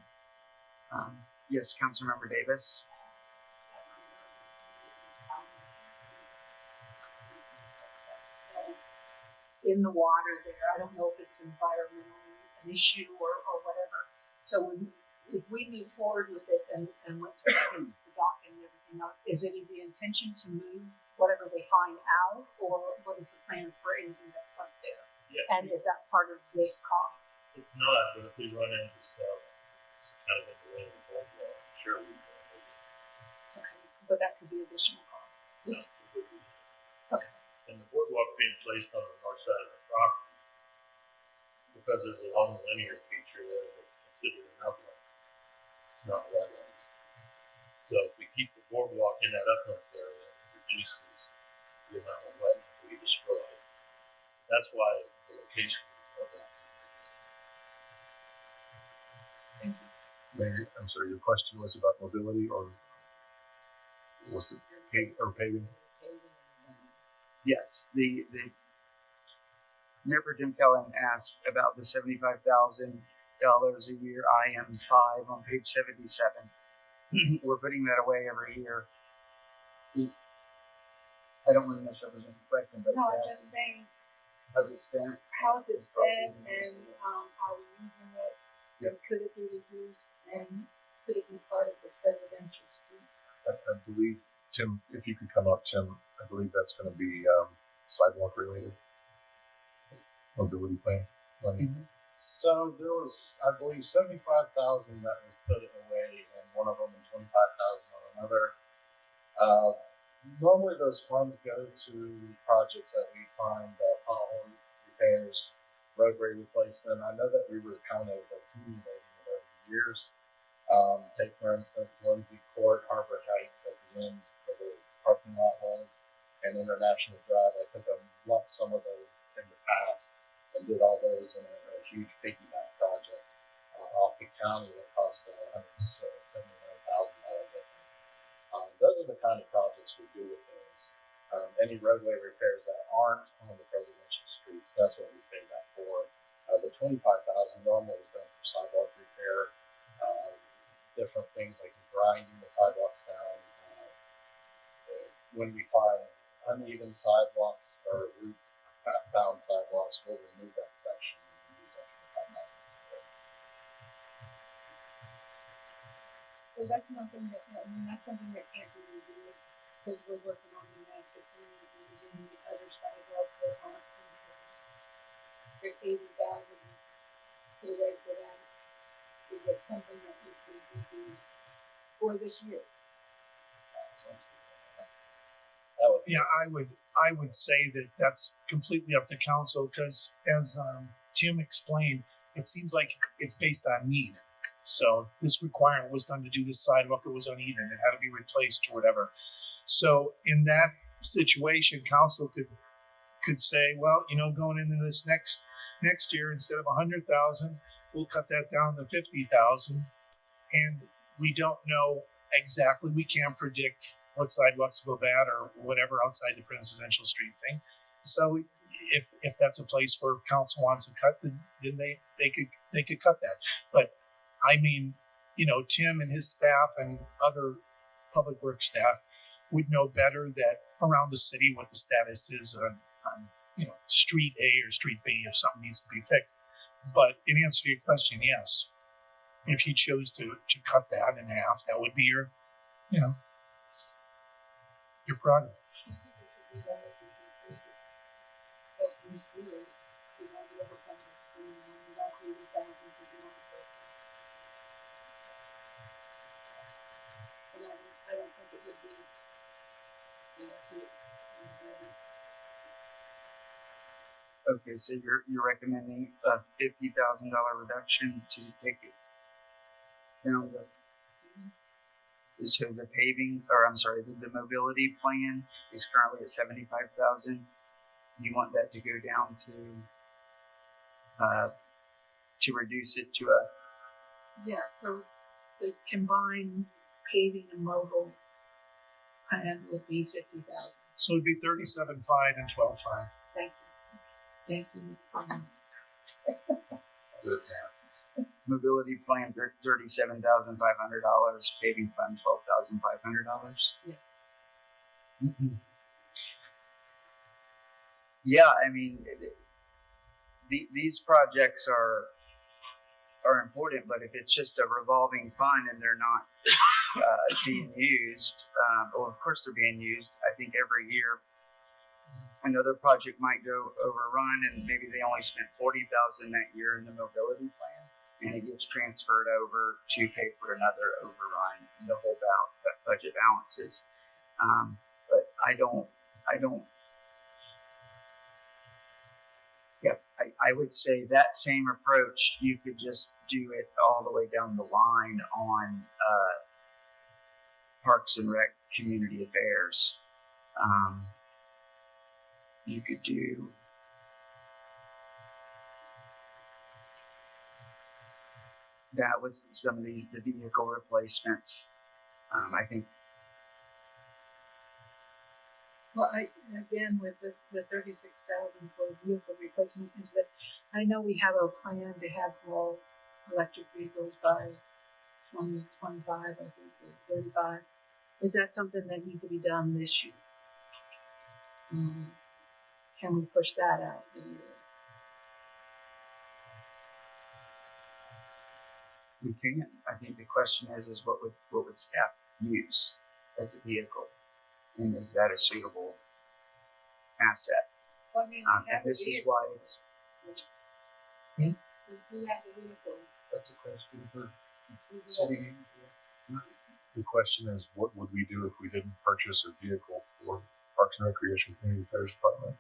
Yes, Councilmember Davis. In the water there, I don't know if it's environmentally an issue or whatever. So if we move forward with this and went to the dock and everything else, is it the intention to move whatever they find out, or what is the plan for anything that's up there? Yeah. And is that part of this cost? It's not, but if we run into stuff, it's kind of in the way of the whole law, sure we can. Okay, but that could be additional cost. Yeah. Okay. And the boardwalk being placed on the north side of the property, because there's a long linear feature there that's considered an upland. It's not wetlands. So if we keep the boardwalk in that uplands area, it reduces the amount of wetland we destroy. That's why the location. Mayor, I'm sorry, your question was about mobility or was it paving? Yes, the Mayor Pro Tem Kellen asked about the $75,000 a year IM5 on page 77. We're putting that away every year. I don't want to misrepresent the question, but No, I'm just saying, how's it spent? how's it been and, are we using it? Yeah. And could it be reused and could it be part of the presidential street? I believe, Tim, if you could come up, Tim, I believe that's going to be sidewalk related. Mobility plan money. So there was, I believe, 75,000 that was put away in one of them and 25,000 on another. Normally those funds go to projects that we find, pothole repairs, roadway replacement. I know that we were kind of accumulating it over the years. Take for instance, Lindsay Court, Harbor Heights at the end of the parking lot was, and International Drive. I took a lump sum of those in the past and did all those in a huge piggyback project off the county that cost $179,000. Those are the kind of projects we do with those. Any roadway repairs that aren't on the presidential streets, that's what we save that for. The 25,000 normally is done for sidewalk repair, different things like grinding the sidewalks down. When we find uneven sidewalks or root bound sidewalks, we'll remove that section and use that for that. So that's nothing that, I mean, that's something that can't be reviewed because we're working on the master plan and using the other sidewalks that aren't completed. There's 80,000 put away for that. Is that something that we could redo for this year? Yeah, I would say that that's completely up to council because as Tim explained, it seems like it's based on need. So this requirement was done to do this sidewalk, it was uneven, it had to be replaced or whatever. So in that situation, council could say, well, going into this next year, instead of 100,000, we'll cut that down to 50,000. And we don't know exactly, we can't predict what sidewalks go bad or whatever outside the presidential street thing. So if that's a place where council wants to cut, then they could cut that. But I mean, Tim and his staff and other public works staff would know better that around the city what the status is on street A or street B if something needs to be fixed. But in answer to your question, yes. If you chose to cut that in half, that would be your product. I don't think it would be, Okay, so you're recommending a $50,000 reduction to take it down the. So the paving, or I'm sorry, the mobility plan is currently at 75,000. You want that to go down to reduce it to a. yeah, so the combined paving and mobile plan would be 50,000. So it'd be 37.5 and 12.5. Thank you. Comments. Mobility plan $37,500, paving fund $12,500. Yes. Yeah, I mean, these projects are important, but if it's just a revolving fund and they're not being used, well, of course they're being used. I think every year another project might go overrun, and maybe they only spent 40,000 that year in the mobility plan, and it gets transferred over to pay for another overrun and the whole budget balances. But I don't. Yeah, I would say that same approach, you could just do it all the way down the line on Parks and Rec Community Affairs. You could do that was some of the vehicle replacements. I think. Well, again, with the 36,000 for vehicle replacement, is that I know we have a plan to have all electric vehicles by 2025, I think, or 35. Is that something that needs to be done this year? Can we push that out a year? We can. I think the question is what would staff use as a vehicle, and is that a suitable asset? Well, I mean, And this is why it's. We do have a vehicle. That's a question for city. The question is, what would we do if we didn't purchase a vehicle for Parks and Recreation Community Affairs Department?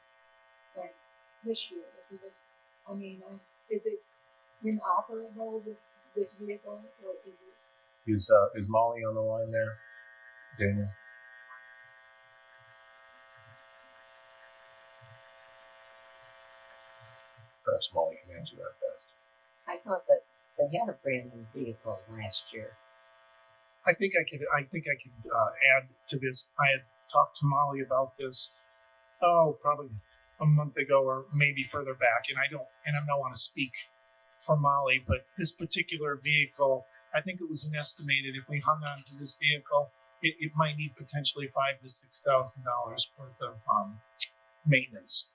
Right. This year, if we just, I mean, is it inoperable, this vehicle, or is it? Is Molly on the line there? Daniel? Perhaps Molly can answer that best. I thought that they had a brand new vehicle last year. I think I could add to this. I had talked to Molly about this, probably a month ago or maybe further back. And I don't want to speak for Molly, but this particular vehicle, I think it was an estimated, if we hung on to this vehicle, it might need potentially $5,000 to $6,000 worth of maintenance.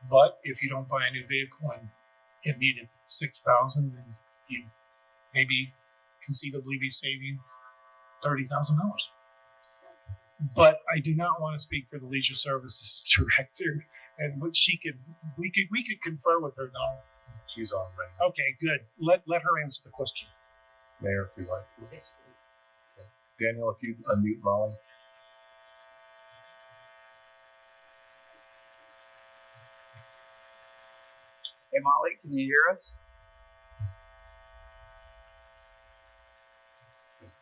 But if you don't buy a new vehicle and it needed $6,000, then you maybe conceivably be saving $30,000. But I do not want to speak for the Leisure Services Director, and what we could confer with her now. She's on right. Okay, good. Let her answer the question. Mayor, if you like. Daniel, if you unmute Molly. Hey Molly, can you hear us?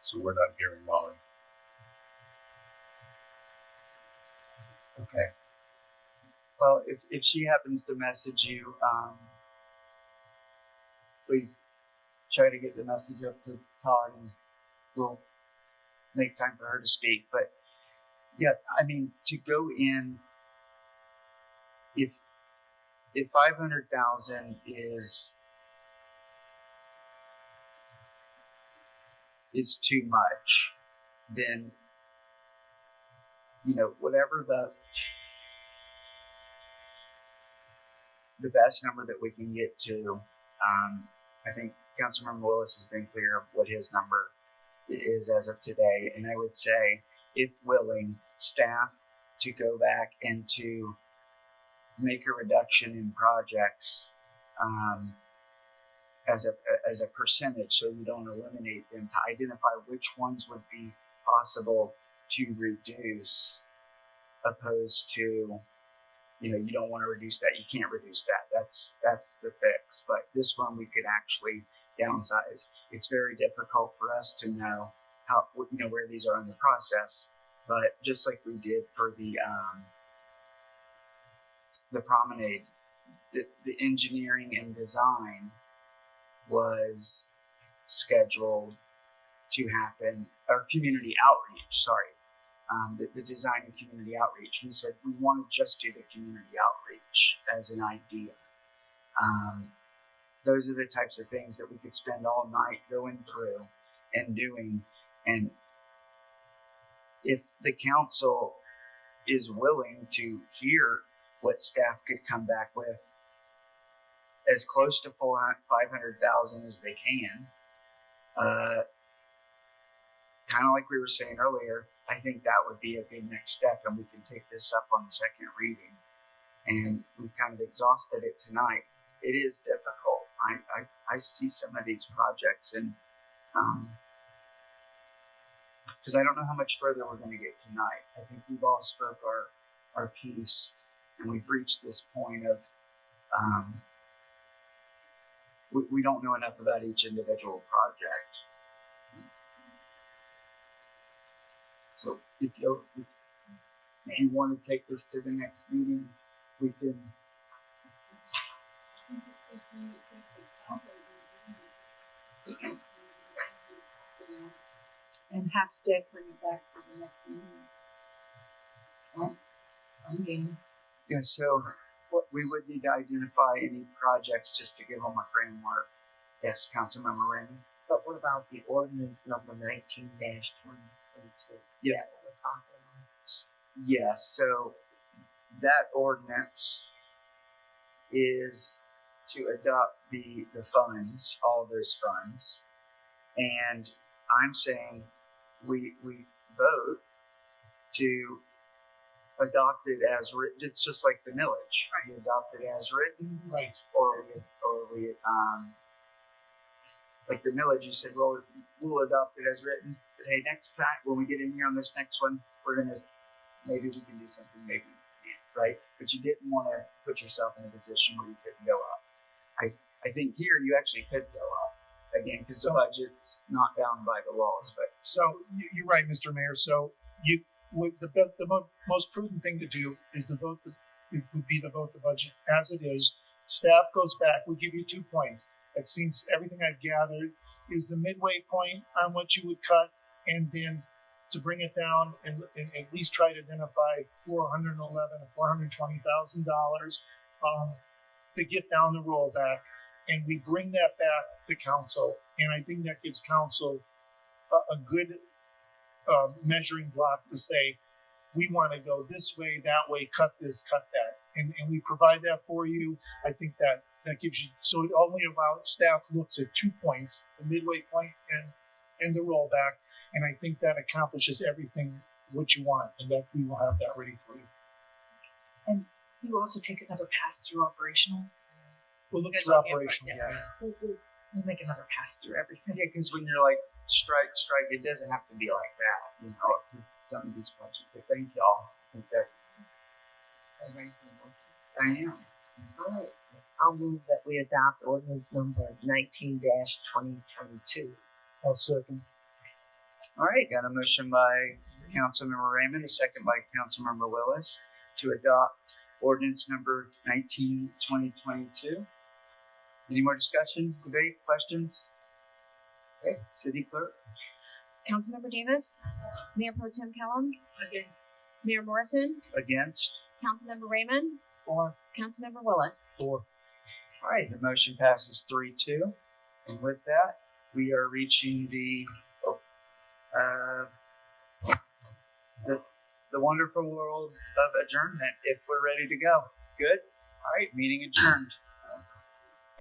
So we're not hearing Molly. Okay. Well, if she happens to message you, please try to get the message up to Todd, and we'll make time for her to speak. But yeah, I mean, to go in, if 500,000 is too much, then whatever the best number that we can get to. I think Councilmember Willis has been clear of what his number is as of today, and I would say, if willing, staff to go back and to make a reduction in projects as a percentage, so you don't eliminate them, to identify which ones would be possible to reduce, opposed to, you don't want to reduce that, you can't reduce that. That's the fix. But this one we could actually downsize. It's very difficult for us to know how, where these are in the process. But just like we did for the promenade, the engineering and design was scheduled to happen, or community outreach, sorry. The design and community outreach. We said we want to just do the community outreach as an idea. Those are the types of things that we could spend all night going through and doing. And if the council is willing to hear what staff could come back with, as close to 500,000 as they can, kind of like we were saying earlier, I think that would be a good next step, and we can take this up on the second reading. And we've kind of exhausted it tonight. It is difficult. I see some of these projects, and because I don't know how much further we're going to get tonight. I think we've all spoke our piece, and we've reached this point of we don't know enough about each individual project. So if you want to take this to the next meeting, we can. And have staff bring it back for the next meeting. Well, I'm game. Yeah, so we would need to identify any projects just to give them a framework. Yes, Councilmember Raymond? But what about the ordinance number 19-2022? Yeah. Yes, so that ordinance is to adopt the funds, all those funds. And I'm saying we vote to adopt it as written. It's just like the millage. You adopt it as written. Right. Or we like the millage, you said, well, we'll adopt it as written. But hey, next time, when we get in here on this next one, maybe we can do something, maybe we can't, right? But you didn't want to put yourself in a position where you couldn't go up. I think here you actually could go up again, because the budget's not bound by the laws, but. So you're right, Mr. Mayor. So the most prudent thing to do is would be to vote the budget as it is. Staff goes back, we give you 2 points. It seems everything I've gathered is the midway point on what you would cut, and then to bring it down and at least try to identify $411,000 or $420,000 to get down the rollback, and we bring that back to council, and I think that gives council a good measuring block to say, we want to go this way, that way, cut this, cut that, and we provide that for you. I think that gives you, so it only about staff looks at 2 points, the midway point and the rollback, and I think that accomplishes everything what you want, and that we will have that ready for you. And you also take another pass-through operational? We'll look As through on the operational, input, yeah. yes. We'll make another pass-through everything. Yeah, because when you're like, strike, it doesn't have to be like that, you know, some of these budgets. But thank y'all. I think that I am. All right, I'll move that we adopt ordinance number 19-2022. I'll second. All right, got a motion by Councilmember Raymond, a second by Councilmember Willis to adopt ordinance number 19-2022. Any more discussion, debate, questions? Okay, City Clerk. Councilmember Davis, Mayor Pro Tem Kellum, Again. Mayor Morrison, Against? Councilmember Raymond, For. Councilmember Willis. For. All right, the motion passes 3-2. And with that, we are reaching the wonderful world of adjournment if we're ready to go. Good? All right, meeting adjourned.